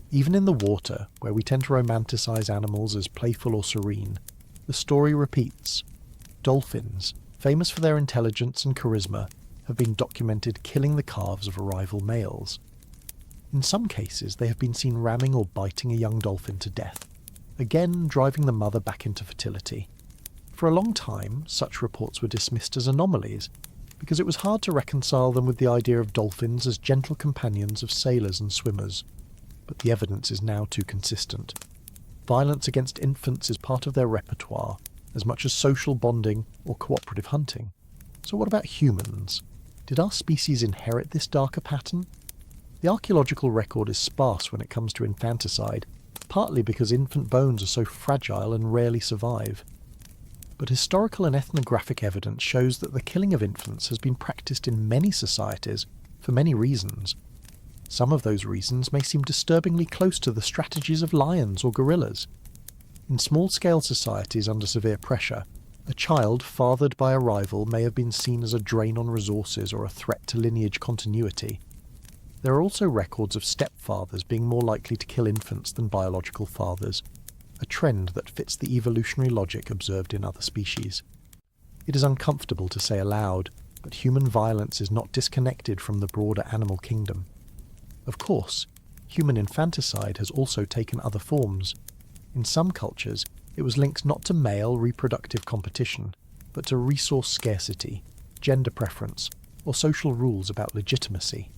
Even in the water, where we tend to romanticize animals as playful or serene, the story repeats. Dolphins, famous for their intelligence and charisma, have been documented killing the calves of rival males. In some cases, they have been seen ramming or biting a young dolphin to death, again driving the mother back into fertility. For a long time, such reports were dismissed as anomalies, because it was hard to reconcile them with the idea of dolphins as gentle companions of sailors and swimmers. But the evidence is now too consistent. Violence against infants is part of their repertoire, as much as social bonding or cooperative hunting. So what about humans? Did our species inherit this darker pattern? The archaeological record is sparse when it comes to infanticide, partly because infant bones are so fragile and rarely survive. But historical and ethnographic evidence shows that the killing of infants has been practiced in many societies for many reasons. Some of those reasons may seem disturbingly close to the strategies of lions or gorillas. In small-scale societies under severe pressure, a child fathered by a rival may have been seen as a drain on resources or a threat to lineage continuity. There are also records of stepfathers being more likely to kill infants than biological fathers, a trend that fits the evolutionary logic observed in other species. It is uncomfortable to say aloud, but human violence is not disconnected from the broader animal kingdom. Of course, human infanticide has also taken other forms. In some cultures, it was linked not to male reproductive competition, but to resource scarcity, gender preference, or social rules about legitimacy.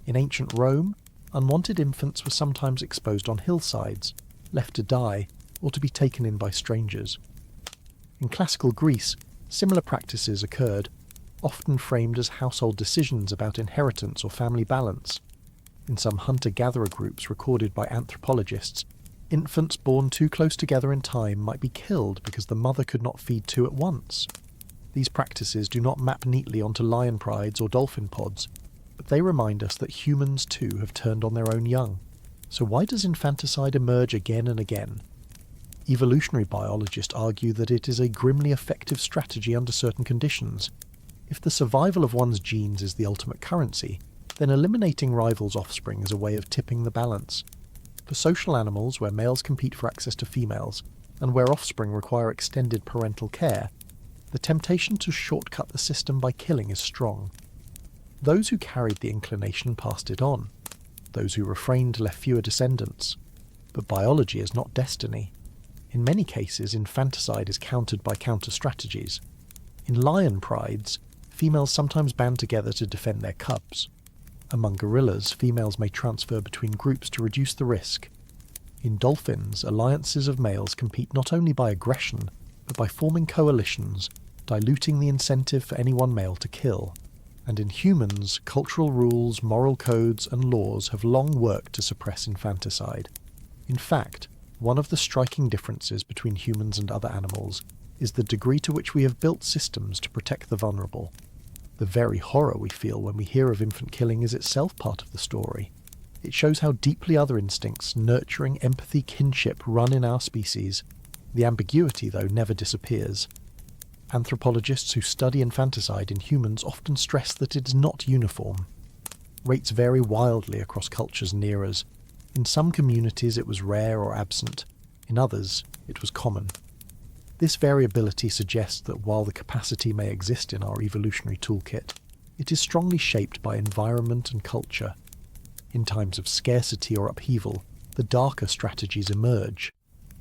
In ancient Rome, unwanted infants were sometimes exposed on hillsides, left to die, or to be taken in by strangers. In classical Greece, similar practices occurred, often framed as household decisions about inheritance or family balance. In some hunter-gatherer groups recorded by anthropologists, infants born too close together in time might be killed because the mother could not feed two at once. These practices do not map neatly onto lion prides or dolphin pods, but they remind us that humans too have turned on their own young. So why does infanticide emerge again and again? Evolutionary biologists argue that it is a grimly effective strategy under certain conditions. If the survival of one's genes is the ultimate currency, then eliminating rivals' offspring is a way of tipping the balance. For social animals where males compete for access to females, and where offspring require extended parental care, the temptation to shortcut the system by killing is strong. Those who carried the inclination passed it on. Those who refrained left fewer descendants. But biology is not destiny. In many cases, infanticide is countered by counter-strategies. In lion prides, females sometimes band together to defend their cubs. Among gorillas, females may transfer between groups to reduce the risk. In dolphins, alliances of males compete not only by aggression, but by forming coalitions, diluting the incentive for any one male to kill. And in humans, cultural rules, moral codes, and laws have long worked to suppress infanticide. In fact, one of the striking differences between humans and other animals is the degree to which we have built systems to protect the vulnerable. The very horror we feel when we hear of infant killing is itself part of the story. It shows how deeply other instincts, nurturing, empathy, kinship, run in our species. The ambiguity, though, never disappears. Anthropologists who study infanticide in humans often stress that it is not uniform. Rates vary wildly across cultures and eras. In some communities it was rare or absent, in others it was common. This variability suggests that while the capacity may exist in our evolutionary toolkit, it is strongly shaped by environment and culture. In times of scarcity or upheaval, the darker strategies emerge.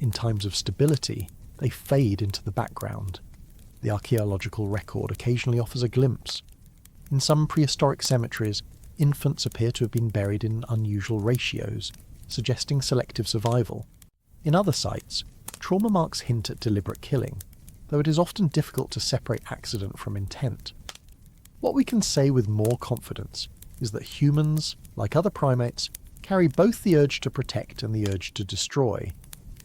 In times of stability, they fade into the background. The archaeological record occasionally offers a glimpse. In some prehistoric cemeteries, infants appear to have been buried in unusual ratios, suggesting selective survival. In other sites, trauma marks hint at deliberate killing, though it is often difficult to separate accident from intent. What we can say with more confidence is that humans, like other primates, carry both the urge to protect and the urge to destroy,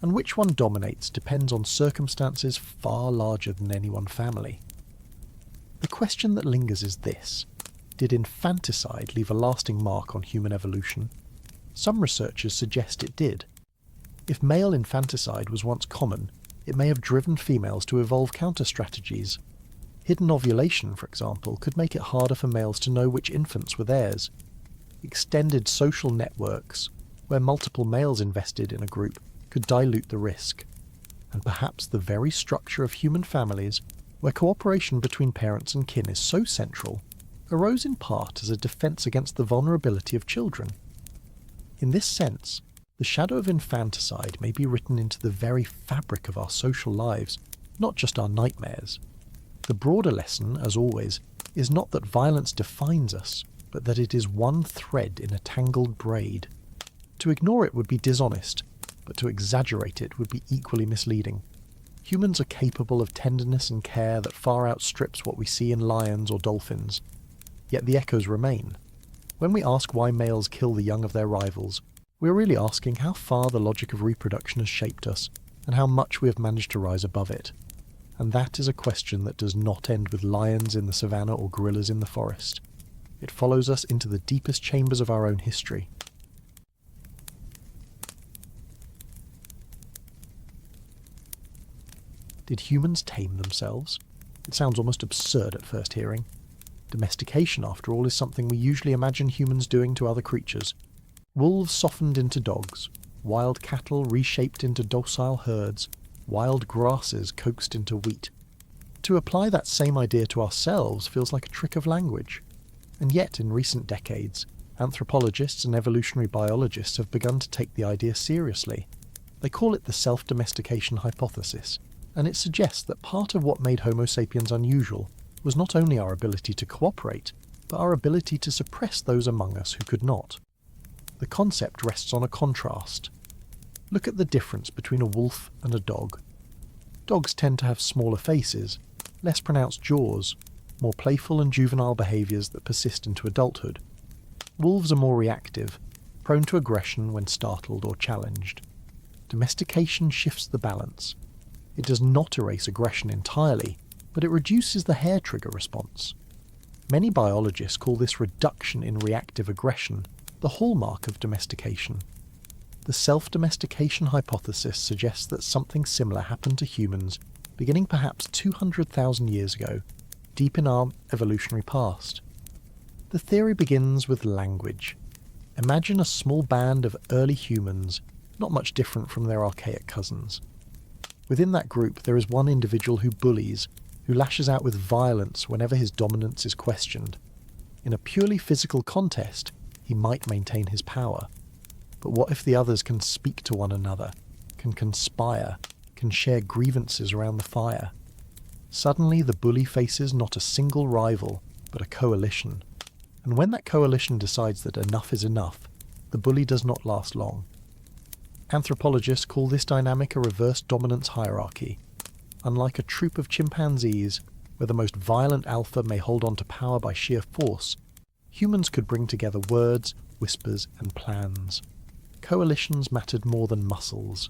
and which one dominates depends on circumstances far larger than any one family. The question that lingers is this: did infanticide leave a lasting mark on human evolution? Some researchers suggest it did. If male infanticide was once common, it may have driven females to evolve counter-strategies. Hidden ovulation, for example, could make it harder for males to know which infants were theirs. Extended social networks, where multiple males invested in a group, could dilute the risk. And perhaps the very structure of human families, where cooperation between parents and kin is so central, arose in part as a defence against the vulnerability of children. In this sense, the shadow of infanticide may be written into the very fabric of our social lives, not just our nightmares. The broader lesson, as always, is not that violence defines us, but that it is one thread in a tangled braid. To ignore it would be dishonest, but to exaggerate it would be equally misleading. Humans are capable of tenderness and care that far outstrips what we see in lions or dolphins. Yet the echoes remain. When we ask why males kill the young of their rivals, we're really asking how far the logic of reproduction has shaped us, and how much we have managed to rise above it. And that is a question that does not end with lions in the savannah or gorillas in the forest. It follows us into the deepest chambers of our own history. Did humans tame themselves? It sounds almost absurd at first hearing. Domestication, after all, is something we usually imagine humans doing to other creatures. Wolves softened into dogs, wild cattle reshaped into docile herds, wild grasses coaxed into wheat. To apply that same idea to ourselves feels like a trick of language. And yet, in recent decades, anthropologists and evolutionary biologists have begun to take the idea seriously. They call it the self-domestication hypothesis, and it suggests that part of what made Homo sapiens unusual was not only our ability to cooperate, but our ability to suppress those among us who could not. The concept rests on a contrast. Look at the difference between a wolf and a dog. Dogs tend to have smaller faces, less pronounced jaws, more playful and juvenile behaviours that persist into adulthood. Wolves are more reactive, prone to aggression when startled or challenged. Domestication shifts the balance. It does not erase aggression entirely, but it reduces the hair trigger response. Many biologists call this reduction in reactive aggression the hallmark of domestication. The self-domestication hypothesis suggests that something similar happened to humans beginning perhaps 200,000 years ago, deep in our evolutionary past. The theory begins with language. Imagine a small band of early humans, not much different from their archaic cousins. Within that group there is one individual who bullies, who lashes out with violence whenever his dominance is questioned. In a purely physical contest, he might maintain his power. But what if the others can speak to one another, can conspire, can share grievances around the fire? Suddenly the bully faces not a single rival, but a coalition. And when that coalition decides that enough is enough, the bully does not last long. Anthropologists call this dynamic a reverse dominance hierarchy. Unlike a troop of chimpanzees, where the most violent alpha may hold on to power by sheer force, humans could bring together words, whispers, and plans. Coalitions mattered more than muscles.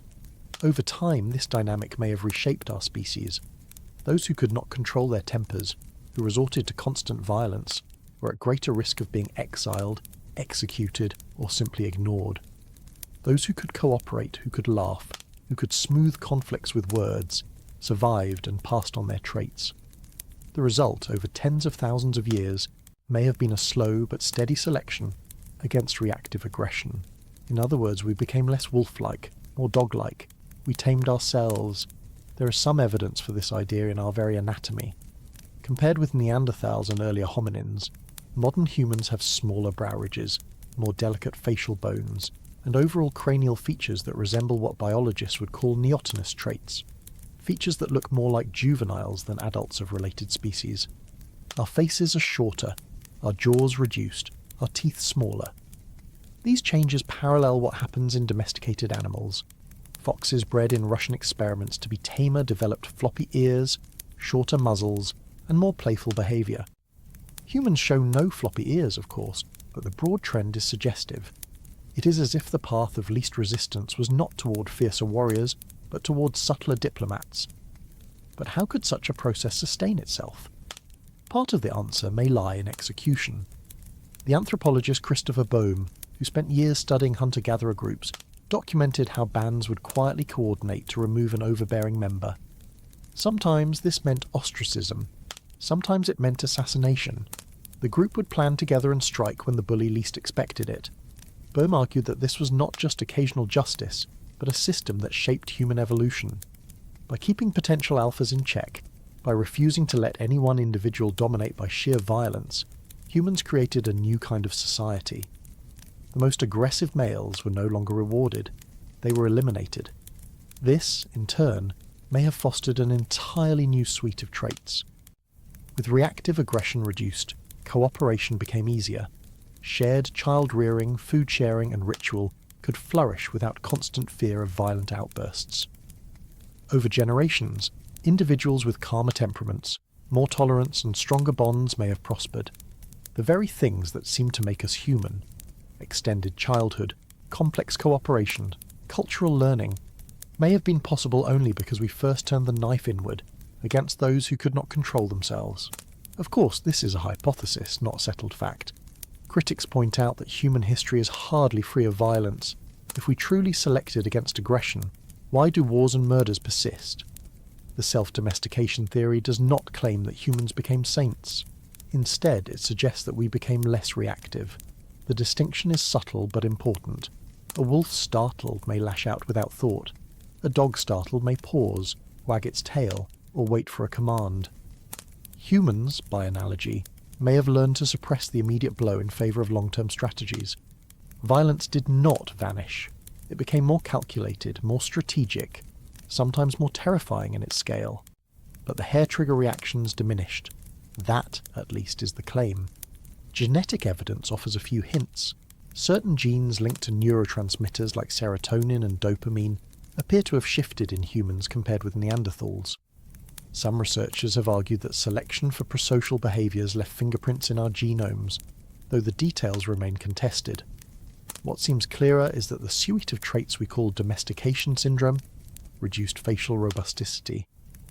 Over time, this dynamic may have reshaped our species. Those who could not control their tempers, who resorted to constant violence, were at greater risk of being exiled, executed, or simply ignored. Those who could cooperate, who could laugh, who could smooth conflicts with words, survived and passed on their traits. The result, over tens of thousands of years, may have been a slow but steady selection against reactive aggression. In other words, we became less wolf-like, more dog-like. We tamed ourselves. There is some evidence for this idea in our very anatomy. Compared with Neanderthals and earlier hominins, modern humans have smaller brow ridges, more delicate facial bones, and overall cranial features that resemble what biologists would call neotenous traits, features that look more like juveniles than adults of related species. Our faces are shorter, our jaws reduced, our teeth smaller. These changes parallel what happens in domesticated animals. Foxes bred in Russian experiments to be tamer developed floppy ears, shorter muzzles, and more playful behaviour. Humans show no floppy ears, of course, but the broad trend is suggestive. It is as if the path of least resistance was not toward fiercer warriors, but toward subtler diplomats. But how could such a process sustain itself? Part of the answer may lie in execution. The anthropologist Christopher Boehm, who spent years studying hunter-gatherer groups, documented how bands would quietly coordinate to remove an overbearing member. Sometimes this meant ostracism. Sometimes it meant assassination. The group would plan together and strike when the bully least expected it. Boehm argued that this was not just occasional justice, but a system that shaped human evolution. By keeping potential alphas in check, by refusing to let any one individual dominate by sheer violence, humans created a new kind of society. The most aggressive males were no longer rewarded. They were eliminated. This, in turn, may have fostered an entirely new suite of traits. With reactive aggression reduced, cooperation became easier. Shared child-rearing, food-sharing, and ritual could flourish without constant fear of violent outbursts. Over generations, individuals with calmer temperaments, more tolerance, and stronger bonds may have prospered. The very things that seem to make us human — extended childhood, complex cooperation, cultural learning — may have been possible only because we first turned the knife inward against those who could not control themselves. Of course, this is a hypothesis, not settled fact. Critics point out that human history is hardly free of violence. If we truly selected against aggression, why do wars and murders persist? The self-domestication theory does not claim that humans became saints. Instead, it suggests that we became less reactive. The distinction is subtle but important. A wolf startled may lash out without thought. A dog startled may pause, wag its tail, or wait for a command. Humans, by analogy, may have learned to suppress the immediate blow in favour of long-term strategies. Violence did not vanish. It became more calculated, more strategic, sometimes more terrifying in its scale. But the hair-trigger reactions diminished. That, at least, is the claim. Genetic evidence offers a few hints. Certain genes linked to neurotransmitters like serotonin and dopamine appear to have shifted in humans compared with Neanderthals. Some researchers have argued that selection for prosocial behaviours left fingerprints in our genomes, though the details remain contested. What seems clearer is that the suite of traits we call domestication syndrome — reduced facial robusticity,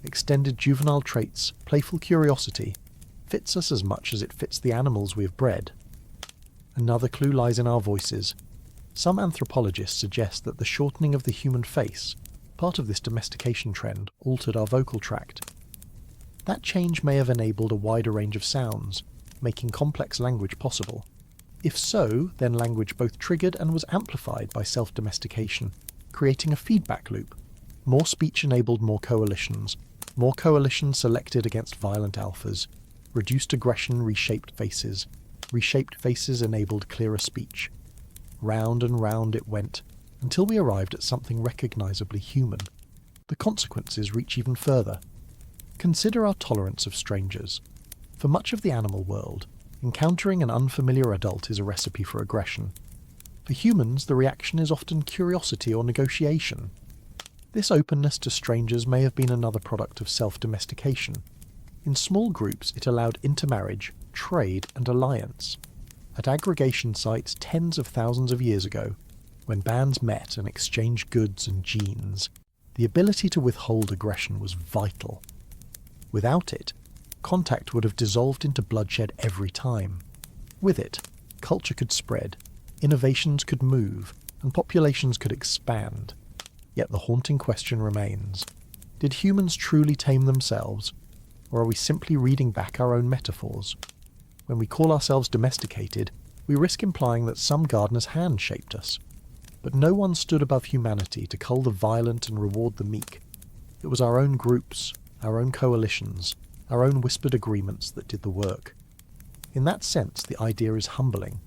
extended juvenile traits, playful curiosity — fits us as much as it fits the animals we have bred. Another clue lies in our voices. Some anthropologists suggest that the shortening of the human face, part of this domestication trend, altered our vocal tract. That change may have enabled a wider range of sounds, making complex language possible. If so, then language both triggered and was amplified by self-domestication, creating a feedback loop. More speech enabled more coalitions selected against violent alphas, reduced aggression reshaped faces enabled clearer speech. Round and round it went, until we arrived at something recognisably human. The consequences reach even further. Consider our tolerance of strangers. For much of the animal world, encountering an unfamiliar adult is a recipe for aggression. For humans, the reaction is often curiosity or negotiation. This openness to strangers may have been another product of self-domestication. In small groups, it allowed intermarriage, trade, and alliance. At aggregation sites tens of thousands of years ago, when bands met and exchanged goods and genes, the ability to withhold aggression was vital. Without it, contact would have dissolved into bloodshed every time. With it, culture could spread, innovations could move, and populations could expand. Yet the haunting question remains: did humans truly tame themselves, or are we simply reading back our own metaphors? When we call ourselves domesticated, we risk implying that some gardener's hand shaped us. But no one stood above humanity to cull the violent and reward the meek. It was our own groups, our own coalitions, our own whispered agreements that did the work. In that sense, the idea is humbling.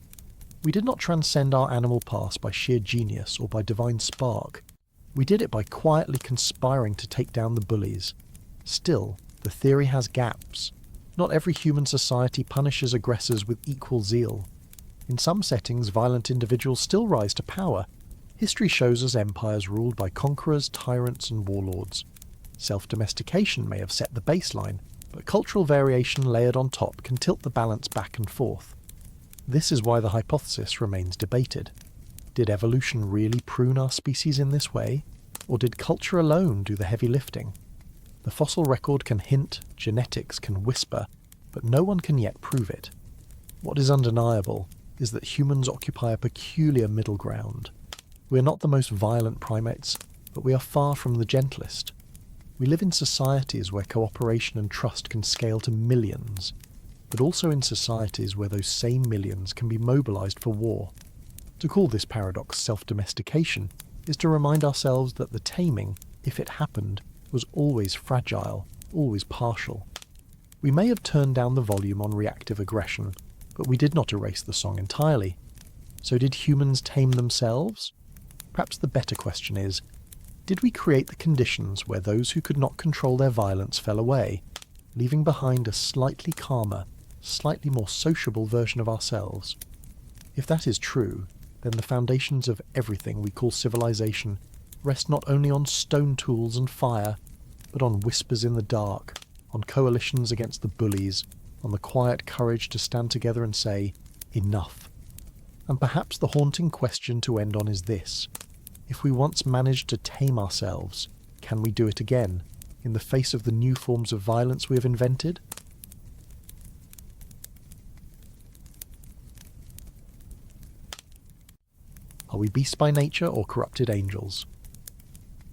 We did not transcend our animal past by sheer genius or by divine spark. We did it by quietly conspiring to take down the bullies. Still, the theory has gaps. Not every human society punishes aggressors with equal zeal. In some settings, violent individuals still rise to power. History shows us empires ruled by conquerors, tyrants, and warlords. Self-domestication may have set the baseline, but cultural variation layered on top can tilt the balance back and forth. This is why the hypothesis remains debated. Did evolution really prune our species in this way, or did culture alone do the heavy lifting? The fossil record can hint, genetics can whisper, but no one can yet prove it. What is undeniable is that humans occupy a peculiar middle ground. We are not the most violent primates, but we are far from the gentlest. We live in societies where cooperation and trust can scale to millions, but also in societies where those same millions can be mobilized for war. To call this paradox self-domestication is to remind ourselves that the taming, if it happened, was always fragile, always partial. We may have turned down the volume on reactive aggression, but we did not erase the song entirely. So did humans tame themselves? Perhaps the better question is, did we create the conditions where those who could not control their violence fell away, leaving behind a slightly calmer, slightly more sociable version of ourselves? If that is true, then the foundations of everything we call civilization rest not only on stone tools and fire, but on whispers in the dark, on coalitions against the bullies, on the quiet courage to stand together and say, enough. And perhaps the haunting question to end on is this: if we once managed to tame ourselves, can we do it again, in the face of the new forms of violence we have invented? Are we beasts by nature or corrupted angels?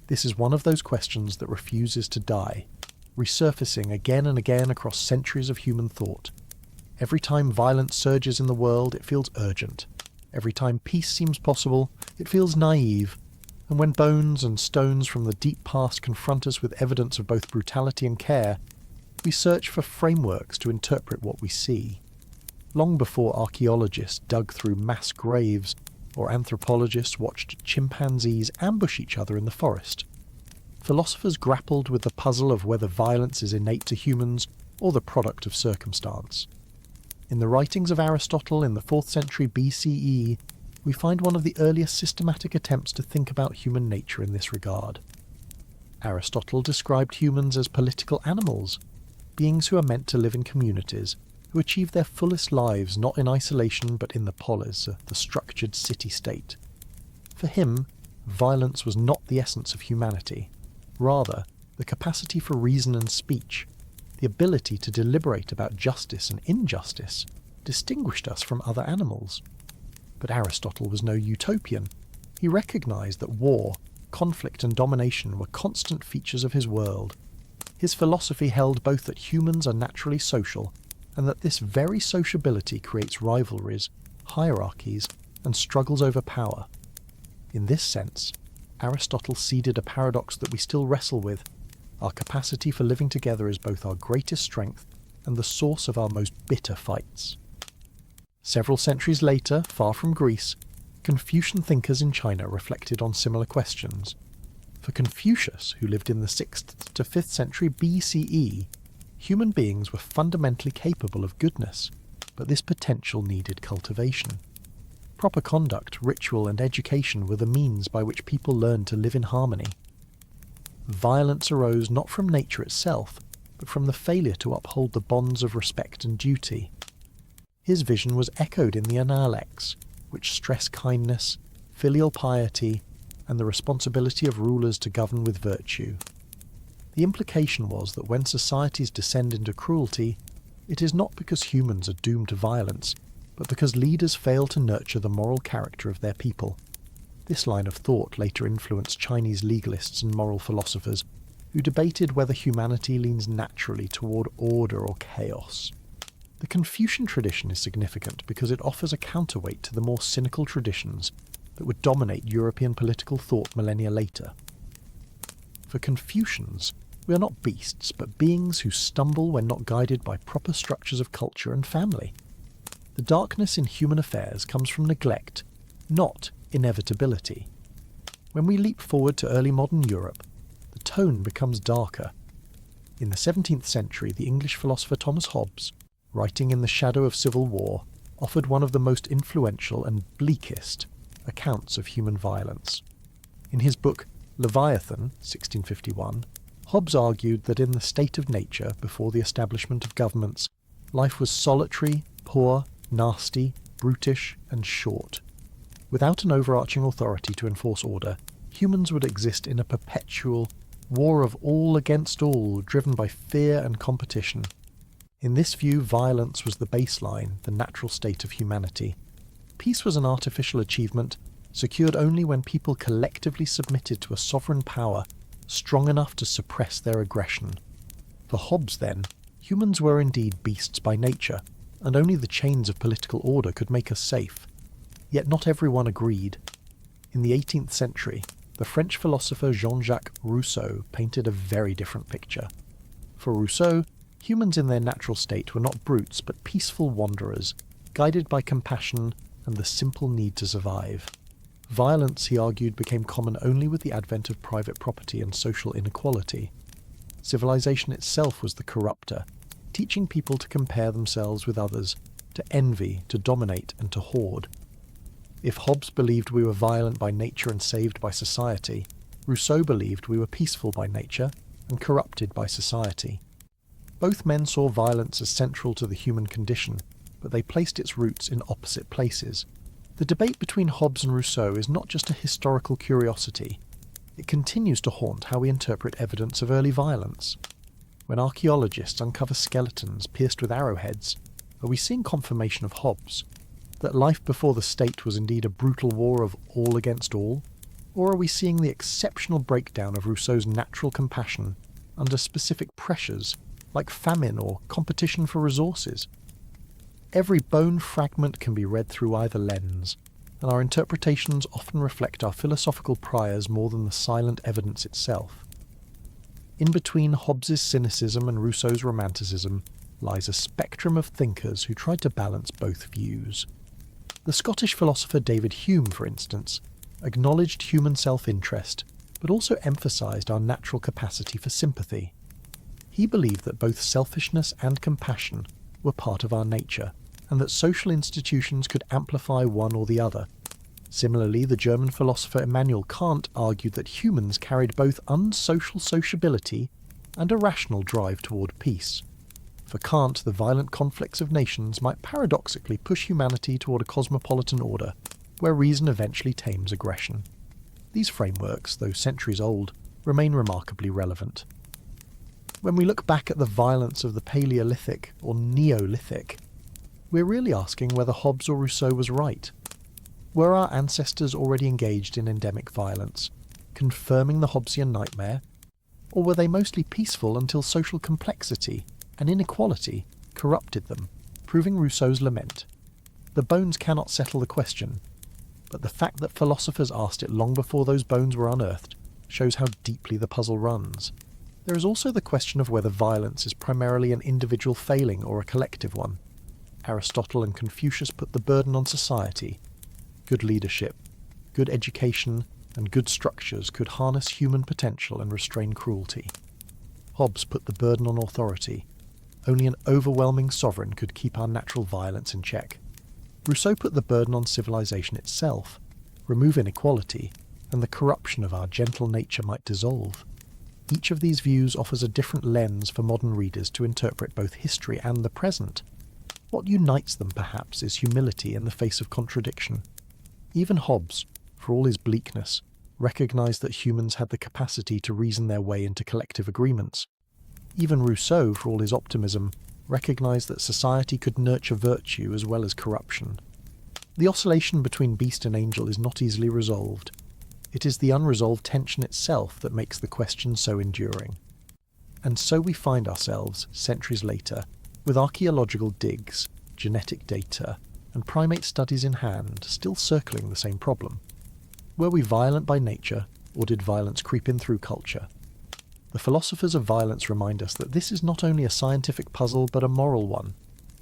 This is one of those questions that refuses to die, resurfacing again and again across centuries of human thought. Every time violence surges in the world, it feels urgent. Every time peace seems possible, it feels naive. And when bones and stones from the deep past confront us with evidence of both brutality and care, we search for frameworks to interpret what we see. Long before archaeologists dug through mass graves, or anthropologists watched chimpanzees ambush each other in the forest, philosophers grappled with the puzzle of whether violence is innate to humans or the product of circumstance. In the writings of Aristotle in the 4th century BCE, we find one of the earliest systematic attempts to think about human nature in this regard. Aristotle described humans as political animals, beings who are meant to live in communities, who achieve their fullest lives not in isolation but in the polis, the structured city-state. For him, violence was not the essence of humanity. Rather, the capacity for reason and speech, the ability to deliberate about justice and injustice, distinguished us from other animals. But Aristotle was no utopian. He recognized that war, conflict and domination were constant features of his world. His philosophy held both that humans are naturally social and that this very sociability creates rivalries, hierarchies, and struggles over power. In this sense, Aristotle seeded a paradox that we still wrestle with. Our capacity for living together is both our greatest strength and the source of our most bitter fights. Several centuries later, far from Greece, Confucian thinkers in China reflected on similar questions. For Confucius, who lived in the 6th to 5th century BCE, human beings were fundamentally capable of goodness, but this potential needed cultivation. Proper conduct, ritual, and education were the means by which people learned to live in harmony. Violence arose not from nature itself, but from the failure to uphold the bonds of respect and duty. His vision was echoed in the Analects, which stress kindness, filial piety, and the responsibility of rulers to govern with virtue. The implication was that when societies descend into cruelty, it is not because humans are doomed to violence, but because leaders fail to nurture the moral character of their people. This line of thought later influenced Chinese legalists and moral philosophers, who debated whether humanity leans naturally toward order or chaos. The Confucian tradition is significant because it offers a counterweight to the more cynical traditions that would dominate European political thought millennia later. For Confucians, we are not beasts, but beings who stumble when not guided by proper structures of culture and family. The darkness in human affairs comes from neglect, not inevitability. When we leap forward to early modern Europe, the tone becomes darker. In the 17th century, the English philosopher Thomas Hobbes, writing in the shadow of civil war, offered one of the most influential and bleakest accounts of human violence. In his book Leviathan, 1651, Hobbes argued that in the state of nature, before the establishment of governments, life was solitary, poor, nasty, brutish, and short. Without an overarching authority to enforce order, humans would exist in a perpetual war of all against all, driven by fear and competition. In this view, violence was the baseline, the natural state of humanity. Peace was an artificial achievement, secured only when people collectively submitted to a sovereign power strong enough to suppress their aggression. For Hobbes, then, humans were indeed beasts by nature, and only the chains of political order could make us safe. Yet not everyone agreed. In the 18th century, the French philosopher Jean-Jacques Rousseau painted a very different picture. For Rousseau, humans in their natural state were not brutes but peaceful wanderers, guided by compassion and the simple need to survive. Violence, he argued, became common only with the advent of private property and social inequality. Civilization itself was the corrupter, teaching people to compare themselves with others, to envy, to dominate, and to hoard. If Hobbes believed we were violent by nature and saved by society, Rousseau believed we were peaceful by nature and corrupted by society. Both men saw violence as central to the human condition, but they placed its roots in opposite places. The debate between Hobbes and Rousseau is not just a historical curiosity. It continues to haunt how we interpret evidence of early violence. When archaeologists uncover skeletons pierced with arrowheads, are we seeing confirmation of Hobbes, that life before the state was indeed a brutal war of all against all? Or are we seeing the exceptional breakdown of Rousseau's natural compassion under specific pressures, like famine or competition for resources? Every bone fragment can be read through either lens, and our interpretations often reflect our philosophical priors more than the silent evidence itself. In between Hobbes's cynicism and Rousseau's romanticism lies a spectrum of thinkers who tried to balance both views. The Scottish philosopher David Hume, for instance, acknowledged human self-interest, but also emphasised our natural capacity for sympathy. He believed that both selfishness and compassion were part of our nature, and that social institutions could amplify one or the other. Similarly, the German philosopher Immanuel Kant argued that humans carried both unsocial sociability and a rational drive toward peace. For Kant, the violent conflicts of nations might paradoxically push humanity toward a cosmopolitan order, where reason eventually tames aggression. These frameworks, though centuries old, remain remarkably relevant. When we look back at the violence of the Paleolithic or Neolithic, we're really asking whether Hobbes or Rousseau was right. Were our ancestors already engaged in endemic violence, confirming the Hobbesian nightmare? Or were they mostly peaceful until social complexity and inequality corrupted them, proving Rousseau's lament? The bones cannot settle the question, but the fact that philosophers asked it long before those bones were unearthed shows how deeply the puzzle runs. There is also the question of whether violence is primarily an individual failing or a collective one. Aristotle and Confucius put the burden on society. Good leadership, good education, and good structures could harness human potential and restrain cruelty. Hobbes put the burden on authority. Only an overwhelming sovereign could keep our natural violence in check. Rousseau put the burden on civilization itself. Remove inequality, and the corruption of our gentle nature might dissolve. Each of these views offers a different lens for modern readers to interpret both history and the present. What unites them, perhaps, is humility in the face of contradiction. Even Hobbes, for all his bleakness, recognized that humans had the capacity to reason their way into collective agreements. Even Rousseau, for all his optimism, recognized that society could nurture virtue as well as corruption. The oscillation between beast and angel is not easily resolved. It is the unresolved tension itself that makes the question so enduring. And so we find ourselves, centuries later, with archaeological digs, genetic data, and primate studies in hand, still circling the same problem. Were we violent by nature, or did violence creep in through culture? The philosophers of violence remind us that this is not only a scientific puzzle but a moral one.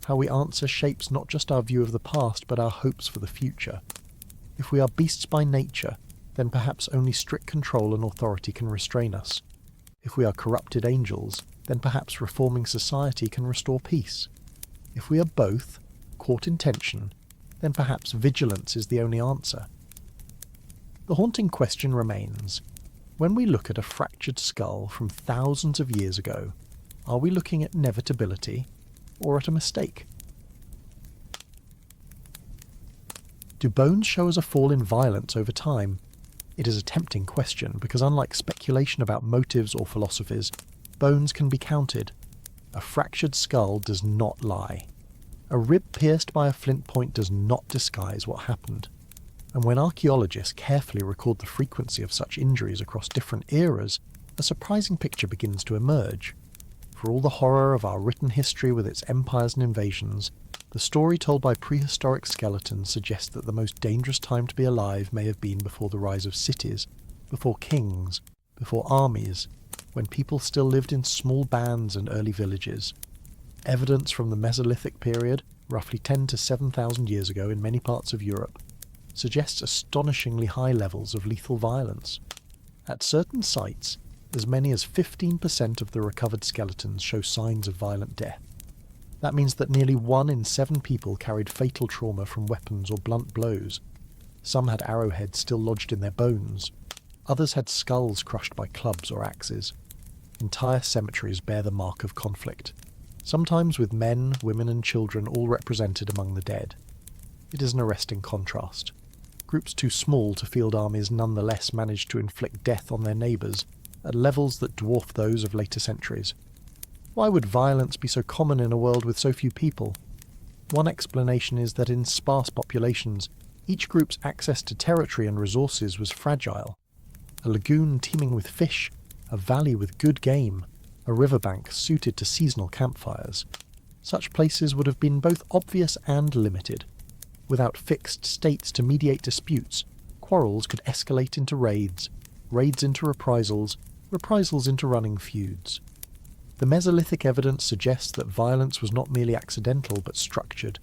How we answer shapes not just our view of the past but our hopes for the future. If we are beasts by nature, then perhaps only strict control and authority can restrain us. If we are corrupted angels, then perhaps reforming society can restore peace. If we are both, caught in tension, then perhaps vigilance is the only answer. The haunting question remains: when we look at a fractured skull from thousands of years ago, are we looking at inevitability or at a mistake? Do bones show us a fall in violence over time? It is a tempting question because, unlike speculation about motives or philosophies, bones can be counted. A fractured skull does not lie. A rib pierced by a flint point does not disguise what happened. And when archaeologists carefully record the frequency of such injuries across different eras, a surprising picture begins to emerge. For all the horror of our written history with its empires and invasions, the story told by prehistoric skeletons suggests that the most dangerous time to be alive may have been before the rise of cities, before kings, before armies, when people still lived in small bands and early villages. Evidence from the Mesolithic period, roughly 10 to 7,000 years ago in many parts of Europe, suggests astonishingly high levels of lethal violence. At certain sites, as many as 15% of the recovered skeletons show signs of violent death. That means that nearly 1 in 7 people carried fatal trauma from weapons or blunt blows. Some had arrowheads still lodged in their bones. Others had skulls crushed by clubs or axes. Entire cemeteries bear the mark of conflict, sometimes with men, women and children all represented among the dead. It is an arresting contrast. Groups too small to field armies nonetheless managed to inflict death on their neighbours at levels that dwarf those of later centuries. Why would violence be so common in a world with so few people? One explanation is that in sparse populations, each group's access to territory and resources was fragile. A lagoon teeming with fish, a valley with good game, a riverbank suited to seasonal campfires. Such places would have been both obvious and limited. Without fixed states to mediate disputes, quarrels could escalate into raids, raids into reprisals, reprisals into running feuds. The Mesolithic evidence suggests that violence was not merely accidental but structured,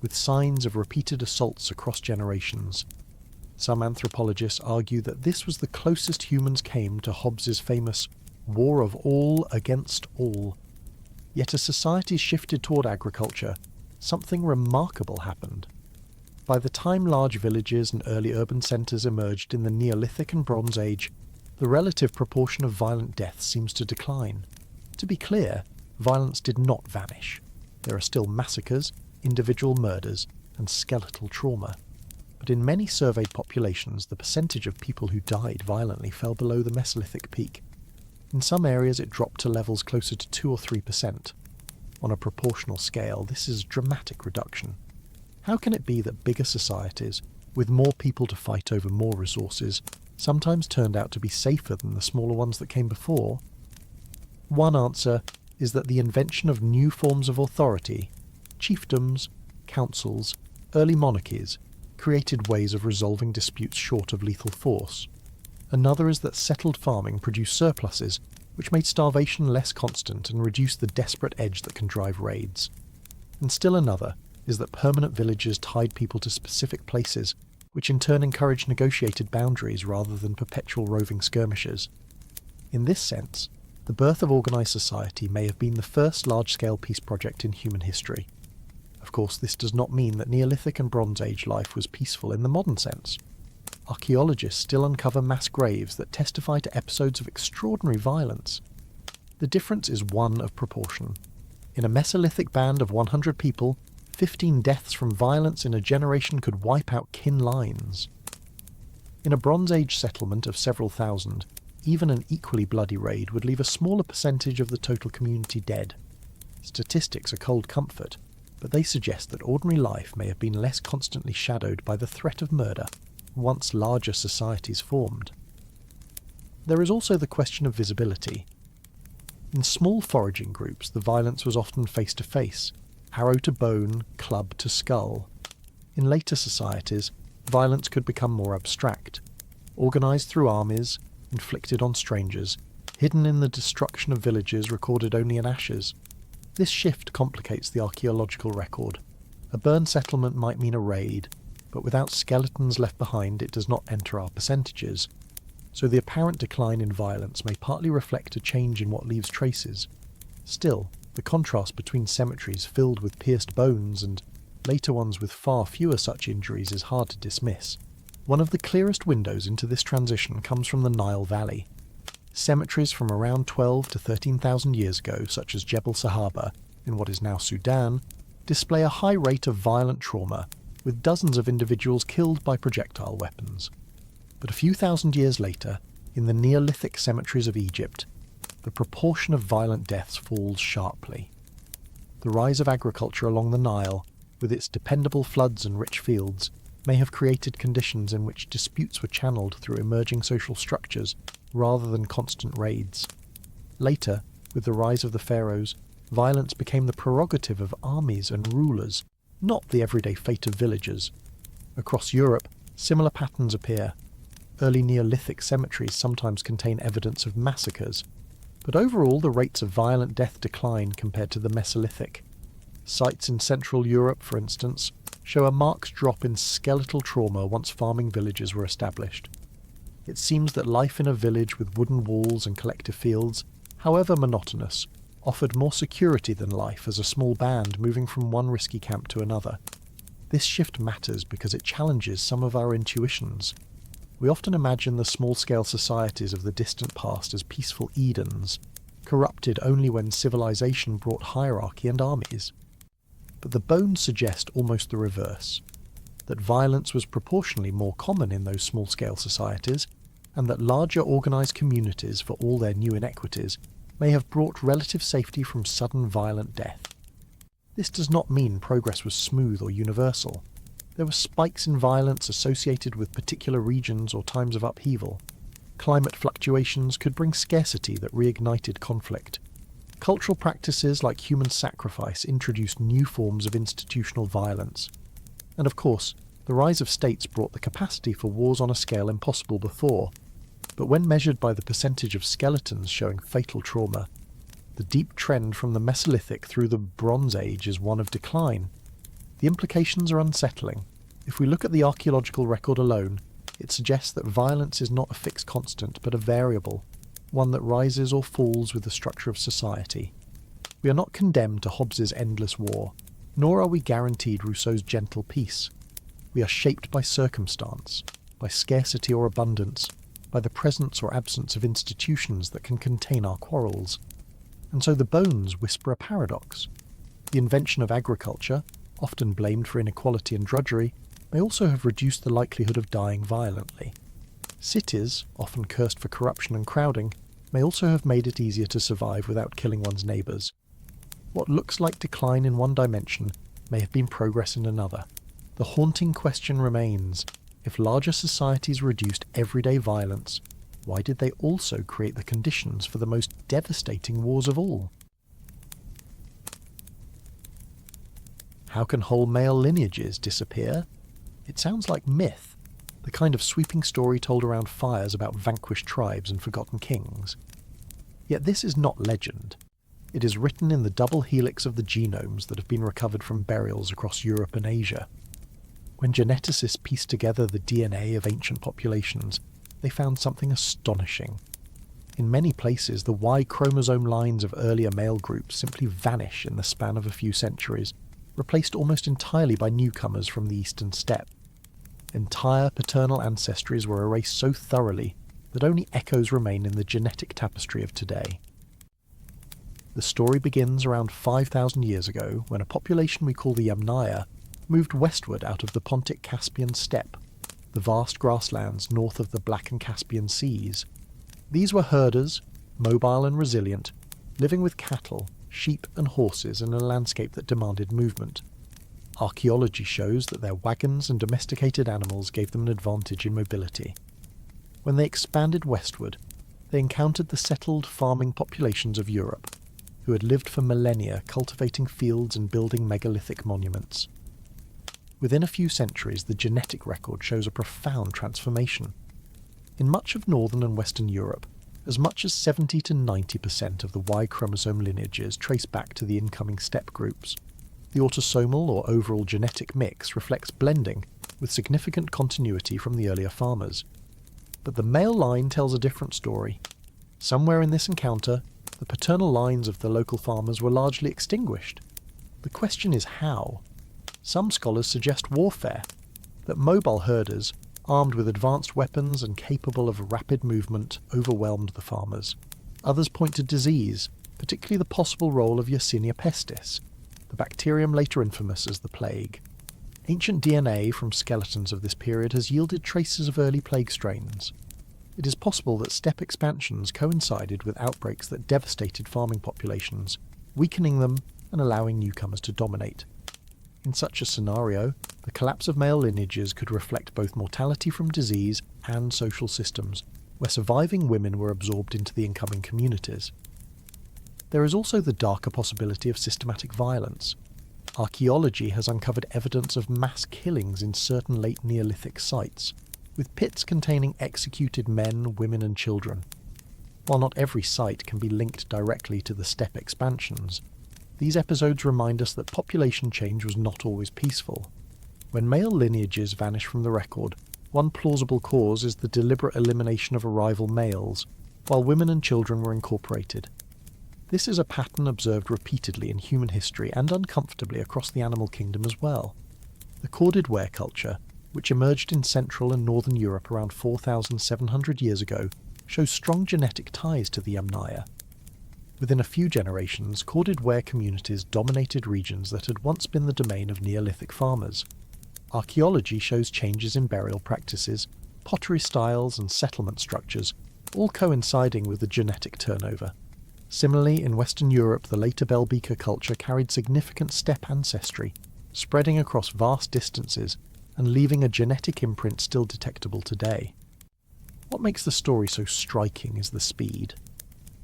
with signs of repeated assaults across generations. Some anthropologists argue that this was the closest humans came to Hobbes's famous war of all against all. Yet as societies shifted toward agriculture, something remarkable happened. By the time large villages and early urban centres emerged in the Neolithic and Bronze Age, the relative proportion of violent deaths seems to decline. To be clear, violence did not vanish. There are still massacres, individual murders, and skeletal trauma. But in many surveyed populations, the percentage of people who died violently fell below the Mesolithic peak. In some areas it dropped to levels closer to 2 or 3%. On a proportional scale, this is a dramatic reduction. How can it be that bigger societies, with more people to fight over more resources, sometimes turned out to be safer than the smaller ones that came before? One answer is that the invention of new forms of authority, chiefdoms, councils, early monarchies, created ways of resolving disputes short of lethal force. Another is that settled farming produced surpluses, which made starvation less constant and reduced the desperate edge that can drive raids. And still another is that permanent villages tied people to specific places, which in turn encouraged negotiated boundaries rather than perpetual roving skirmishes. In this sense, the birth of organised society may have been the first large-scale peace project in human history. Of course, this does not mean that Neolithic and Bronze Age life was peaceful in the modern sense. Archaeologists still uncover mass graves that testify to episodes of extraordinary violence. The difference is one of proportion. In a Mesolithic band of 100 people, 15 deaths from violence in a generation could wipe out kin lines. In a Bronze Age settlement of several thousand, even an equally bloody raid would leave a smaller percentage of the total community dead. Statistics are cold comfort, but they suggest that ordinary life may have been less constantly shadowed by the threat of murder once larger societies formed. There is also the question of visibility. In small foraging groups, the violence was often face-to-face, arrow to bone, club to skull. In later societies, violence could become more abstract, organised through armies, inflicted on strangers, hidden in the destruction of villages recorded only in ashes. This shift complicates the archaeological record. A burned settlement might mean a raid, but without skeletons left behind it does not enter our percentages. So the apparent decline in violence may partly reflect a change in what leaves traces. Still, the contrast between cemeteries filled with pierced bones and later ones with far fewer such injuries is hard to dismiss. One of the clearest windows into this transition comes from the Nile Valley. Cemeteries from around 12 to 13,000 years ago, such as Jebel Sahaba, in what is now Sudan, display a high rate of violent trauma, with dozens of individuals killed by projectile weapons. But a few thousand years later, in the Neolithic cemeteries of Egypt, the proportion of violent deaths falls sharply. The rise of agriculture along the Nile, with its dependable floods and rich fields, may have created conditions in which disputes were channeled through emerging social structures rather than constant raids. Later, with the rise of the pharaohs, violence became the prerogative of armies and rulers, not the everyday fate of villagers. Across Europe, similar patterns appear. Early Neolithic cemeteries sometimes contain evidence of massacres, but overall the rates of violent death decline compared to the Mesolithic. Sites in Central Europe, for instance, show a marked drop in skeletal trauma once farming villages were established. It seems that life in a village with wooden walls and collective fields, however monotonous, offered more security than life as a small band moving from one risky camp to another. This shift matters because it challenges some of our intuitions. We often imagine the small-scale societies of the distant past as peaceful Edens, corrupted only when civilization brought hierarchy and armies. But the bones suggest almost the reverse, that violence was proportionally more common in those small-scale societies, and that larger organised communities, for all their new inequities, may have brought relative safety from sudden violent death. This does not mean progress was smooth or universal. There were spikes in violence associated with particular regions or times of upheaval. Climate fluctuations could bring scarcity that reignited conflict. Cultural practices like human sacrifice introduced new forms of institutional violence. And of course, the rise of states brought the capacity for wars on a scale impossible before. But when measured by the percentage of skeletons showing fatal trauma, the deep trend from the Mesolithic through the Bronze Age is one of decline. The implications are unsettling. If we look at the archaeological record alone, it suggests that violence is not a fixed constant but a variable, one that rises or falls with the structure of society. We are not condemned to Hobbes's endless war, nor are we guaranteed Rousseau's gentle peace. We are shaped by circumstance, by scarcity or abundance, by the presence or absence of institutions that can contain our quarrels. And so the bones whisper a paradox. The invention of agriculture, often blamed for inequality and drudgery, may also have reduced the likelihood of dying violently. Cities, often cursed for corruption and crowding, may also have made it easier to survive without killing one's neighbours. What looks like decline in one dimension may have been progress in another. The haunting question remains, If larger societies reduced everyday violence, why did they also create the conditions for the most devastating wars of all? How can whole male lineages disappear? It sounds like myth, the kind of sweeping story told around fires about vanquished tribes and forgotten kings. Yet this is not legend. It is written in the double helix of the genomes that have been recovered from burials across Europe and Asia. When geneticists pieced together the DNA of ancient populations, they found something astonishing. In many places, the Y chromosome lines of earlier male groups simply vanish in the span of a few centuries, replaced almost entirely by newcomers from the eastern steppe. Entire paternal ancestries were erased so thoroughly that only echoes remain in the genetic tapestry of today. The story begins around 5,000 years ago, when a population we call the Yamnaya moved westward out of the Pontic-Caspian steppe, the vast grasslands north of the Black and Caspian seas. These were herders, mobile and resilient, living with cattle, sheep and horses in a landscape that demanded movement. Archaeology shows that their wagons and domesticated animals gave them an advantage in mobility. When they expanded westward, they encountered the settled farming populations of Europe, who had lived for millennia cultivating fields and building megalithic monuments. Within a few centuries, the genetic record shows a profound transformation. In much of northern and western Europe, as much as 70 to 90% of the Y chromosome lineages trace back to the incoming steppe groups. The autosomal or overall genetic mix reflects blending, with significant continuity from the earlier farmers. But the male line tells a different story. Somewhere in this encounter, the paternal lines of the local farmers were largely extinguished. The question is how? Some scholars suggest warfare, that mobile herders, armed with advanced weapons and capable of rapid movement, overwhelmed the farmers. Others point to disease, particularly the possible role of Yersinia pestis, the bacterium later infamous as the plague. Ancient DNA from skeletons of this period has yielded traces of early plague strains. It is possible that steppe expansions coincided with outbreaks that devastated farming populations, weakening them and allowing newcomers to dominate. In such a scenario, the collapse of male lineages could reflect both mortality from disease and social systems, where surviving women were absorbed into the incoming communities. There is also the darker possibility of systematic violence. Archaeology has uncovered evidence of mass killings in certain late Neolithic sites, with pits containing executed men, women and children. While not every site can be linked directly to the steppe expansions, these episodes remind us that population change was not always peaceful. When male lineages vanish from the record, one plausible cause is the deliberate elimination of arrival males, while women and children were incorporated. This is a pattern observed repeatedly in human history and uncomfortably across the animal kingdom as well. The corded were culture, which emerged in Central and Northern Europe around 4,700 years ago, shows strong genetic ties to the Yamnaya. Within a few generations, corded were communities dominated regions that had once been the domain of Neolithic farmers. Archaeology shows changes in burial practices, pottery styles and settlement structures, all coinciding with the genetic turnover. Similarly, in Western Europe, the later Belgica culture carried significant steppe ancestry, spreading across vast distances and leaving a genetic imprint still detectable today. What makes the story so striking is the speed.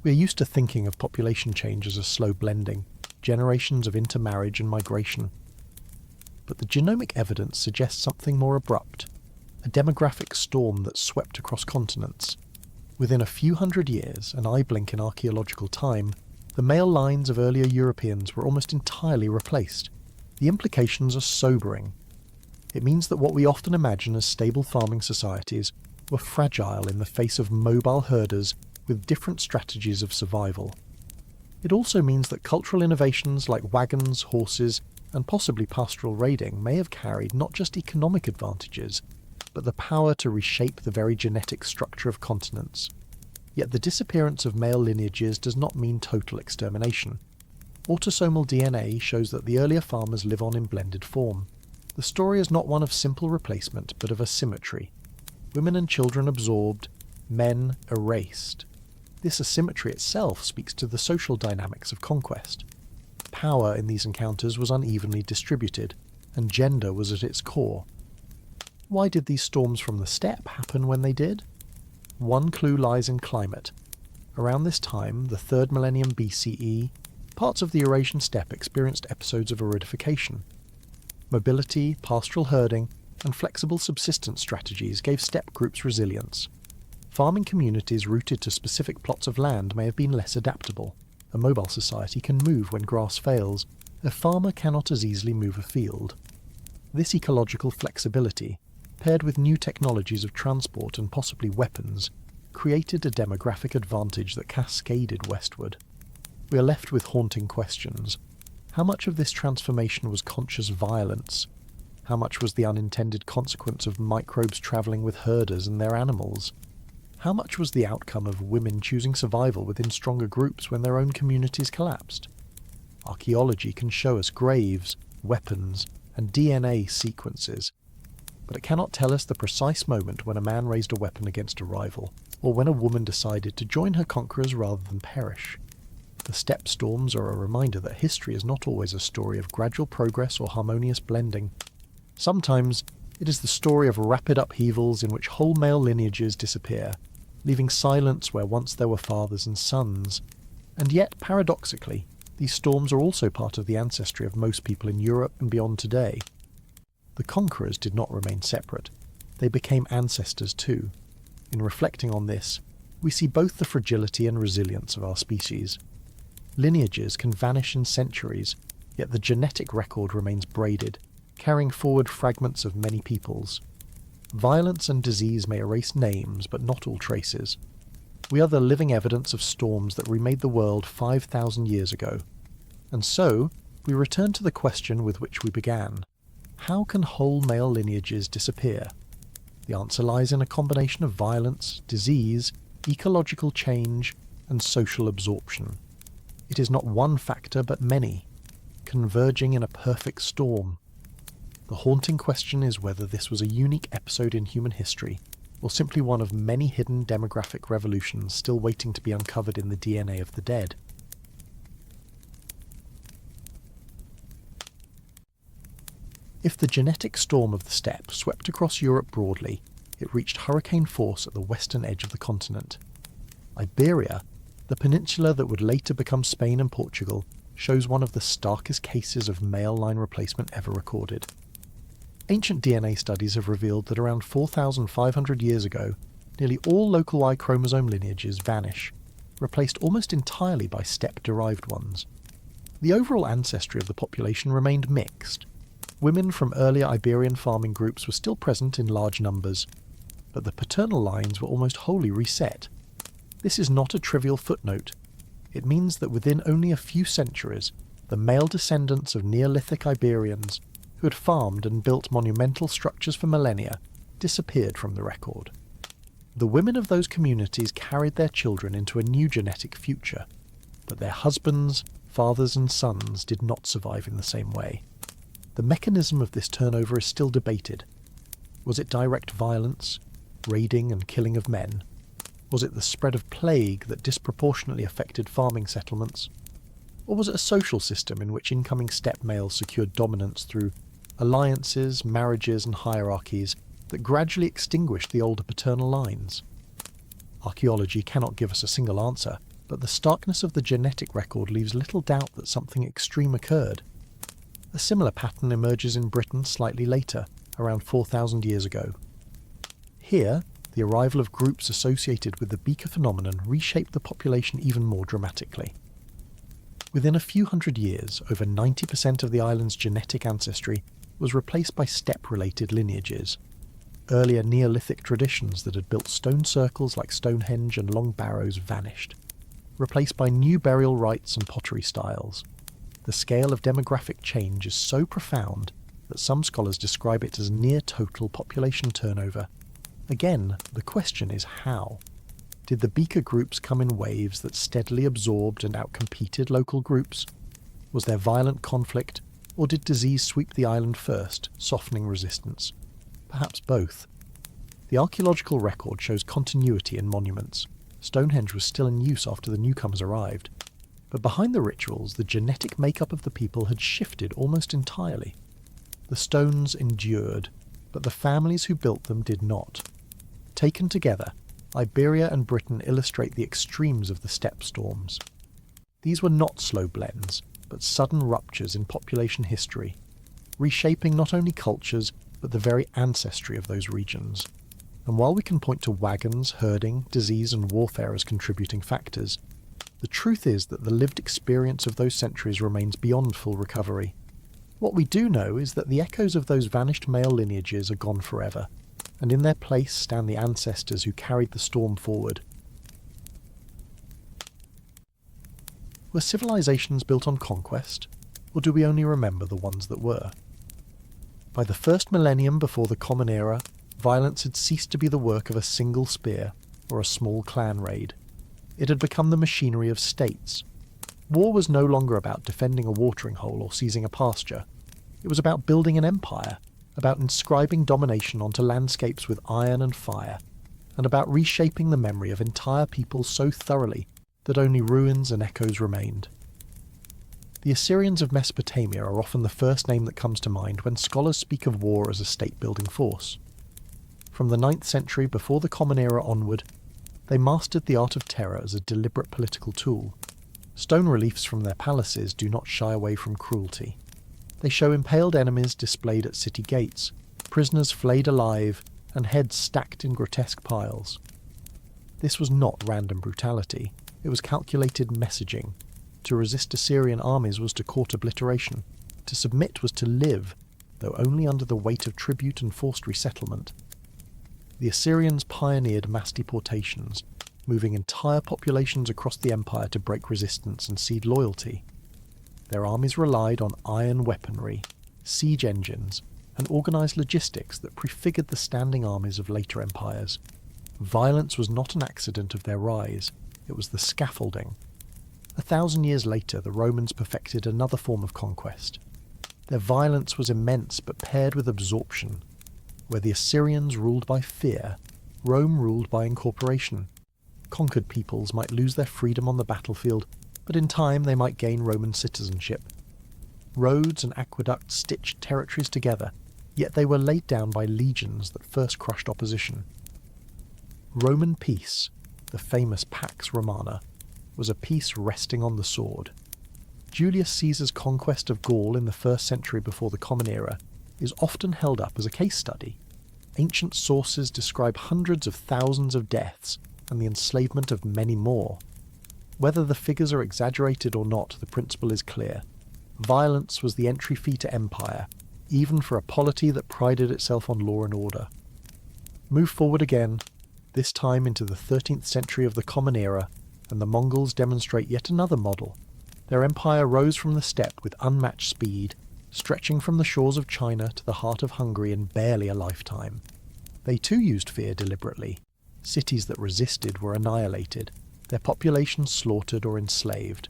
We are used to thinking of population change as a slow blending, generations of intermarriage and migration. But the genomic evidence suggests something more abrupt, a demographic storm that swept across continents. Within a few hundred years, an eye blink in archaeological time, the male lines of earlier Europeans were almost entirely replaced. The implications are sobering. It means that what we often imagine as stable farming societies were fragile in the face of mobile herders with different strategies of survival. It also means that cultural innovations like wagons, horses, and possibly pastoral raiding may have carried not just economic advantages, but the power to reshape the very genetic structure of continents. Yet the disappearance of male lineages does not mean total extermination. Autosomal DNA shows that the earlier farmers live on in blended form. The story is not one of simple replacement, but of asymmetry. Women and children absorbed, men erased. This asymmetry itself speaks to the social dynamics of conquest. Power in these encounters was unevenly distributed, and gender was at its core. Why did these storms from the steppe happen when they did? One clue lies in climate. Around this time, the 3rd millennium BCE, parts of the Eurasian steppe experienced episodes of aridification. Mobility, pastoral herding, and flexible subsistence strategies gave steppe groups resilience. Farming communities rooted to specific plots of land may have been less adaptable. A mobile society can move when grass fails. A farmer cannot as easily move a field. This ecological flexibility, paired with new technologies of transport and possibly weapons, created a demographic advantage that cascaded westward. We are left with haunting questions. How much of this transformation was conscious violence? How much was the unintended consequence of microbes travelling with herders and their animals? How much was the outcome of women choosing survival within stronger groups when their own communities collapsed? Archaeology can show us graves, weapons, and DNA sequences, but it cannot tell us the precise moment when a man raised a weapon against a rival, or when a woman decided to join her conquerors rather than perish. The steppe storms are a reminder that history is not always a story of gradual progress or harmonious blending. Sometimes it is the story of rapid upheavals in which whole male lineages disappear, leaving silence where once there were fathers and sons. And yet, paradoxically, these storms are also part of the ancestry of most people in Europe and beyond today. The conquerors did not remain separate. They became ancestors too. In reflecting on this, we see both the fragility and resilience of our species. Lineages can vanish in centuries, yet the genetic record remains braided, carrying forward fragments of many peoples. Violence and disease may erase names, but not all traces. We are the living evidence of storms that remade the world 5,000 years ago. And so, we return to the question with which we began. How can whole male lineages disappear? The answer lies in a combination of violence, disease, ecological change, and social absorption. It is not one factor, but many, converging in a perfect storm. The haunting question is whether this was a unique episode in human history, or simply one of many hidden demographic revolutions still waiting to be uncovered in the DNA of the dead. If the genetic storm of the steppe swept across Europe broadly, it reached hurricane force at the western edge of the continent. Iberia, the peninsula that would later become Spain and Portugal, shows one of the starkest cases of male line replacement ever recorded. Ancient DNA studies have revealed that around 4,500 years ago, nearly all local Y chromosome lineages vanish, replaced almost entirely by steppe-derived ones. The overall ancestry of the population remained mixed. Women from earlier Iberian farming groups were still present in large numbers, but the paternal lines were almost wholly reset. This is not a trivial footnote. It means that within only a few centuries, the male descendants of Neolithic Iberians, who had farmed and built monumental structures for millennia, disappeared from the record. The women of those communities carried their children into a new genetic future, but their husbands, fathers and sons did not survive in the same way. The mechanism of this turnover is still debated. Was it direct violence, raiding and killing of men? Was it the spread of plague that disproportionately affected farming settlements? Or was it a social system in which incoming steppe males secured dominance through alliances, marriages and hierarchies that gradually extinguished the older paternal lines? Archaeology cannot give us a single answer, but the starkness of the genetic record leaves little doubt that something extreme occurred. A similar pattern emerges in Britain slightly later, around 4,000 years ago. Here, the arrival of groups associated with the Beaker phenomenon reshaped the population even more dramatically. Within a few hundred years, over 90% of the island's genetic ancestry was replaced by steppe-related lineages. Earlier Neolithic traditions that had built stone circles like Stonehenge and long barrows vanished, replaced by new burial rites and pottery styles. The scale of demographic change is so profound that some scholars describe it as near-total population turnover. Again, the question is how? Did the Beaker groups come in waves that steadily absorbed and outcompeted local groups? Was there violent conflict, or did disease sweep the island first, softening resistance? Perhaps both. The archaeological record shows continuity in monuments. Stonehenge was still in use after the newcomers arrived. But behind the rituals, the genetic makeup of the people had shifted almost entirely. The stones endured, but the families who built them did not. Taken together, Iberia and Britain illustrate the extremes of the steppe storms. These were not slow blends, but sudden ruptures in population history, reshaping not only cultures, but the very ancestry of those regions. And while we can point to wagons, herding, disease and warfare as contributing factors, the truth is that the lived experience of those centuries remains beyond full recovery. What we do know is that the echoes of those vanished male lineages are gone forever, and in their place stand the ancestors who carried the storm forward. Were civilizations built on conquest, or do we only remember the ones that were? By the first millennium before the Common Era, violence had ceased to be the work of a single spear or a small clan raid. It had become the machinery of states. War was no longer about defending a watering hole or seizing a pasture. It was about building an empire, about inscribing domination onto landscapes with iron and fire, and about reshaping the memory of entire peoples so thoroughly that only ruins and echoes remained. The Assyrians of Mesopotamia are often the first name that comes to mind when scholars speak of war as a state-building force. From the 9th century before the Common Era onward, they mastered the art of terror as a deliberate political tool. Stone reliefs from their palaces do not shy away from cruelty. They show impaled enemies displayed at city gates, prisoners flayed alive, and heads stacked in grotesque piles. This was not random brutality, it was calculated messaging. To resist Assyrian armies was to court obliteration. To submit was to live, though only under the weight of tribute and forced resettlement. The Assyrians pioneered mass deportations, moving entire populations across the empire to break resistance and cede loyalty. Their armies relied on iron weaponry, siege engines, and organised logistics that prefigured the standing armies of later empires. Violence was not an accident of their rise, it was the scaffolding. 1,000 years later, the Romans perfected another form of conquest. Their violence was immense but paired with absorption. Where the Assyrians ruled by fear, Rome ruled by incorporation. Conquered peoples might lose their freedom on the battlefield, but in time they might gain Roman citizenship. Roads and aqueducts stitched territories together, yet they were laid down by legions that first crushed opposition. Roman peace, the famous Pax Romana, was a peace resting on the sword. Julius Caesar's conquest of Gaul in the 1st century before the Common Era is often held up as a case study. Ancient sources describe hundreds of thousands of deaths and the enslavement of many more. Whether the figures are exaggerated or not, the principle is clear. Violence was the entry fee to empire, even for a polity that prided itself on law and order. Move forward again, this time into the 13th century of the Common Era, and the Mongols demonstrate yet another model. Their empire rose from the steppe with unmatched speed, stretching from the shores of China to the heart of Hungary in barely a lifetime. They too used fear deliberately. Cities that resisted were annihilated, their populations slaughtered or enslaved.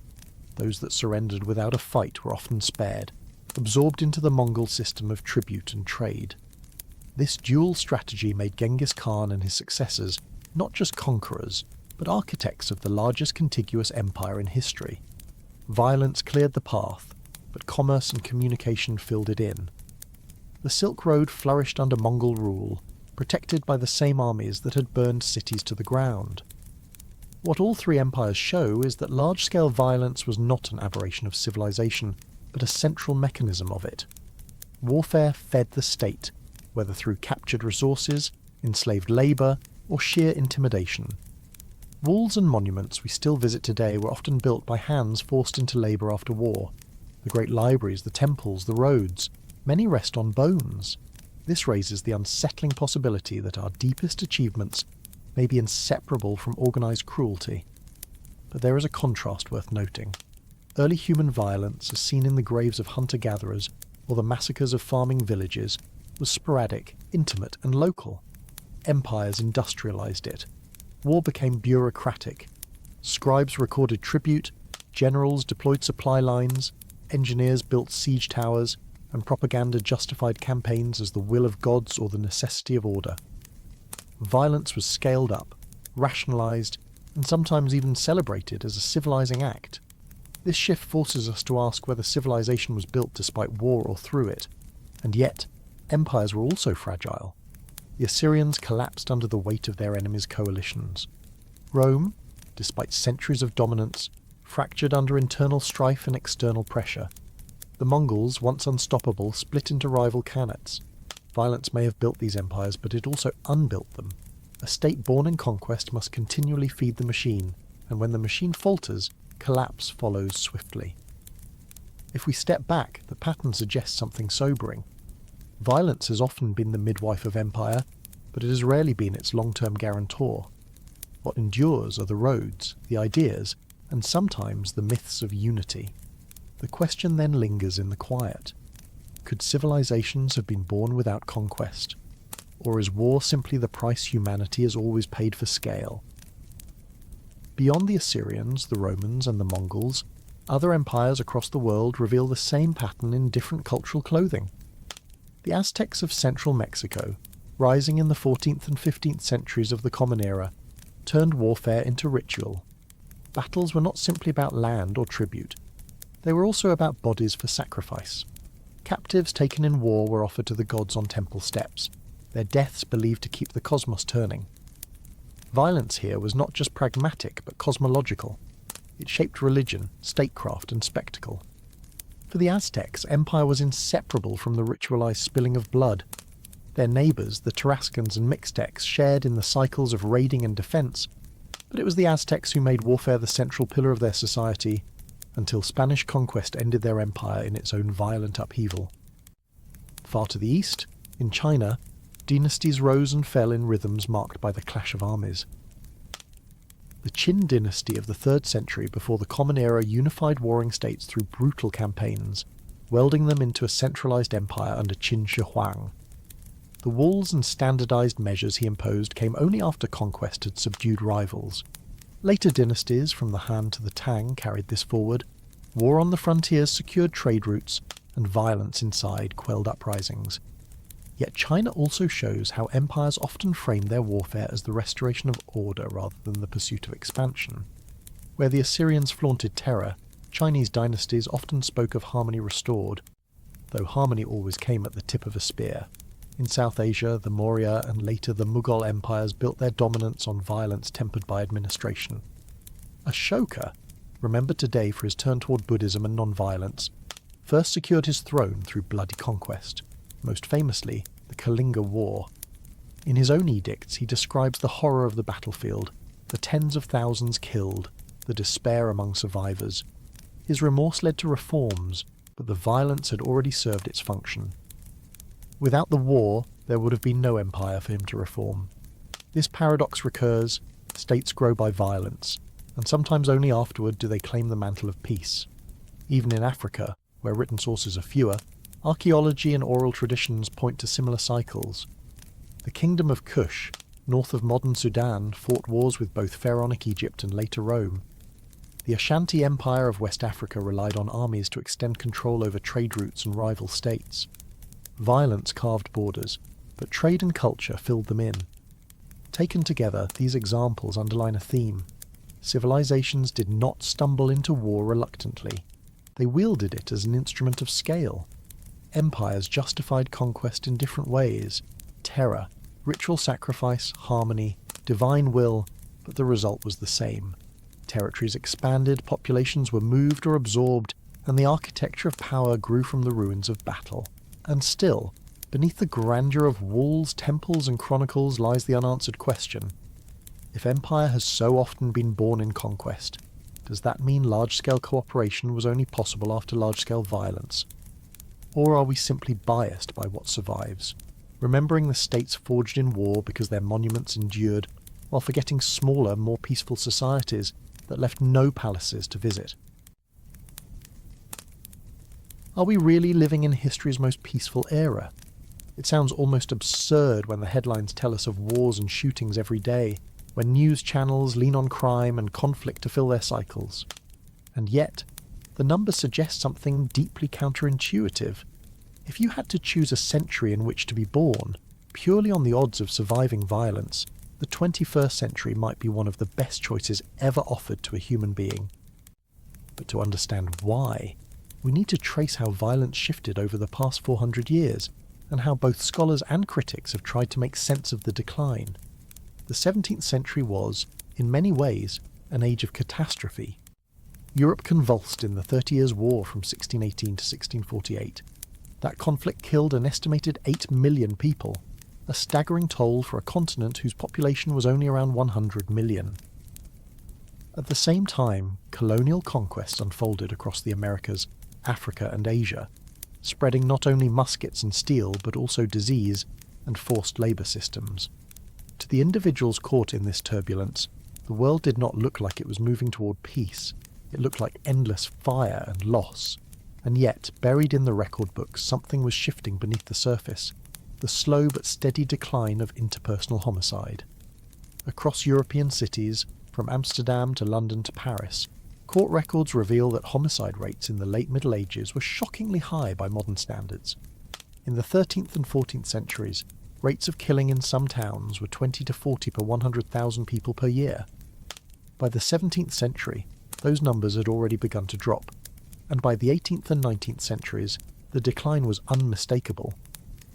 Those that surrendered without a fight were often spared, absorbed into the Mongol system of tribute and trade. This dual strategy made Genghis Khan and his successors not just conquerors, but architects of the largest contiguous empire in history. Violence cleared the path, but commerce and communication filled it in. The Silk Road flourished under Mongol rule, protected by the same armies that had burned cities to the ground. What all three empires show is that large-scale violence was not an aberration of civilization, but a central mechanism of it. Warfare fed the state, whether through captured resources, enslaved labour, or sheer intimidation. Walls and monuments we still visit today were often built by hands forced into labour after war. The great libraries, the temples, the roads, many rest on bones. This raises the unsettling possibility that our deepest achievements may be inseparable from organised cruelty. But there is a contrast worth noting. Early human violence, as seen in the graves of hunter-gatherers or the massacres of farming villages, was sporadic, intimate and local. Empires industrialised it. War became bureaucratic. Scribes recorded tribute, generals deployed supply lines, engineers built siege towers, and propaganda justified campaigns as the will of gods or the necessity of order. Violence was scaled up, rationalised, and sometimes even celebrated as a civilising act. This shift forces us to ask whether civilization was built despite war or through it, and yet, empires were also fragile. The Assyrians collapsed under the weight of their enemies' coalitions. Rome, despite centuries of dominance, fractured under internal strife and external pressure. The Mongols, once unstoppable, split into rival khanates. Violence may have built these empires, but it also unbuilt them. A state born in conquest must continually feed the machine, and when the machine falters, collapse follows swiftly. If we step back, the pattern suggests something sobering. Violence has often been the midwife of empire, but it has rarely been its long-term guarantor. What endures are the roads, the ideas, and sometimes the myths of unity. The question then lingers in the quiet. Could civilizations have been born without conquest? Or is war simply the price humanity has always paid for scale? Beyond the Assyrians, the Romans, and the Mongols, other empires across the world reveal the same pattern in different cultural clothing. The Aztecs of central Mexico, rising in the 14th and 15th centuries of the Common Era, turned warfare into ritual. Battles were not simply about land or tribute. They were also about bodies for sacrifice. Captives taken in war were offered to the gods on temple steps, their deaths believed to keep the cosmos turning. Violence here was not just pragmatic but cosmological. It shaped religion, statecraft, and spectacle. For the Aztecs, empire was inseparable from the ritualized spilling of blood. Their neighbours, the Tarascans and Mixtecs, shared in the cycles of raiding and defence, but it was the Aztecs who made warfare the central pillar of their society, until Spanish conquest ended their empire in its own violent upheaval. Far to the east, in China, dynasties rose and fell in rhythms marked by the clash of armies. The Qin dynasty of the 3rd century before the Common Era unified warring states through brutal campaigns, welding them into a centralized empire under Qin Shi Huang. The walls and standardized measures he imposed came only after conquest had subdued rivals. Later dynasties, from the Han to the Tang, carried this forward. War on the frontiers secured trade routes, and violence inside quelled uprisings. Yet China also shows how empires often frame their warfare as the restoration of order rather than the pursuit of expansion. Where the Assyrians flaunted terror, Chinese dynasties often spoke of harmony restored, though harmony always came at the tip of a spear. In South Asia, the Maurya and later the Mughal empires built their dominance on violence tempered by administration. Ashoka, remembered today for his turn toward Buddhism and non-violence, first secured his throne through bloody conquest, most famously the Kalinga War. In his own edicts he describes the horror of the battlefield, the tens of thousands killed, the despair among survivors. His remorse led to reforms, but the violence had already served its function. Without the war, there would have been no empire for him to reform. This paradox recurs: states grow by violence, and sometimes only afterward do they claim the mantle of peace. Even in Africa, where written sources are fewer, archaeology and oral traditions point to similar cycles. The Kingdom of Kush, north of modern Sudan, fought wars with both pharaonic Egypt and later Rome. The Ashanti Empire of West Africa relied on armies to extend control over trade routes and rival states. Violence carved borders, but trade and culture filled them in. Taken together, these examples underline a theme. Civilizations did not stumble into war reluctantly. They wielded it as an instrument of scale. Empires justified conquest in different ways: terror, ritual sacrifice, harmony, divine will, but the result was the same. Territories expanded, populations were moved or absorbed, and the architecture of power grew from the ruins of battle. And still, beneath the grandeur of walls, temples, and chronicles lies the unanswered question. If empire has so often been born in conquest, does that mean large-scale cooperation was only possible after large-scale violence? Or are we simply biased by what survives, remembering the states forged in war because their monuments endured, while forgetting smaller, more peaceful societies that left no palaces to visit? Are we really living in history's most peaceful era? It sounds almost absurd when the headlines tell us of wars and shootings every day, when news channels lean on crime and conflict to fill their cycles. And yet, the numbers suggest something deeply counterintuitive. If you had to choose a century in which to be born, purely on the odds of surviving violence, the 21st century might be one of the best choices ever offered to a human being. But to understand why, we need to trace how violence shifted over the past 400 years, and how both scholars and critics have tried to make sense of the decline. The 17th century was, in many ways, an age of catastrophe. Europe convulsed in the 30 Years' War from 1618 to 1648. That conflict killed an estimated 8 million people, a staggering toll for a continent whose population was only around 100 million. At the same time, colonial conquest unfolded across the Americas, Africa and Asia, spreading not only muskets and steel but also disease and forced labour systems. To the individuals caught in this turbulence, the world did not look like it was moving toward peace. It looked like endless fire and loss. And yet, buried in the record books, something was shifting beneath the surface, the slow but steady decline of interpersonal homicide. Across European cities, from Amsterdam to London to Paris, court records reveal that homicide rates in the late Middle Ages were shockingly high by modern standards. In the 13th and 14th centuries, rates of killing in some towns were 20 to 40 per 100,000 people per year. By the 17th century, those numbers had already begun to drop, and by the 18th and 19th centuries, the decline was unmistakable.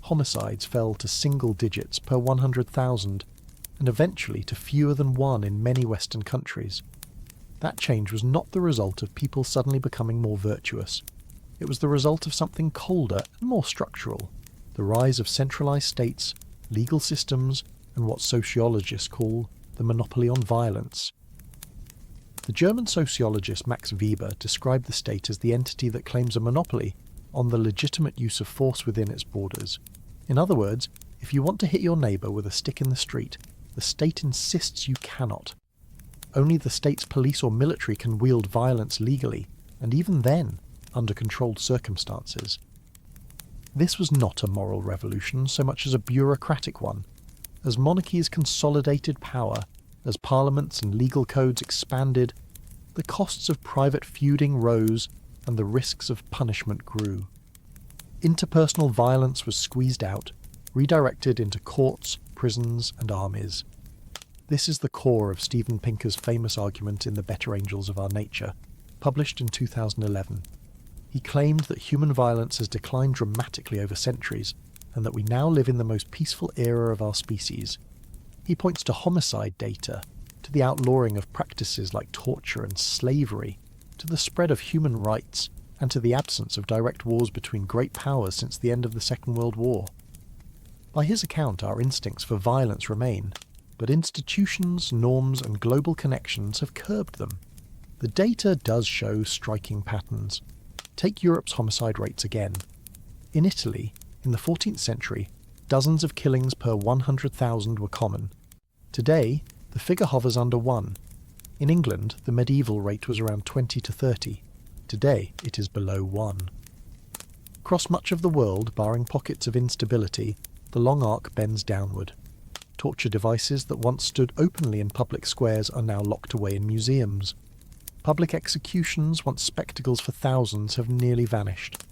Homicides fell to single digits per 100,000, and eventually to fewer than one in many Western countries. That change was not the result of people suddenly becoming more virtuous. It was the result of something colder and more structural: the rise of centralized states, legal systems, and what sociologists call the monopoly on violence. The German sociologist Max Weber described the state as the entity that claims a monopoly on the legitimate use of force within its borders. In other words, if you want to hit your neighbour with a stick in the street, the state insists you cannot. Only the state's police or military can wield violence legally, and even then, under controlled circumstances. This was not a moral revolution so much as a bureaucratic one. As monarchies consolidated power, as parliaments and legal codes expanded, the costs of private feuding rose and the risks of punishment grew. Interpersonal violence was squeezed out, redirected into courts, prisons, and armies. This is the core of Steven Pinker's famous argument in The Better Angels of Our Nature, published in 2011. He claimed that human violence has declined dramatically over centuries, and that we now live in the most peaceful era of our species. He points to homicide data, to the outlawing of practices like torture and slavery, to the spread of human rights, and to the absence of direct wars between great powers since the end of the Second World War. By his account, our instincts for violence remain, but institutions, norms, and global connections have curbed them. The data does show striking patterns. Take Europe's homicide rates again. In Italy, in the 14th century, dozens of killings per 100,000 were common. Today, the figure hovers under 1. In England, the medieval rate was around 20 to 30. Today, it is below 1. Across much of the world, barring pockets of instability, the long arc bends downward. Torture devices that once stood openly in public squares are now locked away in museums. Public executions, once spectacles for thousands, have nearly vanished.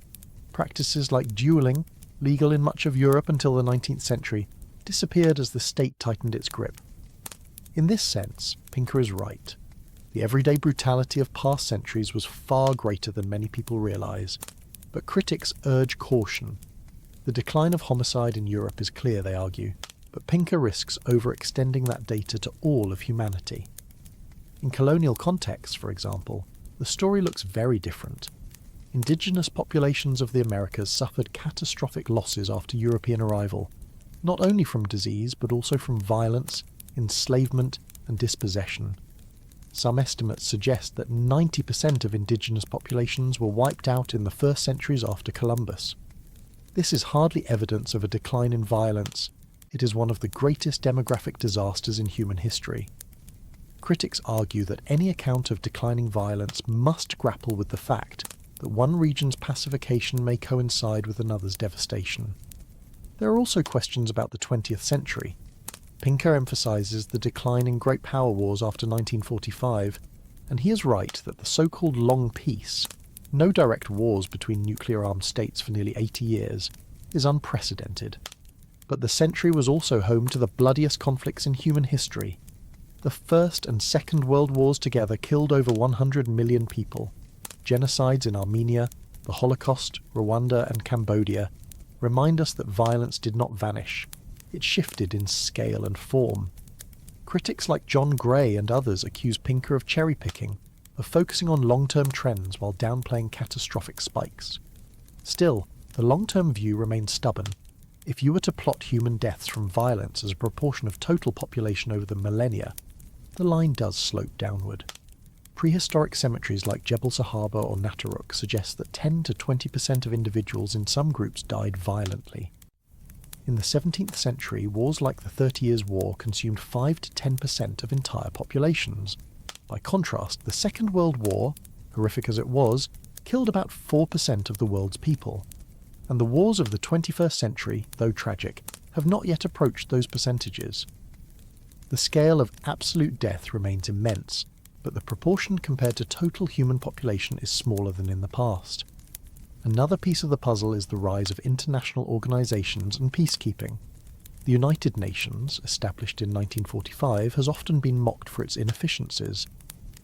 Practices like duelling, legal in much of Europe until the 19th century, disappeared as the state tightened its grip. In this sense, Pinker is right. The everyday brutality of past centuries was far greater than many people realise. But critics urge caution. The decline of homicide in Europe is clear, they argue, but Pinker risks overextending that data to all of humanity. In colonial contexts, for example, the story looks very different. Indigenous populations of the Americas suffered catastrophic losses after European arrival, not only from disease but also from violence, enslavement, and dispossession. Some estimates suggest that 90% of indigenous populations were wiped out in the first centuries after Columbus. This is hardly evidence of a decline in violence. It is one of the greatest demographic disasters in human history. Critics argue that any account of declining violence must grapple with the fact that one region's pacification may coincide with another's devastation. There are also questions about the 20th century. Pinker emphasises the decline in great power wars after 1945, and he is right that the so-called Long Peace, no direct wars between nuclear-armed states for nearly 80 years, is unprecedented. But the century was also home to the bloodiest conflicts in human history. The First and Second World Wars together killed over 100 million people. Genocides in Armenia, the Holocaust, Rwanda and Cambodia, remind us that violence did not vanish. It shifted in scale and form. Critics like John Gray and others accuse Pinker of cherry-picking, of focusing on long-term trends while downplaying catastrophic spikes. Still, the long-term view remains stubborn. If you were to plot human deaths from violence as a proportion of total population over the millennia, the line does slope downward. Prehistoric cemeteries like Jebel Sahaba or Nataruk suggest that 10 to 20% of individuals in some groups died violently. In the 17th century, wars like the 30 Years' War consumed 5 to 10% of entire populations. By contrast, the Second World War, horrific as it was, killed about 4% of the world's people. And the wars of the 21st century, though tragic, have not yet approached those percentages. The scale of absolute death remains immense, but the proportion compared to total human population is smaller than in the past. Another piece of the puzzle is the rise of international organisations and peacekeeping. The United Nations, established in 1945, has often been mocked for its inefficiencies.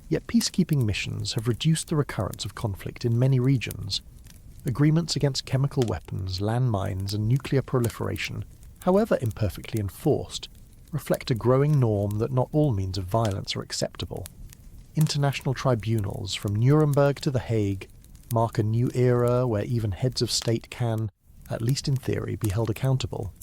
Yet peacekeeping missions have reduced the recurrence of conflict in many regions. Agreements against chemical weapons, landmines and nuclear proliferation, however imperfectly enforced, reflect a growing norm that not all means of violence are acceptable. International tribunals, from Nuremberg to The Hague, mark a new era where even heads of state can, at least in theory, be held accountable.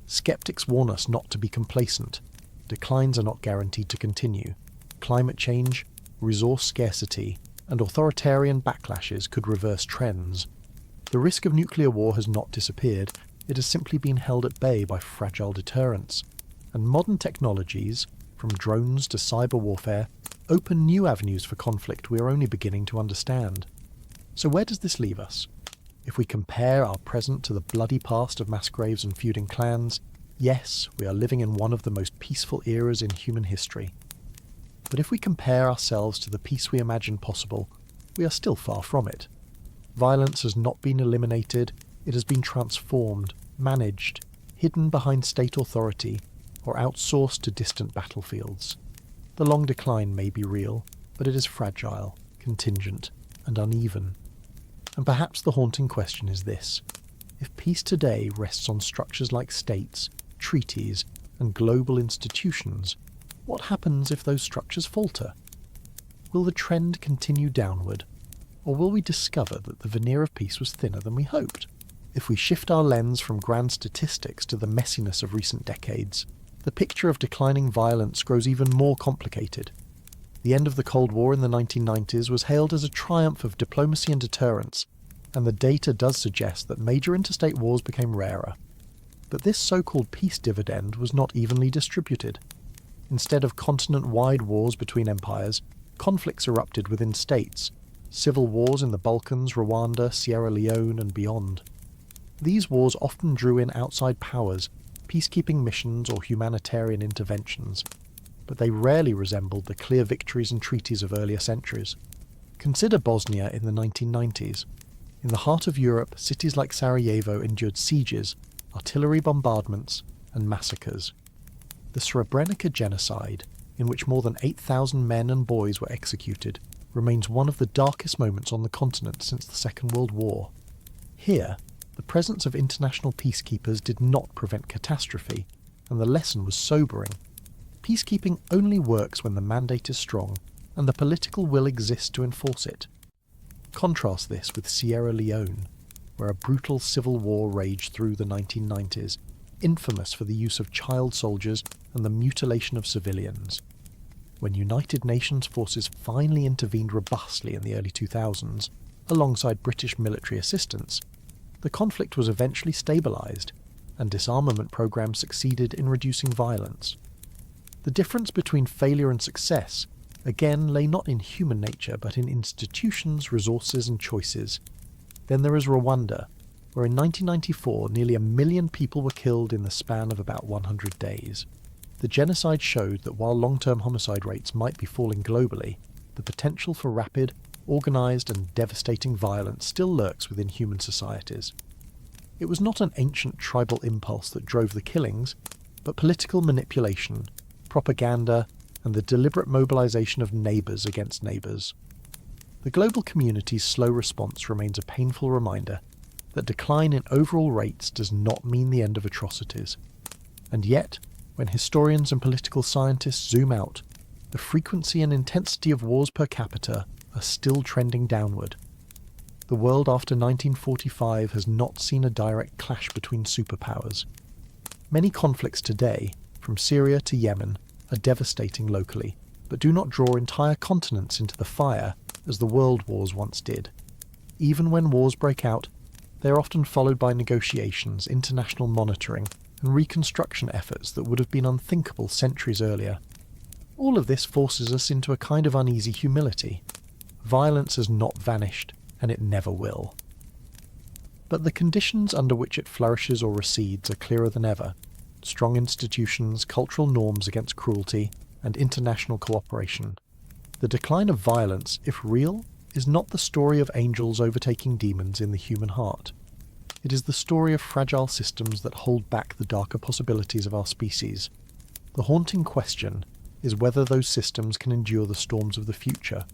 Skeptics warn us not to be complacent. Declines are not guaranteed to continue. Climate change, resource scarcity, and authoritarian backlashes could reverse trends. The risk of nuclear war has not disappeared, it has simply been held at bay by fragile deterrents. And modern technologies, from drones to cyber warfare, open new avenues for conflict we are only beginning to understand. So where does this leave us? If we compare our present to the bloody past of mass graves and feuding clans, yes, we are living in one of the most peaceful eras in human history. But if we compare ourselves to the peace we imagine possible, we are still far from it. Violence has not been eliminated, it has been transformed, managed, hidden behind state authority, or outsourced to distant battlefields. The long decline may be real, but it is fragile, contingent, and uneven. And perhaps the haunting question is this: if peace today rests on structures like states, treaties, and global institutions, what happens if those structures falter? Will the trend continue downward, or will we discover that the veneer of peace was thinner than we hoped? If we shift our lens from grand statistics to the messiness of recent decades, the picture of declining violence grows even more complicated. The end of the Cold War in the 1990s was hailed as a triumph of diplomacy and deterrence, and the data does suggest that major interstate wars became rarer. But this so-called peace dividend was not evenly distributed. Instead of continent-wide wars between empires, conflicts erupted within states, civil wars in the Balkans, Rwanda, Sierra Leone, and beyond. These wars often drew in outside powers, peacekeeping missions or humanitarian interventions, but they rarely resembled the clear victories and treaties of earlier centuries. Consider Bosnia in the 1990s. In the heart of Europe, cities like Sarajevo endured sieges, artillery bombardments, and massacres. The Srebrenica genocide, in which more than 8,000 men and boys were executed, remains one of the darkest moments on the continent since the Second World War. Here, the presence of international peacekeepers did not prevent catastrophe, and the lesson was sobering. Peacekeeping only works when the mandate is strong and the political will exists to enforce it. Contrast this with Sierra Leone, where a brutal civil war raged through the 1990s, infamous for the use of child soldiers and the mutilation of civilians. When United Nations forces finally intervened robustly in the early 2000s, alongside British military assistance, the conflict was eventually stabilised, and disarmament programs succeeded in reducing violence. The difference between failure and success, again, lay not in human nature but in institutions, resources and choices. Then there is Rwanda, where in 1994 nearly 1 million people were killed in the span of about 100 days. The genocide showed that while long-term homicide rates might be falling globally, the potential for rapid, organised and devastating violence still lurks within human societies. It was not an ancient tribal impulse that drove the killings, but political manipulation, propaganda, and the deliberate mobilisation of neighbours against neighbours. The global community's slow response remains a painful reminder. that decline in overall rates does not mean the end of atrocities. And yet, when historians and political scientists zoom out, the frequency and intensity of wars per capita are still trending downward. The world after 1945 has not seen a direct clash between superpowers. Many conflicts today, from Syria to Yemen, are devastating locally, but do not draw entire continents into the fire as the world wars once did. Even when wars break out, they are often followed by negotiations, international monitoring, and reconstruction efforts that would have been unthinkable centuries earlier. All of this forces us into a kind of uneasy humility. Violence has not vanished, and it never will. But the conditions under which it flourishes or recedes are clearer than ever. Strong institutions, cultural norms against cruelty, and international cooperation. The decline of violence, if real, is not the story of angels overtaking demons in the human heart. It is the story of fragile systems that hold back the darker possibilities of our species. The haunting question is whether those systems can endure the storms of the future,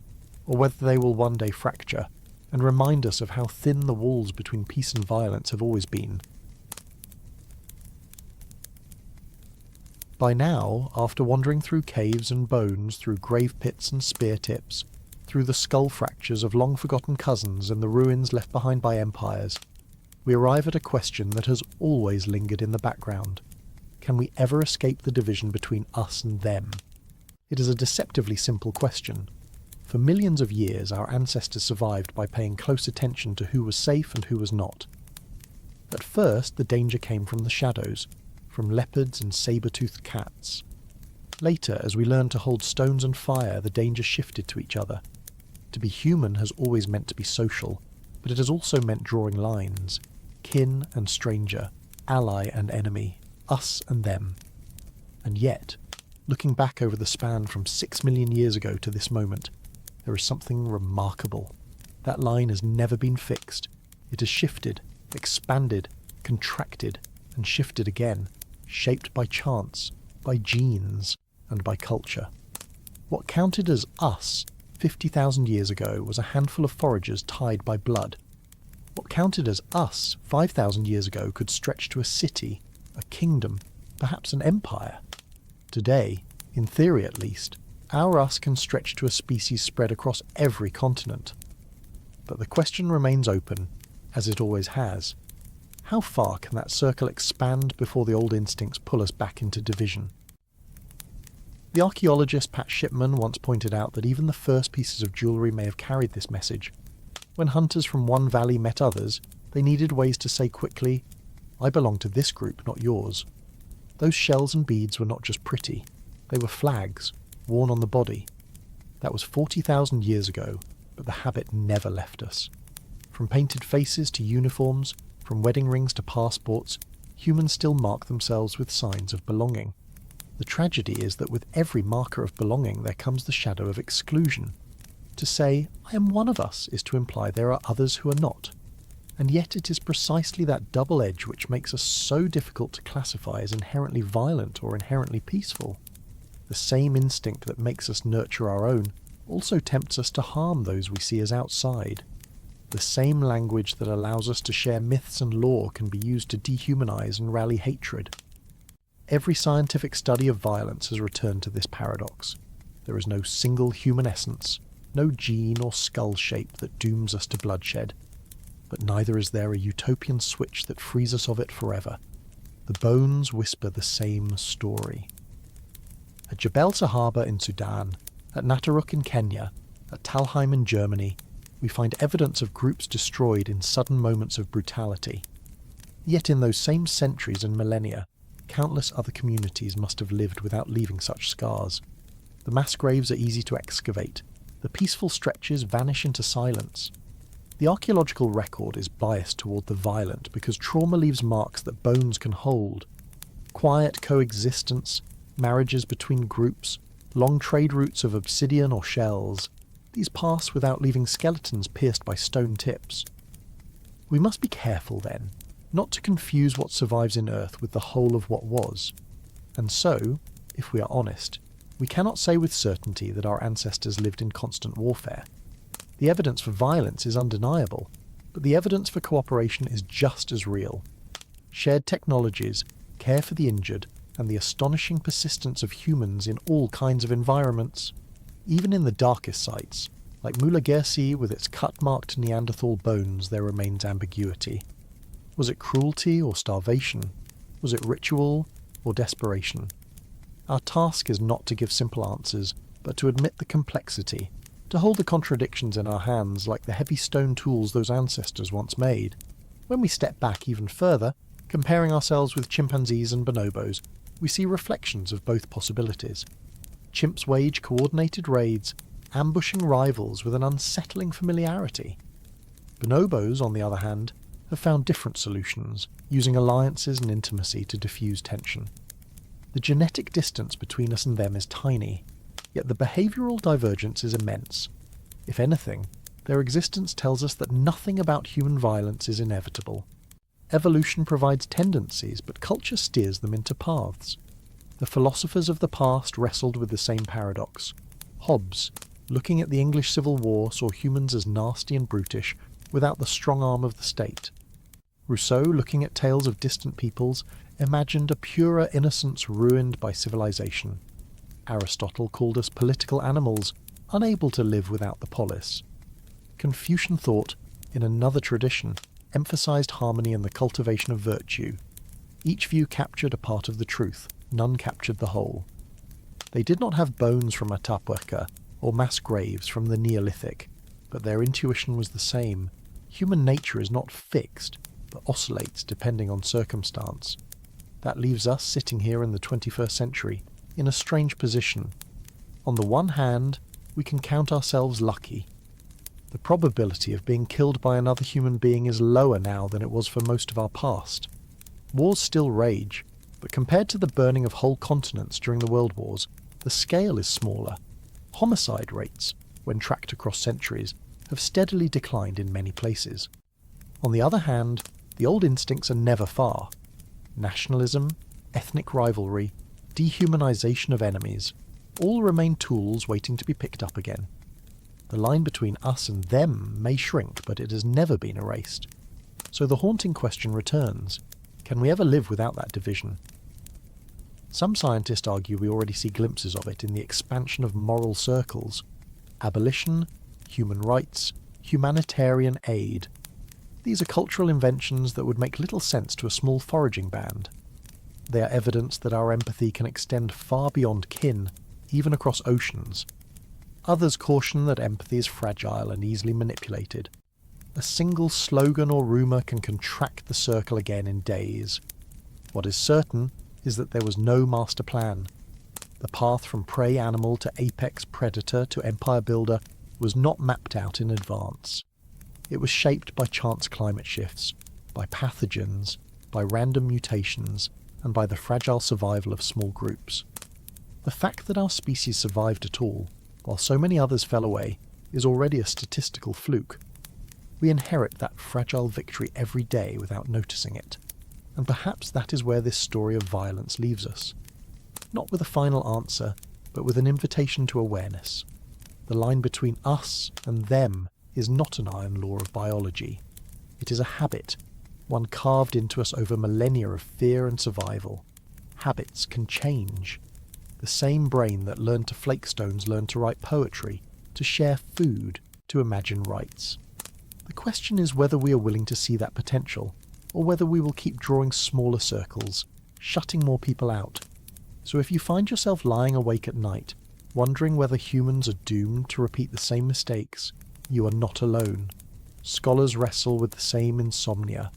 or whether they will one day fracture and remind us of how thin the walls between peace and violence have always been. By now, after wandering through caves and bones, through grave pits and spear tips, through the skull fractures of long-forgotten cousins and the ruins left behind by empires, we arrive at a question that has always lingered in the background. Can we ever escape the division between us and them? It is a deceptively simple question. For millions of years, our ancestors survived by paying close attention to who was safe and who was not. At first, the danger came from the shadows, from leopards and saber-toothed cats. Later, as we learned to hold stones and fire, the danger shifted to each other. To be human has always meant to be social, but it has also meant drawing lines. Kin and stranger, ally and enemy, us and them. And yet, looking back over the span from 6 million years ago to this moment, there is something remarkable. That line has never been fixed. It has shifted, expanded, contracted, and shifted again, shaped by chance, by genes, and by culture. What counted as us 50,000 years ago was a handful of foragers tied by blood. What counted as us 5,000 years ago could stretch to a city, a kingdom, perhaps an empire. Today, in theory at least, our us can stretch to a species spread across every continent. But the question remains open, as it always has. How far can that circle expand before the old instincts pull us back into division? The archaeologist Pat Shipman once pointed out that even the first pieces of jewellery may have carried this message. When hunters from one valley met others, they needed ways to say quickly, "I belong to this group, not yours." Those shells and beads were not just pretty, they were flags, worn on the body. That was 40,000 years ago, but the habit never left us. From painted faces to uniforms, from wedding rings to passports, humans still mark themselves with signs of belonging. The tragedy is that with every marker of belonging there comes the shadow of exclusion. To say, "I am one of us," is to imply there are others who are not. And yet it is precisely that double edge which makes us so difficult to classify as inherently violent or inherently peaceful. The same instinct that makes us nurture our own also tempts us to harm those we see as outside. The same language that allows us to share myths and lore can be used to dehumanize and rally hatred. Every scientific study of violence has returned to this paradox. There is no single human essence, no gene or skull shape that dooms us to bloodshed. But neither is there a utopian switch that frees us of it forever. The bones whisper the same story. At Jebel Sahaba in Sudan, at Nataruk in Kenya, at Talheim in Germany, we find evidence of groups destroyed in sudden moments of brutality. Yet in those same centuries and millennia, countless other communities must have lived without leaving such scars. The mass graves are easy to excavate. The peaceful stretches vanish into silence. The archaeological record is biased toward the violent because trauma leaves marks that bones can hold. Quiet coexistence, marriages between groups, long trade routes of obsidian or shells, these pass without leaving skeletons pierced by stone tips. We must be careful, then, not to confuse what survives in Earth with the whole of what was. And so, if we are honest, we cannot say with certainty that our ancestors lived in constant warfare. The evidence for violence is undeniable, but the evidence for cooperation is just as real. Shared technologies, care for the injured, and the astonishing persistence of humans in all kinds of environments. Even in the darkest sites, like Mulagirsi with its cut-marked Neanderthal bones, there remains ambiguity. Was it cruelty or starvation? Was it ritual or desperation? Our task is not to give simple answers, but to admit the complexity, to hold the contradictions in our hands like the heavy stone tools those ancestors once made. When we step back even further, comparing ourselves with chimpanzees and bonobos, we see reflections of both possibilities. Chimps wage coordinated raids, ambushing rivals with an unsettling familiarity. Bonobos, on the other hand, have found different solutions, using alliances and intimacy to diffuse tension. The genetic distance between us and them is tiny, yet the behavioural divergence is immense. If anything, their existence tells us that nothing about human violence is inevitable. Evolution provides tendencies, but culture steers them into paths. The philosophers of the past wrestled with the same paradox. Hobbes, looking at the English Civil War, saw humans as nasty and brutish, without the strong arm of the state. Rousseau, looking at tales of distant peoples, imagined a purer innocence ruined by civilization. Aristotle called us political animals, unable to live without the polis. Confucian thought, in another tradition, emphasized harmony and the cultivation of virtue. Each view captured a part of the truth, none captured the whole. They did not have bones from Atapuerca or mass graves from the Neolithic, but their intuition was the same. Human nature is not fixed, but oscillates depending on circumstance. That leaves us sitting here in the 21st century, in a strange position. On the one hand, we can count ourselves lucky. The probability of being killed by another human being is lower now than it was for most of our past. Wars still rage, but compared to the burning of whole continents during the World Wars, the scale is smaller. Homicide rates, when tracked across centuries, have steadily declined in many places. On the other hand, the old instincts are never far. Nationalism, ethnic rivalry, dehumanization of enemies, all remain tools waiting to be picked up again. The line between us and them may shrink, but it has never been erased. So the haunting question returns: can we ever live without that division? Some scientists argue we already see glimpses of it in the expansion of moral circles. Abolition, human rights, humanitarian aid. These are cultural inventions that would make little sense to a small foraging band. They are evidence that our empathy can extend far beyond kin, even across oceans. Others caution that empathy is fragile and easily manipulated. A single slogan or rumour can contract the circle again in days. What is certain is that there was no master plan. The path from prey animal to apex predator to empire builder was not mapped out in advance. It was shaped by chance climate shifts, by pathogens, by random mutations, and by the fragile survival of small groups. The fact that our species survived at all, while so many others fell away, is already a statistical fluke. We inherit that fragile victory every day without noticing it, and perhaps that is where this story of violence leaves us. Not with a final answer, but with an invitation to awareness. The line between us and them is not an iron law of biology. It is a habit, one carved into us over millennia of fear and survival. Habits can change. The same brain that learned to flake stones learned to write poetry, to share food, to imagine rights. The question is whether we are willing to see that potential, or whether we will keep drawing smaller circles, shutting more people out. So if you find yourself lying awake at night, wondering whether humans are doomed to repeat the same mistakes, you are not alone. Scholars wrestle with the same insomnia.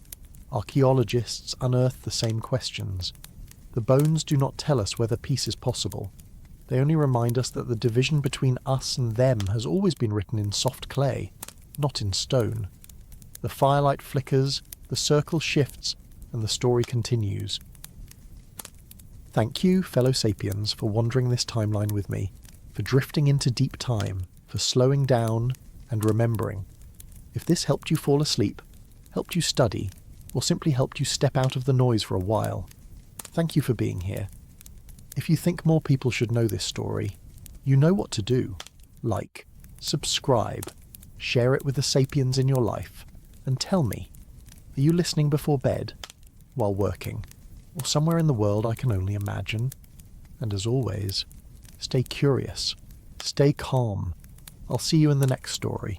Archaeologists unearth the same questions. The bones do not tell us whether peace is possible. They only remind us that the division between us and them has always been written in soft clay, not in stone. The firelight flickers, the circle shifts, and the story continues. Thank you, fellow sapiens, for wandering this timeline with me, for drifting into deep time, for slowing down and remembering. If this helped you fall asleep, helped you study, or simply helped you step out of the noise for a while, thank you for being here. If you think more people should know this story, you know what to do. Like, subscribe, share it with the sapiens in your life, And tell me, are you listening before bed, while working, or somewhere in the world I can only imagine? And as always, stay curious, stay calm. I'll see you in the next story.